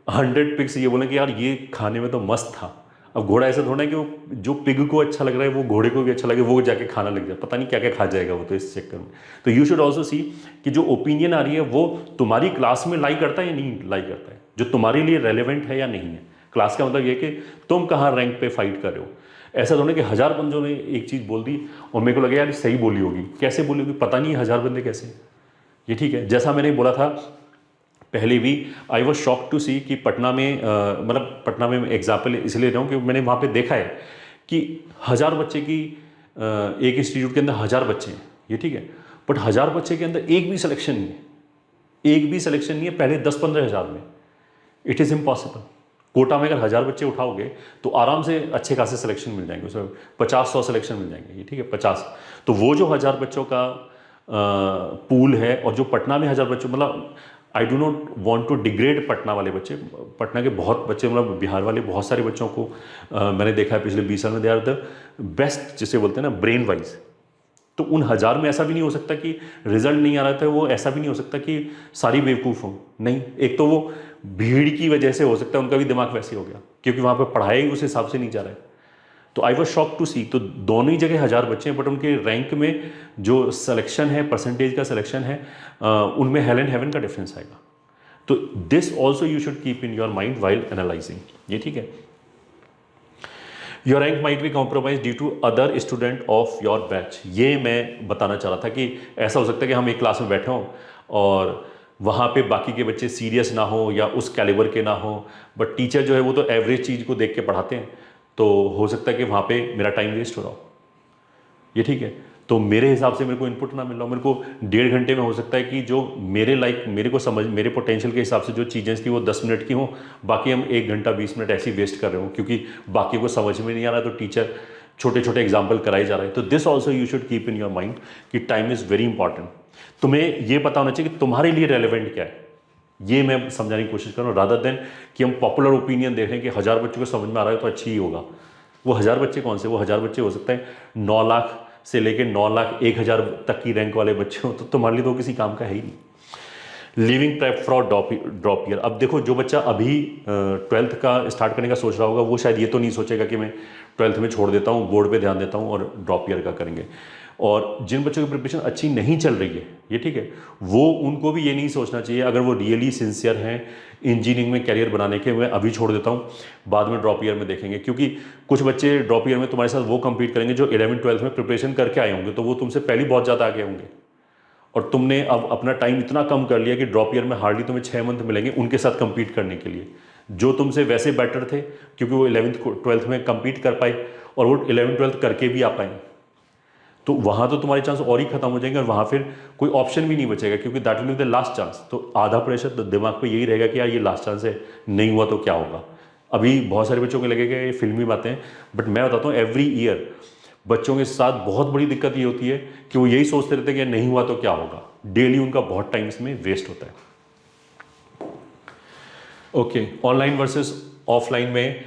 100 पिग्स ये बोले कि यार ये खाने में तो मस्त था। अब घोड़ा ऐसा थोड़ा है कि वो जो पिग को अच्छा लग रहा है वो घोड़े को भी अच्छा लगे, वो जाके खाना लग जाए, पता नहीं क्या क्या खा जाएगा वो तो इस चक्कर में। तो यू शुड ऑल्सो सी कि जो ओपिनियन आ रही है वो तुम्हारी क्लास में लाई करता है या नहीं लाई करता है, जो तुम्हारे लिए रेलिवेंट है या नहीं है। क्लास का मतलब ये कि तुम कहाँ रैंक पे फाइट कर रहे हो। ऐसा थोड़ा कि 1000 बंदों ने एक चीज़ बोल दी और मेरे को लगा यार सही बोली होगी, कैसे बोली होगी पता नहीं, 1000 बंदे कैसे, ये ठीक है। जैसा मैंने बोला था पहले भी, आई वॉज शॉक टू सी कि पटना में मतलब पटना में एग्जाम्पल इसलिए रहा हूँ कि मैंने वहाँ पे देखा है कि 1000 बच्चे की एक इंस्टीट्यूट के अंदर 1000 बच्चे हैं, ये ठीक है, बट 1000 बच्चे के अंदर एक भी सिलेक्शन नहीं है, एक भी सिलेक्शन नहीं है पहले 10-15 हज़ार में। It is impossible. कोटा में अगर 1000 बच्चे उठाओगे तो आराम से अच्छे खासे सिलेक्शन मिल जाएंगे, उसमें 50-100 सिलेक्शन मिल जाएंगे, ये ठीक है, 50। तो वो जो 1000 बच्चों का पूल है, और जो पटना में 1000 बच्चों, मतलब I do not want to degrade Patna वाले बच्चे, पटना के बहुत बच्चे, मतलब बिहार वाले बहुत सारे बच्चों को मैंने देखा है पिछले 20 साल में, दे आर द बेस्ट जिसे बोलते हैं ना ब्रेन वाइज। तो उन 1000 में ऐसा भी नहीं हो सकता कि रिजल्ट नहीं आ रहा था, वो ऐसा भी नहीं हो सकता कि सारी बेवकूफ़ हो, नहीं। एक तो वो भीड़ की वजह से हो सकता है उनका भी दिमाग वैसे हो गया, क्योंकि वहाँ पर पढ़ाई उस हिसाब से नहीं जा रहा है। तो आई वॉज शॉक टू सी, तो दोनों ही जगह 1000 बच्चे हैं, बट उनके रैंक में जो सिलेक्शन है, परसेंटेज का सिलेक्शन है, उनमें हेल एंड हेवन का डिफरेंस आएगा। तो this also you should keep in your mind while analysing, ये ठीक है। Your rank might be compromise due to other student of your batch. ये मैं बताना चाह रहा था कि ऐसा हो सकता है कि हम एक क्लास में बैठे हों और वहाँ पे बाकी के बच्चे सीरियस ना हो या उस कैलिबर के ना हो, बट टीचर जो है वो तो एवरेज चीज़ को देख के पढ़ाते हैं, तो हो सकता है कि वहाँ पे मेरा टाइम वेस्ट हो रहा हो, ये ठीक है। तो मेरे हिसाब से मेरे को इनपुट ना मिल रहा हो, मेरे को 1.5 घंटे में हो सकता है कि जो मेरे मेरे को समझ, मेरे पोटेंशियल के हिसाब से जो चीज़ें थी वो 10 मिनट की हो, बाकी हम 1 घंटा 20 मिनट ऐसे ही वेस्ट कर रहे हो, क्योंकि बाकी को समझ में नहीं आ रहा, तो टीचर छोटे छोटे एग्जाम्पल कराए जा रहे हैं। तो this also you should keep in your mind कि टाइम इज़ वेरी इंपॉर्टेंट। तुम्हें ये पता होना चाहिए कि तुम्हारे लिए रेलिवेंट क्या है, ये मैं समझाने की कोशिश कर रहा हूँ, रादर देन कि हम पॉपुलर ओपिनियन देख रहे हैं कि 1000 बच्चों को समझ में आ रहा है तो अच्छी ही होगा। वो 1000 बच्चे कौन से, वो 1000 बच्चे हो सकते हैं 9 लाख से लेकर 9 लाख 1,000 तक की रैंक वाले बच्चे हो तो तुम्हारे लिए तो किसी काम का है ही नहीं। Living prep for drop year. अब देखो जो बच्चा अभी 12th का स्टार्ट करने का सोच रहा होगा वो शायद ये तो नहीं सोचेगा कि मैं 12th में छोड़ देता हूँ, बोर्ड पे ध्यान देता हूँ और ड्रॉप ईयर का करेंगे। और जिन बच्चों की प्रिपरेशन अच्छी नहीं चल रही है ये ठीक है, वो उनको भी ये नहीं सोचना चाहिए, अगर वो रियली सिंसियर हैं इंजीनियरिंग में कैरियर बनाने के, मैं अभी छोड़ देता हूँ बाद में ड्रॉप ईयर में देखेंगे। क्योंकि कुछ बच्चे ड्रॉप ईयर में तुम्हारे साथ वो कंपीट करेंगे जो 11th-12th में प्रिपरेशन करके आए होंगे, तो वो तुमसे पहले बहुत ज़्यादा आगे होंगे और तुमने अब अपना टाइम इतना कम कर लिया कि ड्रॉप ईयर में हार्डली तुम्हें 6 मंथ मिलेंगे उनके साथ कंपीट करने के लिए, जो तुमसे वैसे बेटर थे क्योंकि वो 11th-12th में कंपीट कर पाए और वो 11th-12th करके भी आ पाए। तो वहाँ तो तुम्हारे चांस और ही खत्म हो जाएंगे और वहाँ फिर कोई ऑप्शन भी नहीं बचेगा क्योंकि that will be the last chance. तो आधा प्रेशर तो दिमाग पे यही रहेगा कि यार ये लास्ट चांस है, नहीं हुआ तो क्या होगा। अभी बहुत सारे बच्चों को लगेगा ये फिल्मी बातें हैं, बट मैं बताता हूँ एवरी ईयर बच्चों के साथ बहुत बड़ी दिक्कत ये होती है कि वो यही सोचते रहते हैं कि नहीं हुआ तो क्या होगा। डेली उनका बहुत टाइम इसमें वेस्ट होता है। ओके, ऑनलाइन वर्सेस ऑफलाइन में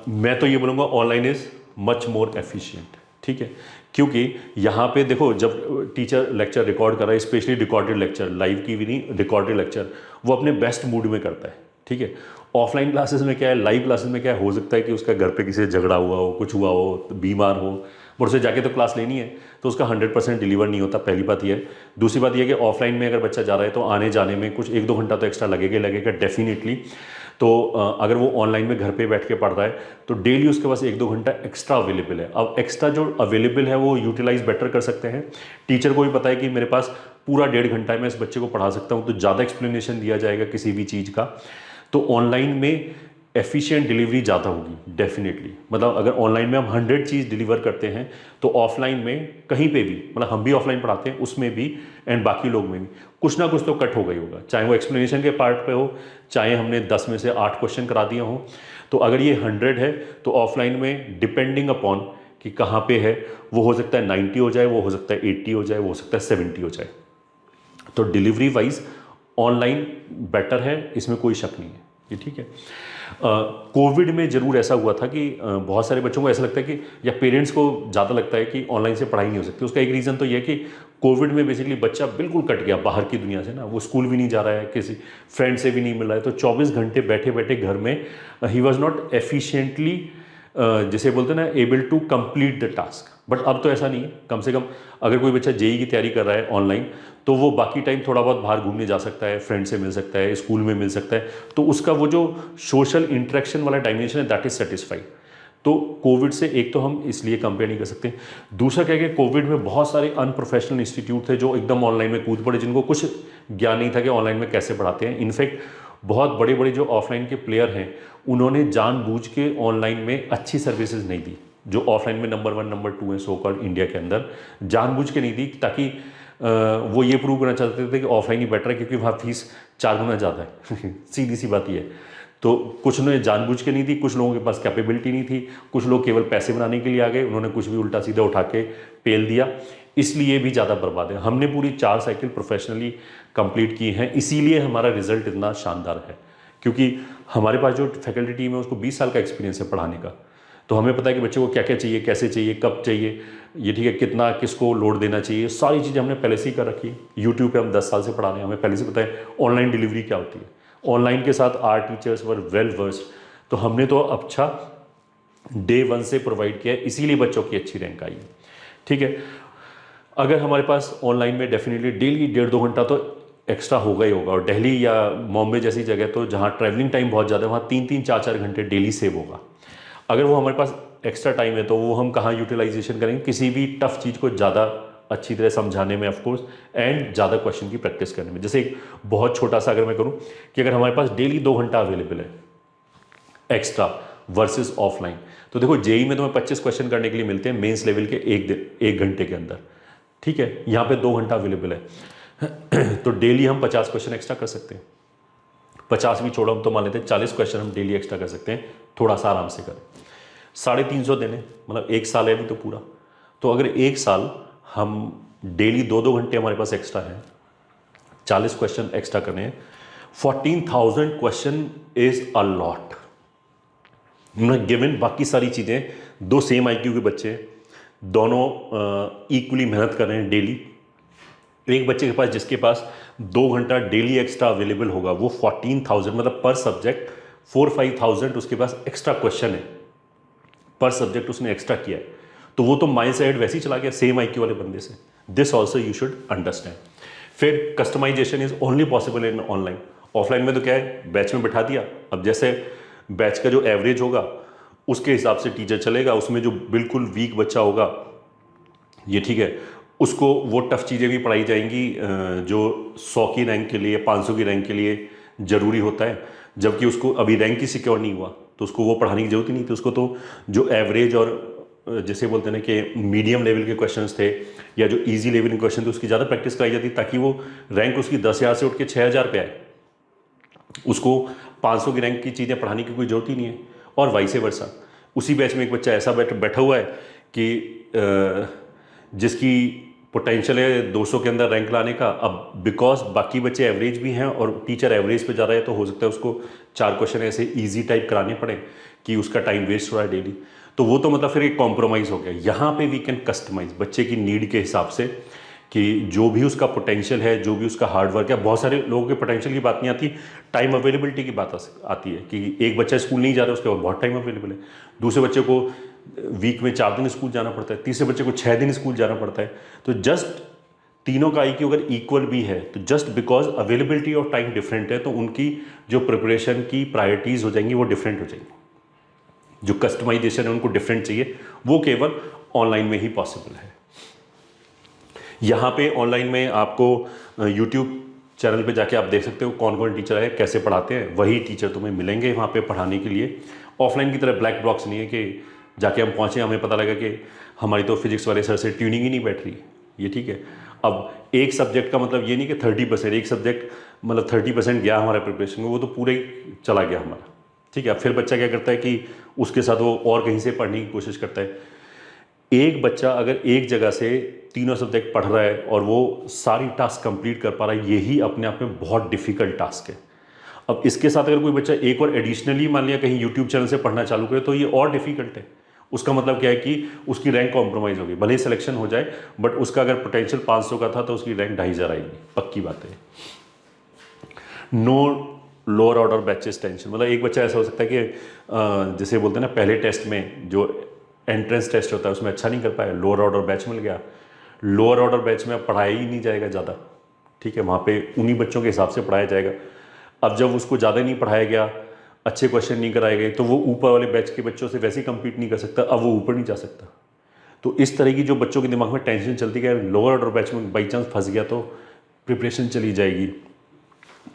मैं तो ये बोलूँगा online is much more efficient, ठीक है। क्योंकि यहाँ पे देखो जब टीचर लेक्चर रिकॉर्ड कर रहा है, स्पेशली रिकॉर्डेड लेक्चर, लाइव की भी नहीं, रिकॉर्डेड लेक्चर, वो अपने बेस्ट मूड में करता है, ठीक है। ऑफलाइन क्लासेस में क्या है, लाइव क्लासेस में क्या है, हो सकता है कि उसका घर पे किसी से झगड़ा हुआ हो, कुछ हुआ हो, बीमार हो, और उसे जाके तो क्लास लेनी है तो उसका 100% डिलीवर नहीं होता, पहली बात ये है। दूसरी बात ये है कि ऑफलाइन में अगर बच्चा जा रहा है तो आने जाने में कुछ 1-2 घंटा तो एक्स्ट्रा लगेगा डेफिनेटली। तो अगर वो ऑनलाइन में घर पे बैठ के पढ़ रहा है तो डेली उसके पास 1-2 घंटा एक्स्ट्रा अवेलेबल है। अब एक्स्ट्रा जो अवेलेबल है वो यूटिलाइज बेटर कर सकते हैं। टीचर को भी पता है कि मेरे पास पूरा 1.5 घंटा मैं इस बच्चे को पढ़ा सकता हूँ, तो ज़्यादा एक्सप्लेनेशन दिया जाएगा किसी भी चीज़ का। तो ऑनलाइन में एफिशिएंट डिलीवरी ज़्यादा होगी डेफिनेटली। मतलब अगर ऑनलाइन में हम 100 चीज़ डिलीवर करते हैं तो ऑफलाइन में कहीं पे भी, मतलब हम भी ऑफलाइन पढ़ाते हैं उसमें भी एंड बाकी लोग में भी कुछ ना कुछ तो कट हो गई होगा, चाहे वो एक्सप्लेनेशन के पार्ट पे हो, चाहे हमने 10 में से 8 क्वेश्चन करा दिए हों। तो अगर ये 100 है तो ऑफलाइन में डिपेंडिंग अपॉन कि कहाँ पे है, वो हो सकता है 90 हो जाए, वो हो सकता है 80 हो जाए, वो हो सकता है 70 हो जाए। तो डिलीवरी वाइज ऑनलाइन बेटर है, इसमें कोई शक नहीं है, ये ठीक है। कोविड में ज़रूर ऐसा हुआ था कि बहुत सारे बच्चों को ऐसा लगता है कि, या पेरेंट्स को ज़्यादा लगता है कि ऑनलाइन से पढ़ाई नहीं हो सकती। उसका एक रीज़न तो ये है कि कोविड में बेसिकली बच्चा बिल्कुल कट गया बाहर की दुनिया से ना, वो स्कूल भी नहीं जा रहा है, किसी फ्रेंड से भी नहीं मिल रहा है, तो 24 घंटे बैठे बैठे घर में ही वॉज नॉट एफिशिएंटली, जैसे बोलते हैं ना, able to complete the task. But अब तो ऐसा नहीं है, कम से कम अगर कोई बच्चा जेईई की तैयारी कर रहा है ऑनलाइन तो वो बाकी टाइम थोड़ा बहुत बाहर घूमने जा सकता है, फ्रेंड से मिल सकता है, स्कूल में मिल सकता है, तो उसका वो जो सोशल इंटरेक्शन वाला डायमेंशन है दैट इज सेटिस्फाइड। तो कोविड से एक तो हम इसलिए कंपेयर नहीं कर सकते। दूसरा क्या है कि कोविड में बहुत सारे अनप्रोफेशनल इंस्टीट्यूट थे जो एकदम ऑनलाइन में कूद पड़े, जिनको कुछ ज्ञान नहीं था कि ऑनलाइन में कैसे पढ़ाते हैं। इनफैक्ट बहुत बड़े बड़े जो ऑफलाइन के प्लेयर हैं उन्होंने जानबूझ के ऑनलाइन में अच्छी सर्विसेज नहीं दी, जो ऑफलाइन में नंबर 1 नंबर 2 है सो कॉल्ड इंडिया के अंदर, जानबूझ के नहीं दी ताकि वो ये प्रूव करना चाहते थे कि ऑफलाइन ही बेटर है क्योंकि वहाँ फीस 4 गुना ज़्यादा है सीधी सी बात ही है। तो कुछ ने जानबूझ के नहीं दी, कुछ लोगों के पास कैपेबिलिटी नहीं थी, कुछ लोग केवल पैसे बनाने के लिए आ गए, उन्होंने कुछ भी उल्टा सीधा उठा के पेल दिया, इसलिए भी ज़्यादा बर्बाद है। हमने पूरी 4 साइकिल प्रोफेशनली कंप्लीट की हैं, इसीलिए हमारा रिजल्ट इतना शानदार है, क्योंकि हमारे पास जो फैकल्टी टीम है उसको 20 साल का एक्सपीरियंस है पढ़ाने का। तो हमें पता है कि बच्चे को क्या क्या चाहिए, कैसे चाहिए, कब चाहिए, ये ठीक है, कितना किसको लोड देना चाहिए, सारी चीज़ें हमने पहले से ही कर रखी है। यूट्यूब पे हम 10 साल से पढ़ा रहे हैं, हमें पहले से पता है ऑनलाइन डिलीवरी क्या होती है। ऑनलाइन के साथ are teachers were well versed, तो हमने तो अच्छा डे 1 से प्रोवाइड किया है, इसीलिए बच्चों की अच्छी रैंक आई है, ठीक है। अगर हमारे पास ऑनलाइन में डेफिनेटली डेली 1.5-2 घंटा तो एक्स्ट्रा होगा ही होगा, और दिल्ली या बॉम्बे जैसी जगह तो जहाँ ट्रैवलिंग टाइम बहुत ज़्यादा है वहाँ 3-3, 4-4 घंटे डेली सेव होगा। अगर वो हमारे पास एक्स्ट्रा टाइम है तो वो हम कहाँ यूटिलाइजेशन करेंगे, किसी भी टफ चीज़ को ज़्यादा अच्छी तरह समझाने में ऑफकोर्स, एंड ज़्यादा क्वेश्चन की प्रैक्टिस करने में। जैसे एक बहुत छोटा सा अगर मैं करूँ कि अगर हमारे पास डेली 2 घंटा अवेलेबल है एक्स्ट्रा वर्सेस ऑफलाइन, तो देखो जेईई में तुम्हें 25 क्वेश्चन करने के लिए मिलते हैं मेंस लेवल के 1 घंटे के अंदर, ठीक है। यहाँ पे 2 घंटा अवेलेबल है तो डेली हम 50 क्वेश्चन एक्स्ट्रा कर सकते हैं। 50 भी छोड़ो, हम तो मान लेते हैं 40 क्वेश्चन हम डेली एक्स्ट्रा कर सकते हैं, थोड़ा सा आराम से करें। 350 देने, मतलब 1 साल है अभी तो पूरा। तो अगर 1 साल हम डेली 2-2 घंटे हमारे पास एक्स्ट्रा है, 40 क्वेश्चन एक्स्ट्रा करने हैं, 14,000 question is a lot given. बाकी सारी चीज़ें 2 सेम आईक्यू के बच्चे, दोनों इक्वली मेहनत कर रहे हैं डेली। एक बच्चे के पास जिसके पास 2 घंटा डेली एक्स्ट्रा अवेलेबल होगा, वो 14,000 मतलब पर सब्जेक्ट 4-5,000 उसके पास एक्स्ट्रा क्वेश्चन है पर सब्जेक्ट उसने एक्स्ट्रा किया है, तो वो तो माइंड सेट वैसे ही चला गया सेम आईक्यू वाले बंदे से। This also you should understand. फिर customisation is only possible in online. Offline में तो क्या है, बैच में बैठा दिया, अब जैसे बैच का जो एवरेज होगा उसके हिसाब से टीचर चलेगा। उसमें जो बिल्कुल वीक बच्चा होगा, ये ठीक है, उसको वो टफ चीज़ें भी पढ़ाई जाएंगी जो 100 की रैंक के लिए, 500 की रैंक के लिए ज़रूरी होता है, जबकि उसको अभी रैंक ही सिक्योर नहीं हुआ तो उसको वो पढ़ाने की जरूरत ही नहीं थी। उसको तो जो एवरेज और जैसे बोलते हैं ना कि मीडियम लेवल के क्वेश्चंस थे या जो इजी लेवल के क्वेश्चन थे उसकी ज़्यादा प्रैक्टिस कराई जाती ताकि वो रैंक उसकी 10,000 से उठ के 6,000 पे आए। उसको 500 की रैंक की चीज़ें पढ़ाने की कोई ज़रूरत ही नहीं है। और वाइसे वर्सा, उसी बैच में एक बच्चा ऐसा बैठा हुआ है कि जिसकी पोटेंशियल है 200 के अंदर रैंक लाने का, अब बिकॉज बाकी बच्चे एवरेज भी हैं और टीचर एवरेज पे जा रहा है तो हो सकता है उसको 4 क्वेश्चन ऐसे इजी टाइप कराने पड़े कि उसका टाइम वेस्ट हो रहा है डेली। तो वो तो मतलब फिर एक कॉम्प्रोमाइज़ हो गया। यहाँ पे वी कैन कस्टमाइज बच्चे की नीड के हिसाब से कि जो भी उसका पोटेंशियल है, जो भी उसका हार्ड वर्क है। बहुत सारे लोगों के पोटेंशियल की बात नहीं आती, टाइम अवेलेबिलिटी की बात आती है कि एक बच्चा स्कूल नहीं जा रहा है, उसके बाद बहुत टाइम अवेलेबल है। दूसरे बच्चे को वीक में 4 दिन स्कूल जाना पड़ता है, तीसरे बच्चे को 6 दिन स्कूल जाना पड़ता है। तो जस्ट तीनों का IQ अगर इक्वल भी है तो just because availability of time different है तो उनकी जो प्रिपरेशन की प्रायोरिटीज़ हो जाएंगी वो डिफरेंट हो जाएंगी। जो कस्टमाइजेशन है उनको डिफरेंट चाहिए, वो केवल ऑनलाइन में ही पॉसिबल है। यहाँ पे ऑनलाइन में आपको यूट्यूब चैनल पे जाके आप देख सकते हो कौन कौन टीचर है, कैसे पढ़ाते हैं, वही टीचर तुम्हें मिलेंगे वहाँ पे पढ़ाने के लिए। ऑफलाइन की तरह ब्लैक बॉक्स नहीं है कि जाके हम पहुँचे हमें पता लगा कि हमारी तो फिजिक्स वाले सर से ट्यूनिंग ही नहीं बैठ रही, ये ठीक है। अब एक सब्जेक्ट का मतलब ये नहीं कि 30%, एक सब्जेक्ट मतलब 30% गया हमारा प्रिपरेशन में, वो तो पूरा ही चला गया हमारा, ठीक है। अब फिर बच्चा क्या करता है कि उसके साथ वो और कहीं से पढ़ने की कोशिश करता है। एक बच्चा अगर एक जगह से तीनों सब्जेक्ट पढ़ रहा है और वो सारी टास्क कंप्लीट कर पा रहा है, यही अपने आप में बहुत डिफिकल्ट टास्क है। अब इसके साथ अगर कोई बच्चा एक और एडिशनली मान लिया कहीं यूट्यूब चैनल से पढ़ना चालू करे तो ये और डिफिकल्ट है। उसका मतलब क्या है कि उसकी रैंक कॉम्प्रोमाइज़ होगी, भले ही सिलेक्शन हो जाए बट उसका अगर पोटेंशियल 500 का था तो उसकी रैंक 2,500 आएगी, पक्की बात है। No lower order batches tension, मतलब एक बच्चा ऐसा हो सकता है कि जैसे बोलते हैं ना पहले टेस्ट में जो एंट्रेंस टेस्ट होता है उसमें अच्छा नहीं कर पाया, लोअर ऑर्डर बैच मिल गया। लोअर ऑर्डर बैच में अब पढ़ाया ही नहीं जाएगा ज़्यादा, ठीक है, वहाँ पे उन्हीं बच्चों के हिसाब से पढ़ाया जाएगा। अब जब उसको ज़्यादा नहीं पढ़ाया गया, अच्छे क्वेश्चन नहीं कराए गए, तो वो ऊपर वाले बैच के बच्चों से वैसे ही कम्पीट नहीं कर सकता, अब वो ऊपर नहीं जा सकता। तो इस तरह की जो बच्चों के दिमाग में टेंशन चलती है लोअर ऑर्डर बैच में बाई चांस फंस गया तो प्रिपरेशन चली जाएगी,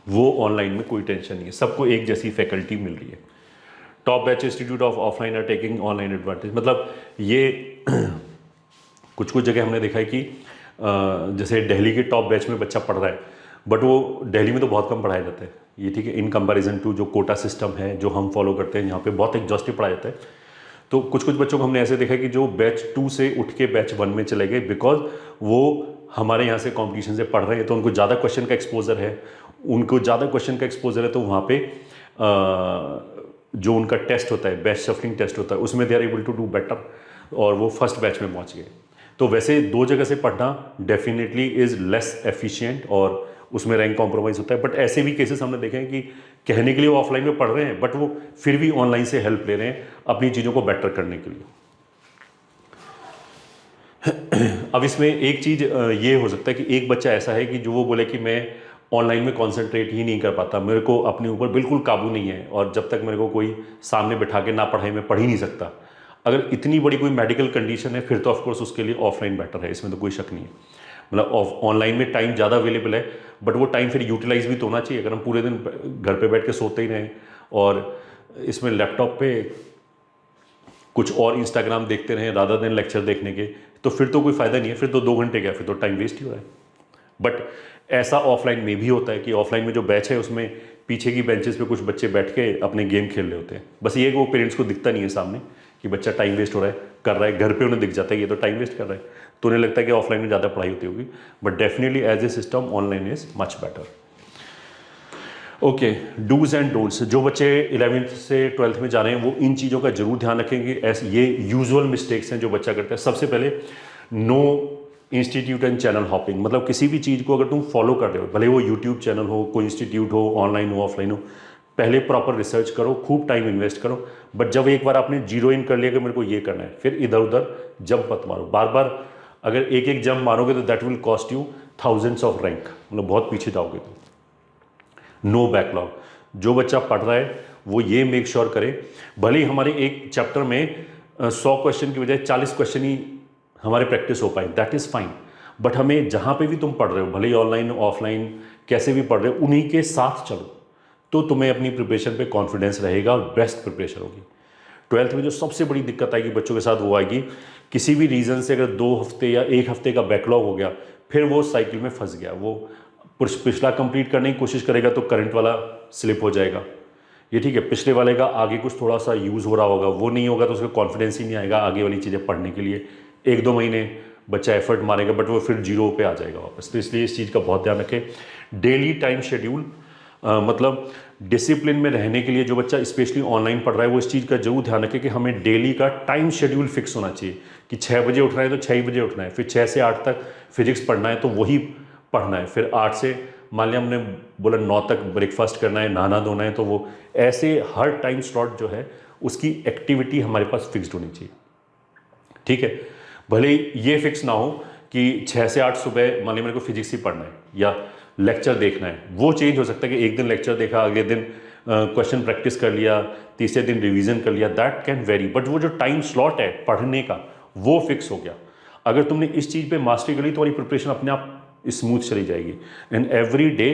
वो ऑनलाइन में कोई टेंशन नहीं है, सबको एक जैसी फैकल्टी मिल रही है। Top batch institute of offline are taking online advantage, मतलब ये कुछ कुछ जगह हमने देखा है कि जैसे दिल्ली के टॉप बैच में बच्चा पढ़ रहा है बट वो दिल्ली में तो बहुत कम पढ़ाया जाता है, ये ठीक है, इन कंपैरिजन टू जो कोटा सिस्टम है जो हम फॉलो करते हैं, यहाँ पे बहुत एग्जॉस्टिव पढ़ाया जाता है। तो कुछ कुछ बच्चों को हमने ऐसे देखा कि जो बैच 2 से उठ के बैच 1 में चले गए बिकॉज वो हमारे यहाँ से कॉम्पिटिशन से पढ़ रहे हैं तो उनको ज़्यादा क्वेश्चन का एक्सपोजर है, उनको ज़्यादा क्वेश्चन का एक्सपोजर है, तो वहाँ पे जो उनका टेस्ट होता है, बैच शफलिंग टेस्ट होता है, उसमें they are able to do better और वो फर्स्ट बैच में पहुँच गए। तो वैसे 2 जगह से पढ़ना डेफिनेटली इज़ लेस एफिशिएंट और उसमें रैंक कॉम्प्रोमाइज़ होता है। बट ऐसे भी केसेस हमने देखे हैं कि कहने के लिए वो ऑफलाइन में पढ़ रहे हैं बट वो फिर भी ऑनलाइन से हेल्प ले रहे हैं अपनी चीज़ों को बेटर करने के लिए। अब इसमें एक चीज़ ये हो सकता है कि एक बच्चा ऐसा है कि जो वो बोले कि मैं ऑनलाइन में कॉन्सेंट्रेट ही नहीं कर पाता, मेरे को अपने ऊपर बिल्कुल काबू नहीं है और जब तक मेरे को कोई सामने बिठा के ना पढ़ाई मैं पढ़ ही नहीं सकता। अगर इतनी बड़ी कोई मेडिकल कंडीशन है फिर तो ऑफकोर्स उसके लिए ऑफलाइन बेटर है, इसमें तो कोई शक नहीं है। मतलब ऑनलाइन में टाइम ज़्यादा अवेलेबल है बट वो टाइम फिर यूटिलाइज भी तो होना चाहिए। अगर हम पूरे दिन घर पे बैठ के सोते ही रहें और इसमें लैपटॉप पे कुछ और इंस्टाग्राम देखते रहें रादर देन लेक्चर देखने के, तो फिर तो कोई फ़ायदा नहीं है, फिर तो 2 घंटे क्या, फिर तो टाइम वेस्ट ही हो रहा है। बट ऐसा ऑफलाइन में भी होता है कि ऑफलाइन में जो बैच है उसमें पीछे की बेंचेस पे कुछ बच्चे बैठ के अपने गेम खेल रहे होते हैं, बस ये कि वो पेरेंट्स को दिखता नहीं है सामने कि बच्चा टाइम वेस्ट हो रहा है कर रहा है, घर पे उन्हें दिख जाता है ये तो टाइम वेस्ट कर रहा है, तो उन्हें लगता है कि ऑफलाइन में ज़्यादा पढ़ाई होती होगी। But definitely as a system online is much better. Okay, dos and don'ts. जो बच्चे 11th से 12th में जा रहे हैं वो इन चीज़ों का जरूर ध्यान रखेंगे। ऐसे ये यूजुअल मिस्टेक्स हैं जो बच्चा करता है। सबसे पहले, no institute and channel hopping. मतलब किसी भी चीज़ को अगर तुम फॉलो कर रहे हो, भले वो यूट्यूब चैनल हो, कोई इंस्टीट्यूट हो, ऑनलाइन हो, ऑफलाइन हो, पहले प्रॉपर रिसर्च करो, खूब टाइम इन्वेस्ट करो। बट जब एक बार आपने जीरो इन कर लिया कि मेरे को ये करना है, फिर इधर उधर जंप मत मारो। बार बार अगर एक एक जंप मारोगे तो that will cost you thousands of rank, मतलब बहुत पीछे जाओगे तुम। No backlog. जो बच्चा पढ़ रहा है वो ये मेक श्योर करे, भले ही हमारे एक चैप्टर में 100 क्वेश्चन की बजाय 40 क्वेश्चन ही हमारे प्रैक्टिस हो पाए, दैट इज़ फाइन। बट हमें जहाँ पे भी तुम पढ़ रहे हो, भले ही ऑनलाइन ऑफलाइन कैसे भी पढ़ रहे हो, उन्हीं के साथ चलो, तो तुम्हें अपनी प्रिपरेशन पे कॉन्फिडेंस रहेगा और बेस्ट प्रिपरेशन होगी। 12th में जो सबसे बड़ी दिक्कत आएगी बच्चों के साथ वो आएगी, किसी भी रीज़न से अगर 2 हफ्ते या 1 हफ्ते का बैकलॉग हो गया, फिर वो साइकिल में फंस गया, वो पिछला कंप्लीट करने की कोशिश करेगा तो करंट वाला स्लिप हो जाएगा। ये ठीक है, पिछले वाले का आगे कुछ थोड़ा सा यूज़ हो रहा होगा, वो नहीं होगा तो उसका कॉन्फिडेंस ही नहीं आएगा आगे वाली चीज़ें पढ़ने के लिए। 1-2 महीने बच्चा एफर्ट मारेगा बट वो फिर जीरो पे आ जाएगा वापस। तो इसलिए इस चीज़ का बहुत ध्यान रखें। डेली टाइम शेड्यूल, मतलब डिसिप्लिन में रहने के लिए जो बच्चा स्पेशली ऑनलाइन पढ़ रहा है वो इस चीज़ का जरूर ध्यान रखे कि हमें डेली का टाइम शेड्यूल फिक्स होना चाहिए कि 6 बजे उठना है तो 6 बजे उठना है, फिर 6 से 8 तक फिजिक्स पढ़ना है तो वही पढ़ना है, फिर 8 से मान लिया हमने बोला 9 तक ब्रेकफास्ट करना है, नहाना धोना है, तो वो ऐसे हर टाइम स्लॉट जो है उसकी एक्टिविटी हमारे पास फिक्स्ड होनी चाहिए। ठीक है, भले ये फिक्स ना हो कि 6 से 8 सुबह मान लिया मेरे को फिजिक्स ही पढ़ना है या लेक्चर देखना है, वो चेंज हो सकता है कि एक दिन लेक्चर देखा, अगले दिन क्वेश्चन प्रैक्टिस कर लिया, तीसरे दिन रिवीजन कर लिया, दैट कैन वेरी। बट वो जो टाइम स्लॉट है पढ़ने का वो फिक्स हो गया। अगर तुमने इस चीज़ पे मास्टरी कर ली तो तुम्हारी प्रिपरेशन अपने आप स्मूथ चली जाएगी। एंड एवरी डे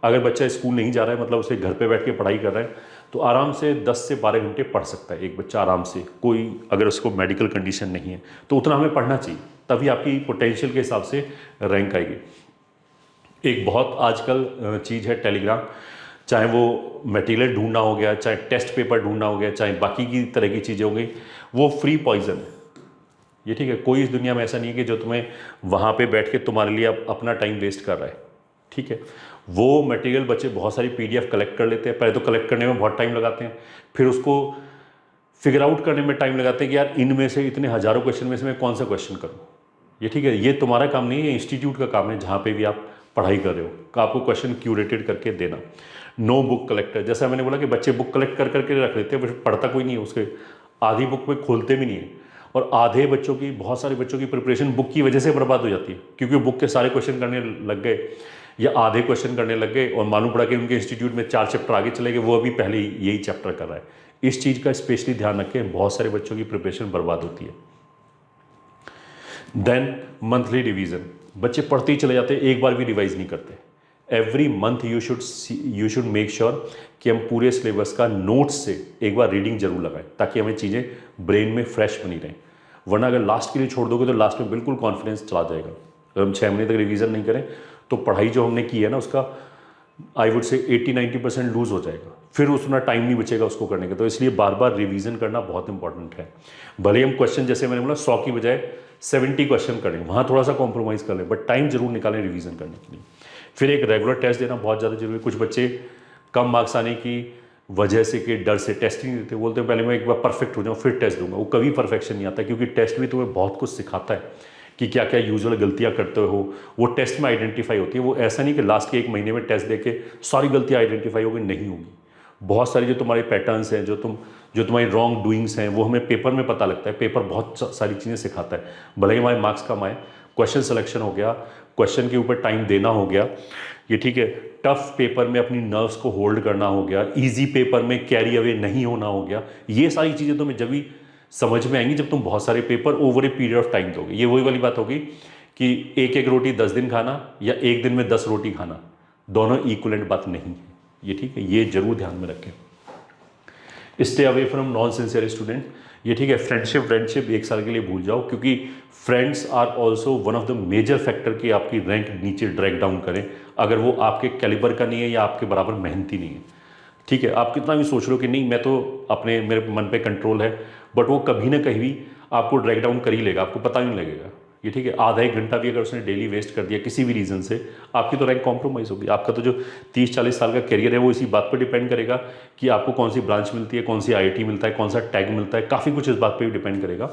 अगर बच्चा स्कूल नहीं जा रहा है, मतलब उसे घर पे बैठ के पढ़ाई कर रहा है, तो आराम से 10 से 12 घंटे पढ़ सकता है एक बच्चा आराम से। कोई अगर उसको मेडिकल कंडीशन नहीं है तो उतना हमें पढ़ना चाहिए, तभी आपकी पोटेंशियल के हिसाब से रैंक आएगी। एक बहुत आजकल चीज़ है टेलीग्राम, चाहे वो मटेरियल ढूंढना हो गया, चाहे टेस्ट पेपर ढूंढना हो गया, चाहे बाकी की तरह की चीज़ें हो गई, वो फ्री पॉइजन है। ये ठीक है, कोई इस दुनिया में ऐसा नहीं है कि जो तुम्हें वहाँ पे बैठ के तुम्हारे लिए अपना टाइम वेस्ट कर रहा है। ठीक है, वो मटेरियल बच्चे बहुत सारी PDF कलेक्ट कर लेते हैं, पहले तो कलेक्ट करने में बहुत टाइम लगाते हैं, फिर उसको फिगर आउट करने में टाइम लगाते हैं कि यार इनमें से इतने हज़ारों क्वेश्चन में से मैं कौन सा क्वेश्चन करूँ। ये ठीक है, ये तुम्हारा काम नहीं है, ये इंस्टीट्यूट का काम है जहाँ पे भी आप पढ़ाई कर रहे हो, आपको क्वेश्चन क्यूरेटेड करके देना। नो बुक कलेक्टर, जैसा मैंने बोला कि बच्चे बुक कलेक्ट कर करके रख लेते हैं, बट पढ़ता कोई नहीं है, उसके आधी बुक में खोलते भी नहीं है। और आधे बच्चों की, बहुत सारे बच्चों की प्रिपरेशन बुक की वजह से बर्बाद हो जाती है, क्योंकि बुक के सारे क्वेश्चन करने लग गए या आधे क्वेश्चन करने लग गए और मालूम पड़ा कि उनके इंस्टीट्यूट में 4 चैप्टर आगे चले गए, वो अभी पहले यही चैप्टर कर रहा है। इस चीज़ का स्पेशली ध्यान रखें, बहुत सारे बच्चों की प्रिपरेशन बर्बाद होती है। देन मंथली रिवीजन, बच्चे पढ़ते ही चले जाते हैं, एक बार भी रिवाइज नहीं करते। Every month you should make sure कि हम पूरे सिलेबस का नोट्स से एक बार रीडिंग जरूर लगाएं, ताकि हमें चीज़ें ब्रेन में फ्रेश बनी रहें। वरना अगर लास्ट के लिए छोड़ दोगे तो लास्ट में बिल्कुल कॉन्फिडेंस चला जाएगा। अगर हम 6 महीने तक रिवीजन नहीं करें तो पढ़ाई जो हमने की है ना उसका आई वुड से 80-90% लूज हो जाएगा, फिर उतना टाइम नहीं बचेगा उसको करने का। तो इसलिए बार बार रिवीजन करना बहुत इंपॉर्टेंट है। भले हम क्वेश्चन, जैसे मैंने बोला 100 की बजाय 70 क्वेश्चन करें, वहाँ थोड़ा सा कॉम्प्रोमाइज़ कर लें, बट टाइम जरूर निकालें रिवीजन करने के लिए। फिर एक रेगुलर टेस्ट देना बहुत ज़्यादा जरूरी है। कुछ बच्चे कम मार्क्स आने की वजह से, कि डर से टेस्ट नहीं देते, बोलते हैं पहले मैं एक बार परफेक्ट हो जाऊँ फिर टेस्ट दूंगा। वो कभी परफेक्शन नहीं आता, क्योंकि टेस्ट भी तुम्हें बहुत कुछ सिखाता है कि क्या क्या यूजुअल गलतियां करते हो, वो टेस्ट में आइडेंटिफाई होती है। वो ऐसा नहीं कि लास्ट के 1 महीने में टेस्ट देके सारी गलतियां आइडेंटिफाई होगी, नहीं होगी। बहुत सारी जो तुम्हारे पैटर्न्स हैं, जो तुम्हारी रॉन्ग डूइंग्स हैं, वो हमें पेपर में पता लगता है। पेपर बहुत सारी चीज़ें सिखाता है, भले ही हमारे मार्क्स कम आए। क्वेश्चन सिलेक्शन हो गया, क्वेश्चन के ऊपर टाइम देना हो गया, ये ठीक है। टफ पेपर में अपनी नर्व्स को होल्ड करना हो गया, इजी पेपर में कैरी अवे नहीं होना हो गया। ये सारी चीज़ें तुम्हें जब भी समझ में आएंगी जब तुम बहुत सारे paper over a period of time दोगे। ये वही वाली बात होगी कि एक रोटी 10 दिन खाना या एक दिन में 10 रोटी खाना, दोनों इक्वलेंट बात नहीं है। ये ठीक है, ये जरूर ध्यान में रखें। Stay away from non sincere student, ये ठीक है। फ्रेंडशिप 1 साल के लिए भूल जाओ, क्योंकि friends are also one of the major factor कि आपकी रैंक नीचे ड्रैग डाउन करें, अगर वो आपके कैलिबर का नहीं है या आपके बराबर मेहनती नहीं है। ठीक है, आप कितना भी सोच लो कि नहीं मैं तो अपने, मेरे मन पे कंट्रोल है, बट वो कभी ना कहीं भी आपको ड्रैग डाउन कर ही लेगा, आपको पता नहीं लगेगा। ये ठीक है, आधा एक घंटा भी अगर उसने डेली वेस्ट कर दिया किसी भी रीज़न से, आपकी तो रैंक कॉम्प्रोमाइज़ होगी। आपका तो जो 30-40 साल का करियर है वो इसी बात पर डिपेंड करेगा कि आपको कौन सी ब्रांच मिलती है, कौन सी IIT मिलता है, कौन सा टैग मिलता है, काफ़ी कुछ इस बात पर भी डिपेंड करेगा।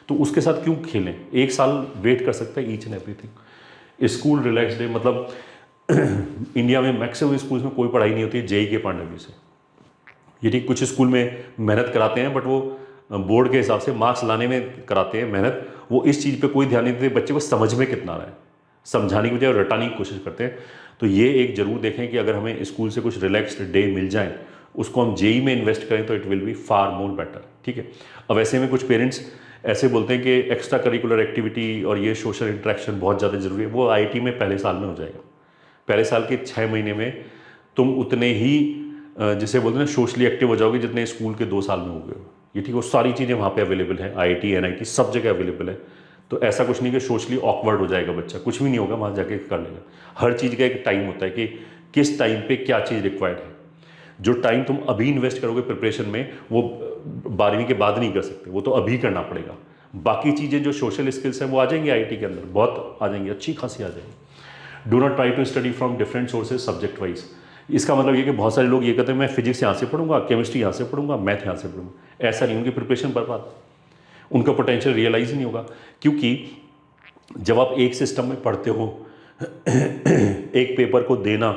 तो उसके साथ क्यों खेलें, एक साल वेट कर सकता है each and everything. School relax day, मतलब इंडिया में मैक्सिमम स्कूल्स में कोई पढ़ाई नहीं होती है JEE के पॉइंट ऑफ व्यू से। ये ठीक, कुछ स्कूल में मेहनत कराते हैं, बट वो बोर्ड के हिसाब से मार्क्स लाने में कराते हैं मेहनत, वो इस चीज़ पे कोई ध्यान नहीं देते बच्चे को समझ में कितना आ रहा है, समझाने की बजाय रटाने की कोशिश करते हैं। तो ये एक ज़रूर देखें कि अगर हमें स्कूल से कुछ रिलैक्स्ड डे मिल जाए, उसको हम JEE में इन्वेस्ट करें तो it will be far more better, ठीक है। अब ऐसे में कुछ पेरेंट्स ऐसे बोलते हैं कि एक्स्ट्रा करिकुलर एक्टिविटी और ये सोशल इंटरेक्शन बहुत ज़्यादा ज़रूरी है, वो IIT में पहले साल में हो जाएगा। पहले साल के 6 महीने में तुम उतने ही जिसे बोलते हैं ना सोशली एक्टिव हो जाओगे जितने स्कूल के 2 साल में हो गए हो। ये ठीक, वो सारी चीज़ें वहाँ पे अवेलेबल है, IIT NIT सब जगह अवेलेबल है। तो ऐसा कुछ नहीं कि सोशली ऑकवर्ड हो जाएगा बच्चा, कुछ भी नहीं होगा, वहाँ जाके कर लेगा। हर चीज़ का एक टाइम होता है कि किस टाइम पे क्या चीज़ रिक्वायर्ड है। जो टाइम तुम अभी इन्वेस्ट करोगे प्रिपरेशन में, वो 12वीं के बाद नहीं कर सकते, वो तो अभी करना पड़ेगा। बाकी चीज़ें जो सोशल स्किल्स हैं वो आ जाएंगी IIT के अंदर, बहुत आ जाएंगी, अच्छी खासी आ जाएंगी। Do not try to study from different sources subject wise. इसका मतलब ये कि बहुत सारे लोग ये कहते हैं मैं फिजिक्स यहाँ से पढ़ूंगा, केमिस्ट्री यहाँ से पढ़ूंगा, मैथ यहाँ से पढ़ूंगा। ऐसा नहीं, उनकी प्रिपरेशन बर्बाद, उनका पोटेंशियल रियलाइज नहीं होगा। क्योंकि जब आप एक सिस्टम में पढ़ते हो एक पेपर को देना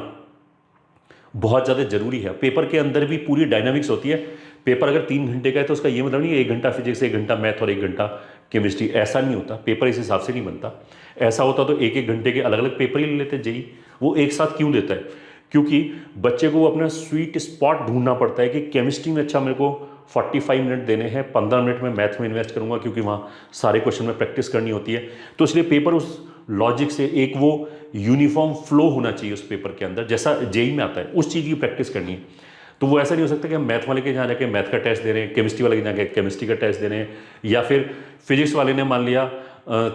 बहुत ज़्यादा जरूरी है। पेपर के अंदर भी पूरी डायनामिक्स होती है। पेपर अगर 3 घंटे का है तो उसका ये मतलब नहीं है 1 घंटा फिजिक्स, 1 घंटा मैथ और 1 घंटा केमिस्ट्री, ऐसा नहीं होता। पेपर इस हिसाब से नहीं बनता। ऐसा होता तो एक घंटे के अलग अलग पेपर ही ले लेते JEE। वो एक साथ क्यों देता है? क्योंकि बच्चे को अपना स्वीट स्पॉट ढूंढना पड़ता है कि केमिस्ट्री में अच्छा मेरे को 45 मिनट देने हैं, 15 मिनट में मैथ में इन्वेस्ट करूंगा क्योंकि वहाँ सारे क्वेश्चन में प्रैक्टिस करनी होती है। तो इसलिए पेपर उस लॉजिक से एक वो यूनिफॉर्म फ्लो होना चाहिए उस पेपर के अंदर, जैसा JEE में आता है उस चीज़ की प्रैक्टिस करनी है। तो वो ऐसा नहीं हो सकता कि हम मैथ वाले के यहाँ जाके मैथ का टेस्ट दे रहे हैं, केमिस्ट्री वाले के जाके केमिस्ट्री का टेस्ट दे रहे हैं, या फिर फिजिक्स वाले ने मान लिया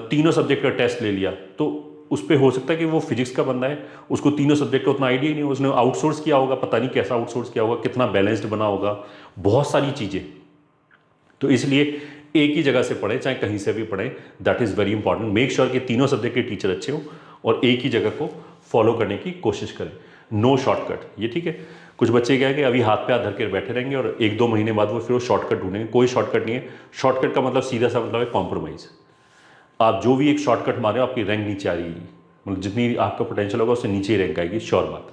तीनों सब्जेक्ट का टेस्ट ले लिया। तो उस पर हो सकता है कि वो फिजिक्स का बंदा है, उसको तीनों सब्जेक्ट का उतना आइडिया ही नहीं, उसने आउटसोर्स किया होगा, पता नहीं कैसा आउटसोर्स किया होगा, कितना बैलेंस्ड बना होगा, बहुत सारी चीज़ें। तो इसलिए एक ही जगह से पढ़ें, चाहे कहीं से भी पढ़ें, that is very important. Make sure कि तीनों सब्जेक्ट के टीचर अच्छे हों और एक ही जगह को फॉलो करने की कोशिश करें। नो शॉर्टकट, ये ठीक है। कुछ बच्चे क्या है कि अभी हाथ पे हाथ धर के बैठे रहेंगे और 1-2 महीने बाद वो फिर वो शॉर्टकट ढूंढेंगे। कोई शॉर्टकट नहीं है। शॉर्टकट का मतलब सीधा सा मतलब है कॉम्प्रोमाइज़। आप जो भी एक शॉर्टकट मारे हो आपकी रैंक नीचे आ रही है, मतलब जितनी आपका पोटेंशियल होगा उससे नीचे ही रैंक आएगी, श्योर बात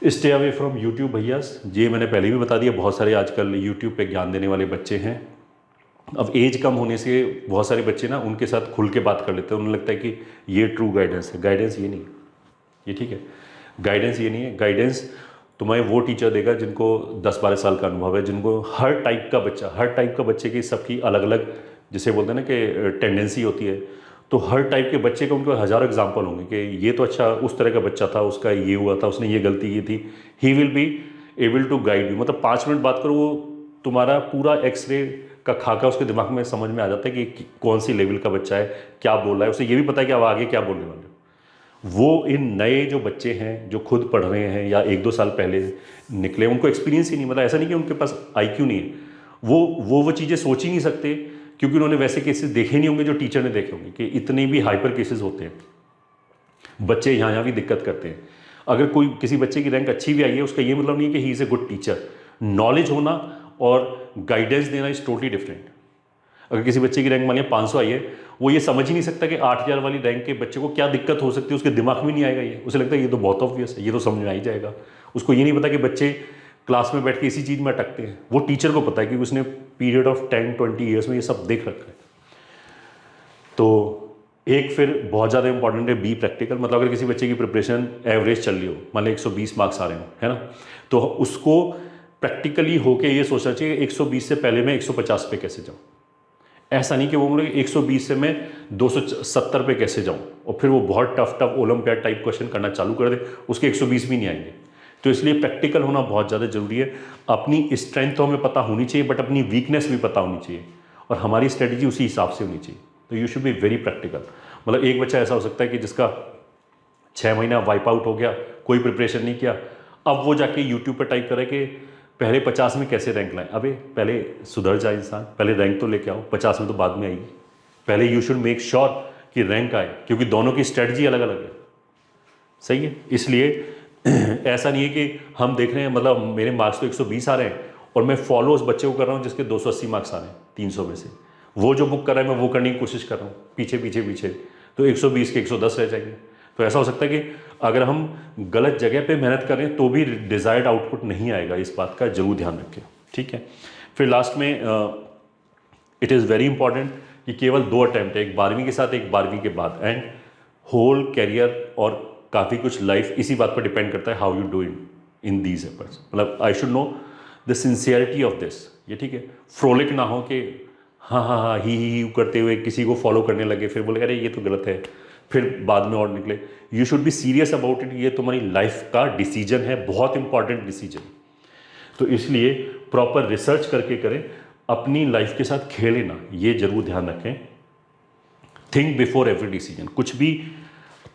है। स्टे अवे फ्रॉम यूट्यूब भैया, ये मैंने पहले भी बता दिया। बहुत सारे आजकल यूट्यूब पे ज्ञान देने वाले बच्चे हैं। अब एज कम होने से बहुत सारे बच्चे ना उनके साथ खुल के बात कर लेते हैं, उन्हें लगता है कि ये ट्रू गाइडेंस है। गाइडेंस ये नहीं, ये ठीक है, गाइडेंस ये नहीं है। गाइडेंस तुम्हें वो टीचर देगा जिनको 10-12 साल का अनुभव है, जिनको हर टाइप का बच्चे की सबकी अलग अलग, जिसे बोलते हैं ना कि टेंडेंसी होती है। तो हर टाइप के बच्चे का उनको हज़ारों एग्जाम्पल होंगे कि ये तो अच्छा उस तरह का बच्चा था, उसका ये हुआ था, उसने ये गलती की थी। He will be able to guide you. मतलब 5 मिनट बात करो, वो तुम्हारा पूरा एक्सरे का खाका उसके दिमाग में समझ में आ जाता है कि कौन सी लेवल का बच्चा है, क्या बोल रहा है। उसे ये भी पता है कि अब आगे क्या बोलने वाले हो। वो इन नए जो बच्चे हैं जो खुद पढ़ रहे हैं या 1-2 साल पहले निकले, उनको एक्सपीरियंस ही नहीं, मतलब ऐसा नहीं कि उनके पास IQ नहीं है, वो चीज़ें सोच ही नहीं सकते क्योंकि उन्होंने वैसे केसेस देखे नहीं होंगे जो टीचर ने देखे होंगे कि इतने भी हाइपर केसेस होते हैं। बच्चे यहाँ भी दिक्कत करते हैं। अगर कोई किसी बच्चे की रैंक अच्छी भी आई है, उसका ये मतलब नहीं है कि he is a good teacher. Knowledge होना और गाइडेंस देना इज़ टोटली डिफरेंट। अगर किसी बच्चे की रैंक मान लिया 500 आई है, वो ये समझ ही नहीं सकता कि 8000 वाली रैंक के बच्चे को क्या दिक्कत हो सकती है, उसके दिमाग में नहीं आएगा। ये उसे लगता है ये तो बहुत ऑब्वियस है, ये तो समझ में आ ही जाएगा। उसको ये नहीं पता कि बच्चे क्लास में बैठ के इसी चीज़ में अटकते हैं। वो टीचर को पता है कि उसने पीरियड ऑफ 10-20 ईयर्स में ये सब देख रखा है। तो एक फिर बहुत ज़्यादा इंपॉर्टेंट है बी प्रैक्टिकल। मतलब अगर किसी बच्चे की प्रिपरेशन एवरेज चल रही हो, मान लो 120 मार्क्स आ रहे हो, है ना, तो उसको प्रैक्टिकली होके ये सोचना चाहिए 120 से पहले मैं 150 पे कैसे जाऊँ। ऐसा नहीं कि वो बोले 120 से मैं 270 पे कैसे जाऊँ और फिर वो बहुत टफ ओलंपियाड टाइप क्वेश्चन करना चालू कर दे, उसके 120 भी नहीं आएंगे। तो इसलिए प्रैक्टिकल होना बहुत ज़्यादा जरूरी है। अपनी स्ट्रेंथ तो हमें पता होनी चाहिए, बट अपनी वीकनेस भी पता होनी चाहिए और हमारी स्ट्रेटजी उसी हिसाब से होनी चाहिए। तो you should be very practical. मतलब एक बच्चा ऐसा हो सकता है कि जिसका 6 महीना वाइप आउट हो गया, कोई प्रिपरेशन नहीं किया, अब वो जाके यूट्यूब पर टाइप करे कि पहले 50 में कैसे रैंक लाएं। अबे पहले सुधर जाए इंसान, पहले रैंक तो लेके आओ, 50 में तो बाद में आएगी। पहले यू शुड मेक श्योर कि रैंक आए, क्योंकि दोनों की स्ट्रेटजी अलग अलग है। सही है, इसलिए ऐसा नहीं है कि हम देख रहे हैं मतलब मेरे मार्क्स तो 120 आ रहे हैं और मैं फॉलो उस बच्चे को कर रहा हूँ जिसके 280 मार्क्स आ रहे हैं 300 में से, वो जो बुक कर रहा है मैं वो करने की कोशिश कर रहा हूँ पीछे पीछे पीछे, तो 120 के 110 रह जाएंगे। तो ऐसा हो सकता है कि अगर हम गलत जगह पे मेहनत करें तो भी डिज़ायर्ड आउटपुट नहीं आएगा, इस बात का जरूर ध्यान रखें। ठीक है, फिर लास्ट में इट इज़ वेरी इंपॉर्टेंट कि केवल 2 अटैम्प्ट है, एक 12वीं के साथ एक 12वीं के बाद, एंड होल कैरियर और काफ़ी कुछ लाइफ इसी बात पर डिपेंड करता है how you do in these efforts. मतलब I should know the sincerity of this. ये ठीक है, फ्रोलिक ना हो कि हाँ हाँ हाँ ही करते हुए किसी को फॉलो करने लगे, फिर बोले अरे ये तो गलत है, फिर बाद में और निकले। You should be serious about it, ये तुम्हारी लाइफ का डिसीजन है, बहुत इंपॉर्टेंट डिसीजन। तो इसलिए प्रॉपर रिसर्च करके करें, अपनी लाइफ के साथ खेलें ना, ये जरूर ध्यान रखें। थिंक बिफोर एवरी डिसीजन, कुछ भी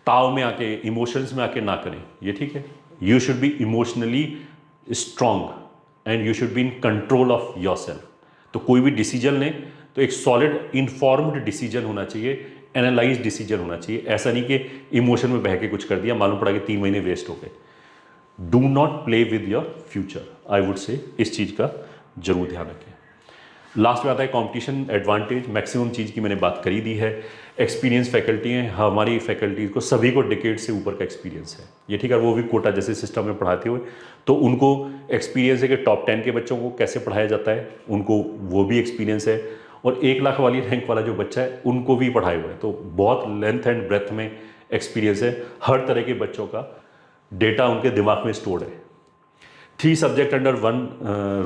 ताव में आके इमोशंस में आके ना करें, ये ठीक है। You should B emotionally strong and you should be in control of your self. तो कोई भी डिसीजन लें तो एक सॉलिड इन्फॉर्म्ड डिसीजन होना चाहिए, एनालाइज डिसीजन होना चाहिए। ऐसा नहीं कि इमोशन में बह के कुछ कर दिया, मालूम पड़ा कि 3 महीने वेस्ट हो गए। Do not play with your future, I would से इस चीज़ का जरूर ध्यान रखें। लास्ट में आता है कंपटीशन एडवांटेज। मैक्सिमम चीज़ की मैंने बात करी दी है। एक्सपीरियंस फैकल्टी हैं, हमारी फैकल्टी को सभी को डिकेड से ऊपर का एक्सपीरियंस है, ये ठीक है। वो भी कोटा जैसे सिस्टम में पढ़ाते हुए, तो उनको एक्सपीरियंस है कि टॉप 10 के बच्चों को कैसे पढ़ाया जाता है, उनको वो भी एक्सपीरियंस है। और 1 लाख वाली रैंक वाला जो बच्चा है उनको भी पढ़ाए हुए हैं, तो बहुत लेंथ एंड ब्रेथ में एक्सपीरियंस है। हर तरह के बच्चों का डेटा उनके दिमाग में स्टोर्ड है। 3 सब्जेक्ट अंडर 1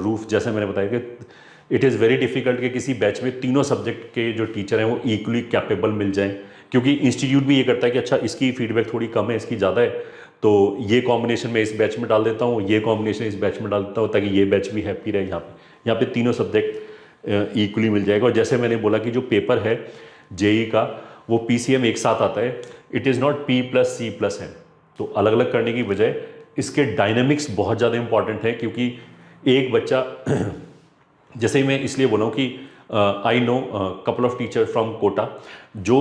रूफ, जैसे मैंने बताया कि इट इज़ वेरी डिफिकल्ट कि किसी बैच में तीनों सब्जेक्ट के जो टीचर हैं वो इक्वली कैपेबल मिल जाएं, क्योंकि इंस्टीट्यूट भी ये करता है कि अच्छा इसकी फीडबैक थोड़ी कम है, इसकी ज़्यादा है, तो ये कॉम्बिनेशन मैं इस बैच में डाल देता हूँ, ये कॉम्बिनेशन इस बैच में डाल देता हूँ, ताकि ये बैच भी हैप्पी रहे। यहाँ पे तीनों सब्जेक्ट इक्वली मिल जाएगा। और जैसे मैंने बोला कि जो पेपर है जेई का वो PCM एक साथ आता है, इट इज़ नॉट P+C+M। तो अलग अलग करने की बजाय इसके डायनेमिक्स बहुत ज़्यादा इंपॉर्टेंट है, क्योंकि एक बच्चा जैसे ही मैं इसलिए बोला हूँ कि I know couple of teacher from Kota जो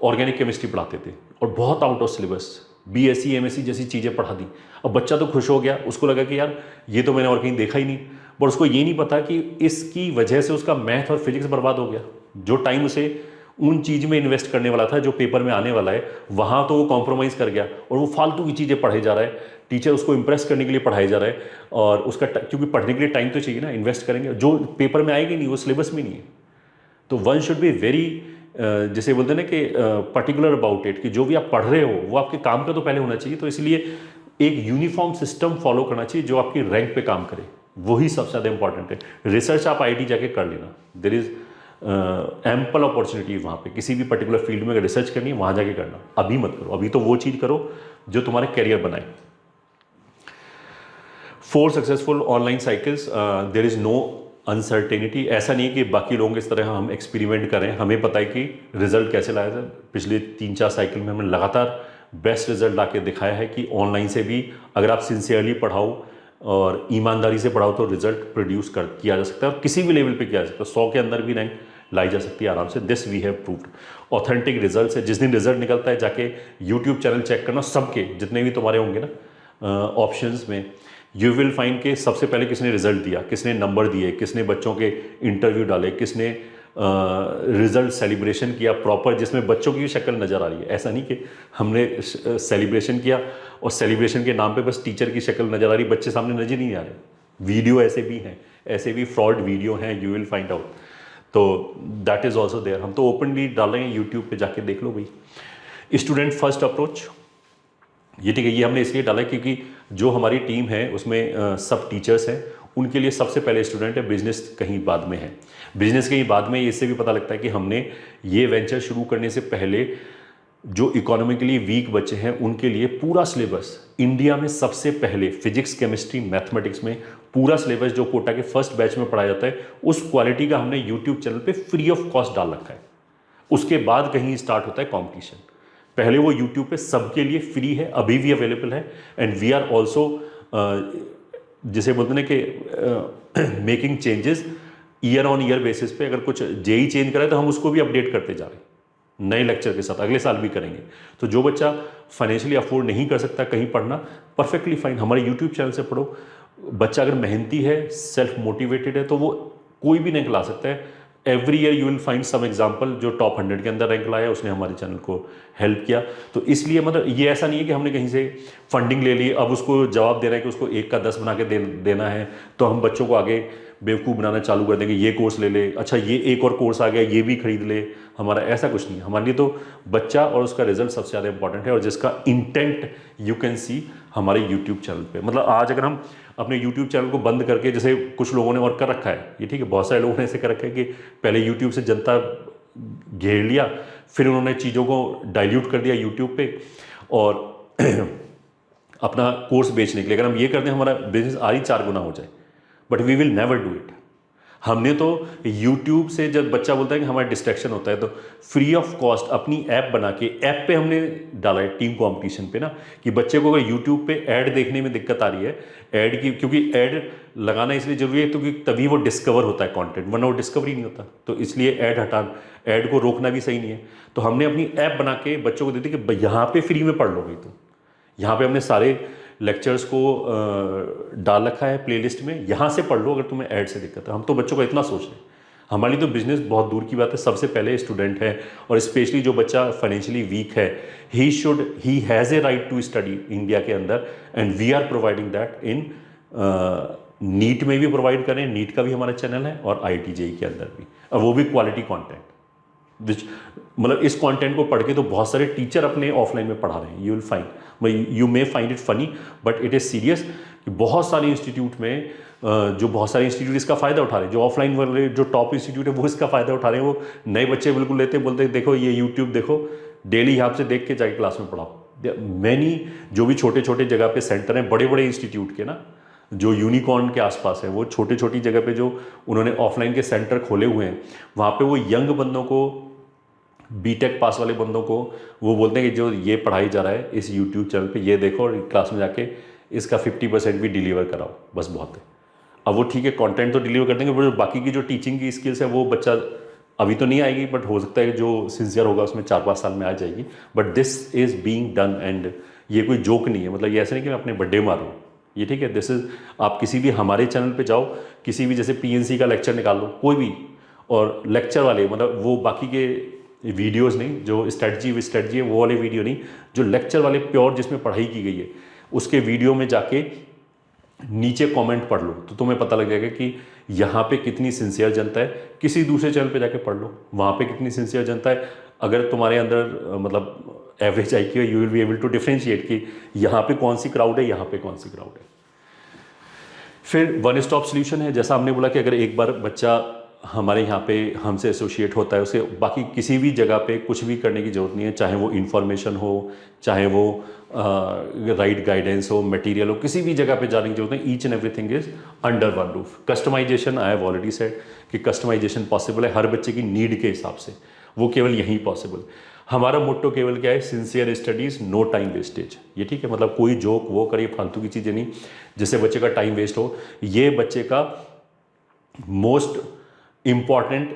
ऑर्गेनिक केमिस्ट्री पढ़ाते थे और बहुत out of syllabus BSc MSc जैसी चीज़ें पढ़ा दी। अब बच्चा तो खुश हो गया, उसको लगा कि यार ये तो मैंने और कहीं देखा ही नहीं, पर उसको ये नहीं पता कि इसकी वजह से उसका मैथ और फिजिक्स बर्बाद हो गया। जो टाइम उसे उन चीज़ में इन्वेस्ट करने वाला था जो पेपर में आने वाला है, वहाँ तो वो कॉम्प्रोमाइज़ कर गया और वो फालतू की चीज़ें पढ़े जा रहा है। टीचर उसको इंप्रेस करने के लिए पढ़ाया जा रहा है, और उसका क्योंकि पढ़ने के लिए टाइम तो चाहिए ना, इन्वेस्ट करेंगे, जो पेपर में आएगी नहीं, वो सिलेबस में नहीं है। तो वन शुड बी वेरी जैसे बोलते हैं ना कि पर्टिकुलर अबाउट इट, कि जो भी आप पढ़ रहे हो वो आपके काम का तो पहले होना चाहिए। तो इसलिए एक यूनिफॉर्म सिस्टम फॉलो करना चाहिए जो आपकी रैंक पे काम करे, वही सबसे ज़्यादा इंपॉर्टेंट है। रिसर्च आप IIT जाके कर लेना, देयर इज़ एम्पल अपॉर्चुनिटी वहाँ पे। किसी भी पर्टिकुलर फील्ड में अगर रिसर्च करनी है वहाँ जाके करना, अभी मत करो। अभी तो वो चीज़ करो जो तुम्हारे करियर बनाए। 4 successful online cycles, there is no uncertainty. ऐसा नहीं है कि बाकी लोगों इस तरह हम एक्सपेरिमेंट करें, हमें पता है कि रिजल्ट कैसे लाया जाए। पिछले 3-4 साइकिल में हमने लगातार बेस्ट रिजल्ट ला के दिखाया है कि ऑनलाइन से भी अगर आप सिंसियरली पढ़ाओ और ईमानदारी से पढ़ाओ तो रिजल्ट प्रोड्यूस किया जा सकता है, और किसी भी लेवल पे किया जा सकता है। 100 के अंदर भी रैंक लाई जा सकती है आराम से। This we have proved. Authentic result है, जिस दिन रिजल्ट निकलता है जाके यूट्यूब चैनल चेक करना, सबके जितने भी तुम्हारे होंगे ना ऑप्शंस में, यू विल फाइंड के सबसे पहले किसने रिजल्ट दिया, किसने नंबर दिए, किसने बच्चों के इंटरव्यू डाले, किसने रिजल्ट सेलिब्रेशन किया प्रॉपर, जिसमें बच्चों की शक्ल नज़र आ रही है। ऐसा नहीं कि हमने सेलिब्रेशन किया और सेलिब्रेशन के नाम पे बस टीचर की शक्ल नज़र आ रही, बच्चे सामने नजर नहीं आ रहे। वीडियो ऐसे भी हैं, ऐसे भी फ्रॉड वीडियो हैं, यू विल फाइंड आउट। तो दैट इज़ ऑल्सो देयर। हम तो ओपनली डाल रहे हैं, यूट्यूब पे जाके देख लो भाई। स्टूडेंट फर्स्ट अप्रोच, ये ठीक है, ये हमने इसलिए डाला क्योंकि जो हमारी टीम है उसमें सब टीचर्स हैं, उनके लिए सबसे पहले स्टूडेंट है, बिजनेस कहीं बाद में है। बिजनेस कहीं बाद में, इससे भी पता लगता है कि हमने ये वेंचर शुरू करने से पहले जो इकोनॉमिकली वीक बच्चे हैं उनके लिए पूरा सिलेबस इंडिया में सबसे पहले फिजिक्स केमिस्ट्री मैथमेटिक्स में पूरा सिलेबस जो कोटा के फर्स्ट बैच में पढ़ाया जाता है, उस क्वालिटी का हमने यूट्यूब चैनल पे फ्री ऑफ कॉस्ट डाल रखा है। उसके बाद कहीं स्टार्ट होता है कॉम्पिटिशन। पहले वो यूट्यूब पे सबके लिए फ्री है, अभी भी अवेलेबल है। एंड वी आर ऑल्सो जिसे बोलते हैं कि making changes year on year basis पे। अगर कुछ जेई चेंज करा है तो हम उसको भी अपडेट करते जा रहे हैं। नए लेक्चर के साथ अगले साल भी करेंगे। तो जो बच्चा फाइनेंशियली अफोर्ड नहीं कर सकता कहीं पढ़ना, परफेक्टली फाइन, हमारे यूट्यूब चैनल से पढ़ो। बच्चा अगर मेहनती है, सेल्फ मोटिवेटेड है, तो वो कोई भी रैंक ला सकता है। Every year you will find some example जो टॉप 100 के अंदर रैंक लाया, उसने हमारे चैनल को हेल्प किया। तो इसलिए मतलब ये ऐसा नहीं है कि हमने कहीं से फंडिंग ले ली, अब उसको जवाब दे रहा है कि उसको 1 का 10 बना के देना है, तो हम बच्चों को आगे बेवकूफ़ बनाना चालू कर देंगे, ये कोर्स ले ले, अच्छा ये एक और कोर्स आ गया ये भी खरीद ले। हमारा ऐसा कुछ नहीं है। हमारे लिए तो बच्चा और उसका रिजल्ट सबसे ज़्यादा इंपॉर्टेंट है, और जिसका इंटेंट यू कैन सी हमारे यूट्यूब चैनल पे। मतलब आज अगर हम अपने यूट्यूब चैनल को बंद करके, जैसे कुछ लोगों ने और कर रखा है, ये ठीक है, बहुत सारे लोगों ने ऐसे कर रखा है कि पहले यूट्यूब से जनता घेर लिया, फिर उन्होंने चीज़ों को डाइल्यूट कर दिया यूट्यूब पे और अपना कोर्स बेचने के लिए। अगर हम ये कर दें हमारा बिजनेस और ही 4 गुना हो जाए, but we will never do it. हमने तो यूट्यूब से, जब बच्चा बोलता है कि हमारा डिस्ट्रैक्शन होता है, तो फ्री ऑफ कॉस्ट अपनी ऐप बना के, ऐप पे हमने डाला है टीम कंपटीशन पे ना, कि बच्चे को अगर यूट्यूब पे ऐड देखने में दिक्कत आ रही है, ऐड की, क्योंकि ऐड लगाना इसलिए जरूरी है क्योंकि तभी वो डिस्कवर होता है कंटेंट, वरना वो डिस्कवर ही नहीं होता। तो इसलिए ऐड को रोकना भी सही नहीं है। तो हमने अपनी ऐप बना के बच्चों को दी थी कि यहाँ पे फ्री में पढ़ लो भाई। तो यहाँ पे हमने सारे लेक्चर्स को डाल रखा है प्लेलिस्ट में, यहाँ से पढ़ लो अगर तुम्हें ऐड से दिक्कत है। हम तो बच्चों को इतना सोच रहे हैं। हमारे लिए तो बिजनेस बहुत दूर की बात है, सबसे पहले स्टूडेंट है, और स्पेशली जो बच्चा फाइनेंशियली वीक है, he has a right to study India के अंदर, and we are providing that in NEET में भी प्रोवाइड करें, नीट का भी हमारा चैनल है, और IIT JEE के अंदर भी, और वो भी क्वालिटी कॉन्टेंट। मतलब इस कंटेंट को पढ़ के तो बहुत सारे टीचर अपने ऑफलाइन में पढ़ा रहे हैं। You may find it funny, but it is serious कि बहुत सारे इंस्टीट्यूट में जो बहुत सारे इंस्टीट्यूट इसका फ़ायदा उठा रहे हैं, जो ऑफलाइन वाले जो टॉप इंस्टीट्यूट है वो इसका फ़ायदा उठा रहे हैं। वो नए बच्चे बिल्कुल लेते हैं, बोलते हैं देखो ये यूट्यूब देखो, डेली यहाँ से देख के जाके क्लास में पढ़ाओ। मैनी जो भी छोटे छोटे जगह पे सेंटर हैं, बड़े बड़े इंस्टीट्यूट के ना, जो यूनिकॉर्न के आसपास है, वो छोटे छोटी जगह पे जो उन्होंने ऑफलाइन के सेंटर खोले हुए हैं, वहाँ पे वो यंग बंदों को, बीटेक पास वाले बंदों को वो बोलते हैं कि जो ये पढ़ाई जा रहा है इस यूट्यूब चैनल पे, ये देखो और क्लास में जाके इसका 50% भी डिलीवर कराओ, बस बहुत है। अब वो ठीक है कंटेंट तो डिलीवर कर देंगे, पर बाकी की जो टीचिंग की स्किल्स है वो बच्चा अभी तो नहीं आएगी, बट हो सकता है कि जो सिंसियर होगा उसमें 4-5 साल में आ जाएगी। But this is being done, and ये कोई जोक नहीं है। मतलब ये ऐसे नहीं कि मैं अपने बर्थडे मारूँ, ये ठीक है, दिस इज़, आप किसी भी हमारे चैनल पे जाओ, किसी भी जैसे PNC का लेक्चर निकाल लो कोई भी, और लेक्चर वाले मतलब वो बाकी के वीडियोस नहीं, जो स्ट्रेटजी है वो वाले वीडियो नहीं, जो लेक्चर वाले प्योर जिसमें पढ़ाई की गई है, उसके वीडियो में जाके नीचे कमेंट पढ़ लो तो तुम्हें पता लग जाएगा कि यहाँ पे कितनी सिंसियर जनता है। किसी दूसरे चैनल पे जाके पढ़ लो, वहाँ पे कितनी सिंसियर जनता है। अगर तुम्हारे अंदर मतलब एवरेज IQ है, you will be able to differentiate कि यहाँ पे कौन सी क्राउड है, यहाँ पे कौन सी क्राउड है। फिर वन स्टॉप सोल्यूशन है, जैसा हमने बोला कि अगर एक बार बच्चा हमारे यहाँ पे हमसे एसोसिएट होता है, उसे बाकी किसी भी जगह पे कुछ भी करने की ज़रूरत नहीं है, चाहे वो इन्फॉर्मेशन हो, चाहे वो राइट गाइडेंस हो, मटेरियल हो, किसी भी जगह पे जाने की जरूरत नहीं। Each and everything is under one roof. Customization, I have already said कि कस्टमाइजेशन पॉसिबल है हर बच्चे की नीड के हिसाब से, वो केवल यहीं पॉसिबल। हमारा मोट्टो केवल क्या है, sincere studies, no time wastage. ये ठीक है, मतलब कोई जोक वो करिए, फालतू की चीज़ें नहीं जिससे बच्चे का टाइम वेस्ट हो। ये बच्चे का मोस्ट इम्पॉर्टेंट,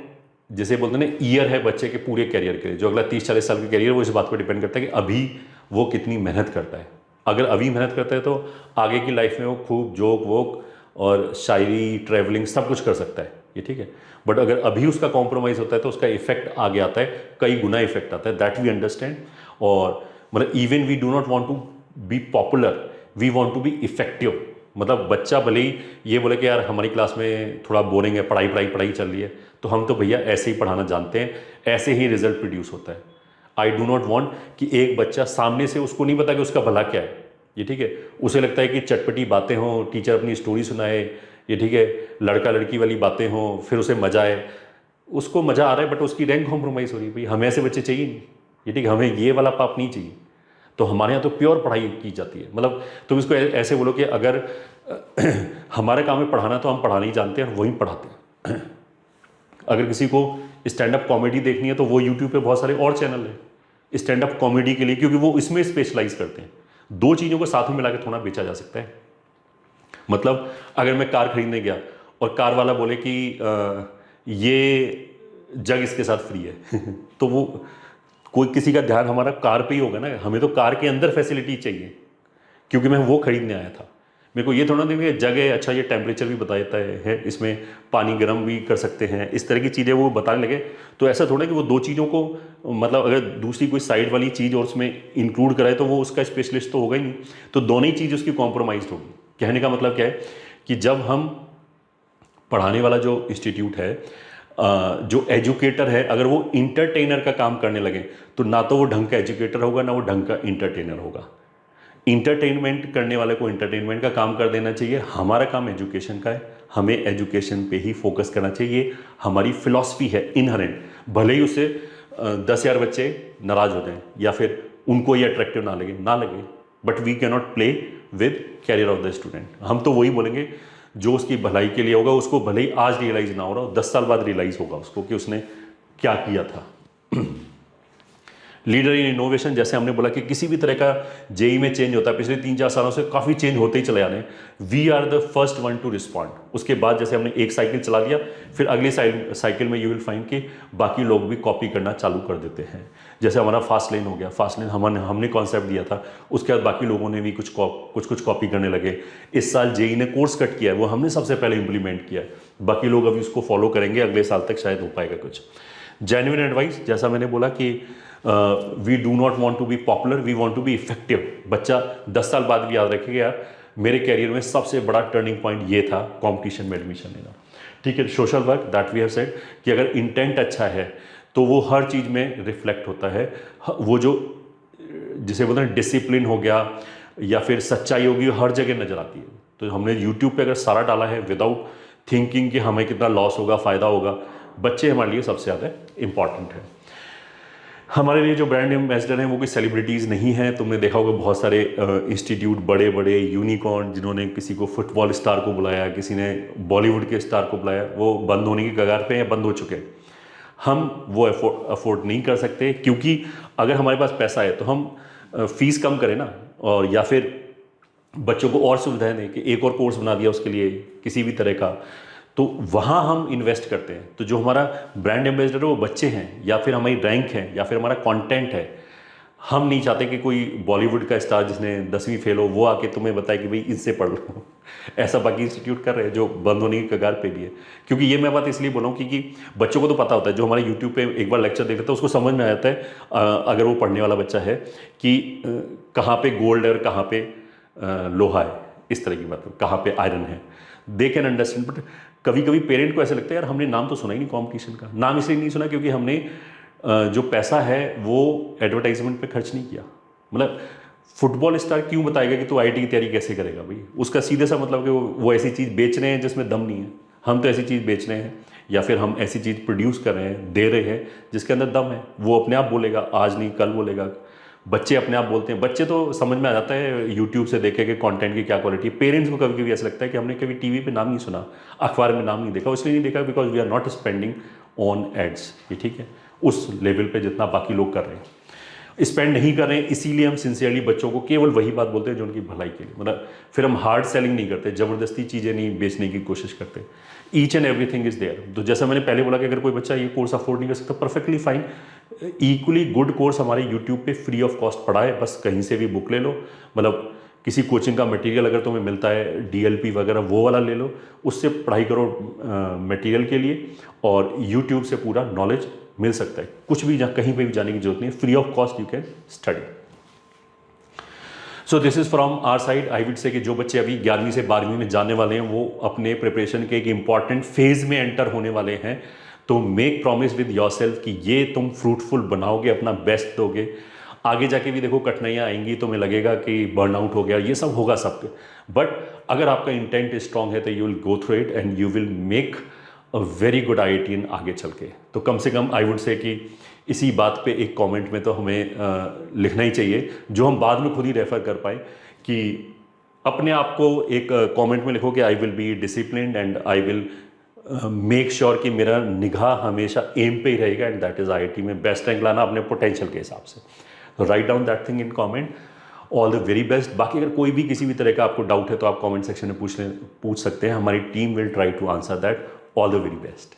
जैसे बोलते हैं ना, ईयर है बच्चे के पूरे करियर के लिए। जो अगला 30-40 साल का करियर, वो इस बात पर डिपेंड करता है कि अभी वो कितनी मेहनत करता है। अगर अभी मेहनत करता है तो आगे की लाइफ में वो खूब जोक वोक और शायरी, ट्रैवलिंग सब कुछ कर सकता है, ये ठीक है। बट अगर अभी उसका कॉम्प्रोमाइज़ होता है तो उसका इफेक्ट आगे आता है, कई गुना इफेक्ट आता है, दैट वी अंडरस्टैंड। और मतलब even we do not want to be popular, we want to be effective. मतलब बच्चा भले ही ये बोले कि यार हमारी क्लास में थोड़ा बोरिंग है, पढ़ाई चल रही है, तो हम तो भैया ऐसे ही पढ़ाना जानते हैं, ऐसे ही रिजल्ट प्रोड्यूस होता है। आई डू नॉट वांट कि एक बच्चा सामने से, उसको नहीं पता कि उसका भला क्या है, ये ठीक है, उसे लगता है कि चटपटी बातें हों, टीचर अपनी स्टोरी सुनाए, ये ठीक है, लड़का लड़की वाली बातें हों, फिर उसे मजा आए। उसको मज़ा आ रहा है बट उसकी रैंक कॉम्प्रोमाइज़ हो रही है। भाई हमें ऐसे बच्चे चाहिए नहीं, ये ठीक है, हमें ये वाला पाप नहीं चाहिए। तो हमारे यहाँ तो प्योर पढ़ाई की जाती है। मतलब तुम इसको ऐसे बोलो कि अगर हमारे काम में पढ़ाना, तो हम पढ़ाना ही जानते हैं और वहीं पढ़ाते हैं। अगर किसी को स्टैंड अप कॉमेडी देखनी है तो वो यूट्यूब पे बहुत सारे और चैनल हैं स्टैंड अप कॉमेडी के लिए, क्योंकि वो इसमें स्पेशलाइज करते हैं। दो चीज़ों को साथ में मिला के थोड़ा बेचा जा सकता है। मतलब अगर मैं कार खरीदने गया और कार वाला बोले कि ये जग इसके साथ फ्री है तो वो कोई किसी का ध्यान हमारा कार पे ही होगा ना, हमें तो कार के अंदर फैसिलिटी चाहिए क्योंकि मैं वो खरीदने आया था। मेरे को ये थोड़ा नहीं जगह अच्छा ये टेम्परेचर भी बता देता है इसमें पानी गर्म भी कर सकते हैं, इस तरह की चीज़ें वो बताने लगे। तो ऐसा थोड़ा कि वो दो चीज़ों को मतलब अगर दूसरी कोई साइड वाली चीज़ और उसमें इंक्लूड कराए तो वो उसका स्पेशलिस्ट तो होगा ही नहीं, तो दोनों ही चीज़ उसकी कॉम्प्रोमाइज़ होगी। कहने का मतलब क्या है कि जब हम पढ़ाने वाला जो इंस्टीट्यूट है, जो एजुकेटर है, अगर वो इंटरटेनर का काम करने लगे तो ना तो वो ढंग का एजुकेटर होगा ना वो ढंग का इंटरटेनर होगा। इंटरटेनमेंट करने वाले को इंटरटेनमेंट का काम कर देना चाहिए। हमारा काम एजुकेशन का है, हमें एजुकेशन पे ही फोकस करना चाहिए। हमारी फिलॉसफी है इनहेरेंट, भले ही उससे 10,000 बच्चे नाराज हो जाएं या फिर उनको ये अट्रैक्टिव ना लगे, but we can not play with career of the student. हम तो वही बोलेंगे जो उसकी भलाई के लिए होगा, उसको भले ही आज रियलाइज ना हो रहा हो, 10 साल बाद रियलाइज होगा उसको कि उसने क्या किया था। लीडर इन इनोवेशन, जैसे हमने बोला कि किसी भी तरह का जेई में चेंज होता है, पिछले 3-4 सालों से काफ़ी चेंज होते ही चले जा रहे हैं। We are the first one to respond. उसके बाद जैसे हमने एक साइकिल चला दिया, फिर अगली साइकिल में यू विल फाइंड कि बाकी लोग भी कॉपी करना चालू कर देते हैं। जैसे हमारा फास्ट लेन हो गया, फास्ट लेन हमने कॉन्सेप्ट दिया था, उसके बाद बाकी लोगों ने भी कुछ कॉपी करने लगे। इस साल जेई ने कोर्स कट किया है, वो हमने सबसे पहले इंप्लीमेंट किया है, बाकी लोग अभी उसको फॉलो करेंगे, अगले साल तक शायद हो पाएगा कुछ। जेन्युइन एडवाइस, जैसा मैंने बोला कि we do not want to be popular, we want to be effective. बच्चा 10 साल बाद भी याद रखेगा यार मेरे कैरियर में सबसे बड़ा टर्निंग पॉइंट ये था कंपटीशन में एडमिशन लेना। ठीक है, social work that we have said कि अगर इंटेंट अच्छा है तो वो हर चीज़ में रिफ्लेक्ट होता है। वो जो जिसे बोलते हैं डिसिप्लिन हो गया या फिर सच्चाई होगी, हर जगह नजर आती है। तो हमने यूट्यूब पे अगर सारा डाला है विदाउट थिंकिंग कि हमें कितना लॉस होगा फ़ायदा होगा, बच्चे हमारे लिए सबसे ज़्यादा इंपॉर्टेंट है। हमारे लिए जो ब्रांड एम्बेसडर हैं वो कोई सेलिब्रिटीज़ नहीं हैं। तुमने देखा होगा बहुत सारे इंस्टीट्यूट, बड़े बड़े यूनिकॉर्न, जिन्होंने किसी को फुटबॉल स्टार को बुलाया, किसी ने बॉलीवुड के स्टार को बुलाया, वो बंद होने की कगार पे या बंद हो चुके हैं। हम वो अफोर्ड नहीं कर सकते, क्योंकि अगर हमारे पास पैसा है तो हम फीस कम करें ना, और या फिर बच्चों को और सुविधाएं दें कि एक और कोर्स बना दिया उसके लिए किसी भी तरह का, तो वहाँ हम इन्वेस्ट करते हैं। तो जो हमारा ब्रांड एम्बेसडर है वो बच्चे हैं, या फिर हमारी रैंक है, या फिर हमारा कंटेंट है। हम नहीं चाहते कि कोई बॉलीवुड का स्टार जिसने 10वीं फेल हो वो आके तुम्हें बताए कि भाई इससे पढ़ लो। ऐसा बाकी इंस्टीट्यूट कर रहे हैं जो बंद होने की कगार पे भी है। क्योंकि ये मैं बात इसलिए बोल रहा हूँ क्योंकि बच्चों को तो पता होता है, जो हमारे यूट्यूब पे एक बार लेक्चर देख लेता है उसको समझ में आ जाता है, अगर वो पढ़ने वाला बच्चा है, कि कहाँ पे गोल्ड है और कहाँ पे लोहा है, इस तरह की बात, कहाँ पे आयरन है, दे कैन अंडरस्टैंड। बट कभी कभी पेरेंट को ऐसा लगता है यार हमने नाम तो सुना ही नहीं कॉम्पिटिशन का। नाम इसलिए नहीं सुना क्योंकि हमने जो पैसा है वो एडवर्टाइजमेंट पे खर्च नहीं किया। मतलब फुटबॉल स्टार क्यों बताएगा कि तू आईआईटी की तैयारी कैसे करेगा भाई, उसका सीधे सा मतलब कि वो ऐसी चीज़ बेच रहे हैं जिसमें दम नहीं है। हम तो ऐसी चीज़ बेच रहे हैं या फिर हम ऐसी चीज़ प्रोड्यूस कर रहे हैं, दे रहे हैं जिसके अंदर दम है। वो अपने आप बोलेगा, आज नहीं कल बोलेगा। बच्चे अपने आप बोलते हैं, बच्चे तो समझ में आ जाता है यूट्यूब से देखे कि कंटेंट की क्या क्वालिटी है। पेरेंट्स को कभी कभी ऐसा लगता है कि हमने कभी टीवी पे नाम नहीं सुना, अखबार में नाम नहीं देखा, इसलिए नहीं देखा because we are not spending on ads. ये ठीक है, उस लेवल पे जितना बाकी लोग कर रहे हैं स्पेंड नहीं कर रहे हैं, इसीलिए हम सिंसियरली बच्चों को केवल वही बात बोलते हैं जो उनकी भलाई के लिए। मतलब फिर हम हार्ड सेलिंग नहीं करते, ज़बरदस्ती चीज़ें नहीं बेचने की कोशिश करते। Each and everything is there. तो जैसा मैंने पहले बोला कि अगर कोई बच्चा ये कोर्स अफोर्ड नहीं कर सकता, perfectly fine, equally good course हमारे यूट्यूब पे फ्री ऑफ कॉस्ट पढ़ा है। बस कहीं से भी बुक ले लो, मतलब किसी कोचिंग का मटेरियल अगर तुम्हें मिलता है डीएलपी वगैरह वो वाला ले लो, उससे पढ़ाई करो मटेरियल के लिए, और यूट्यूब से पूरा नॉलेज मिल सकता है। कुछ भी कहीं पे भी जाने की जरूरत नहीं है, free of cost you can study. So this is from our side. I would say कि जो बच्चे अभी 11वीं से 12वीं में जाने वाले हैं वो अपने प्रिपरेशन के एक इंपॉर्टेंट फेज में एंटर होने वाले हैं। तो मेक प्रॉमिस विद योरसेल्फ कि ये तुम फ्रूटफुल बनाओगे, अपना बेस्ट दोगे। आगे जाके भी देखो कठिनाइयाँ आएंगी, तुम्हें लगेगा कि बर्नआउट हो गया, ये सब होगा सबके, बट अगर आपका इंटेंट स्ट्रांग है तो you will go through it and you will make a very good IITian आगे चल के। तो कम से कम आई वुड से कि इसी बात पे एक कमेंट में तो हमें लिखना ही चाहिए, जो हम बाद में खुद ही रेफर कर पाए, कि अपने आप को एक कमेंट में लिखो कि आई will B disciplined and I will make sure कि मेरा निगाह हमेशा एम पे ही रहेगा, एंड दैट इज आईआईटी में बेस्ट रैंक लाना अपने पोटेंशियल के हिसाब से। तो write down that thing in comment. All the very best. बाकी अगर कोई भी किसी भी तरह का आपको डाउट है तो आप कमेंट सेक्शन में पूछ सकते हैं, हमारी team will try to answer that. All the very best.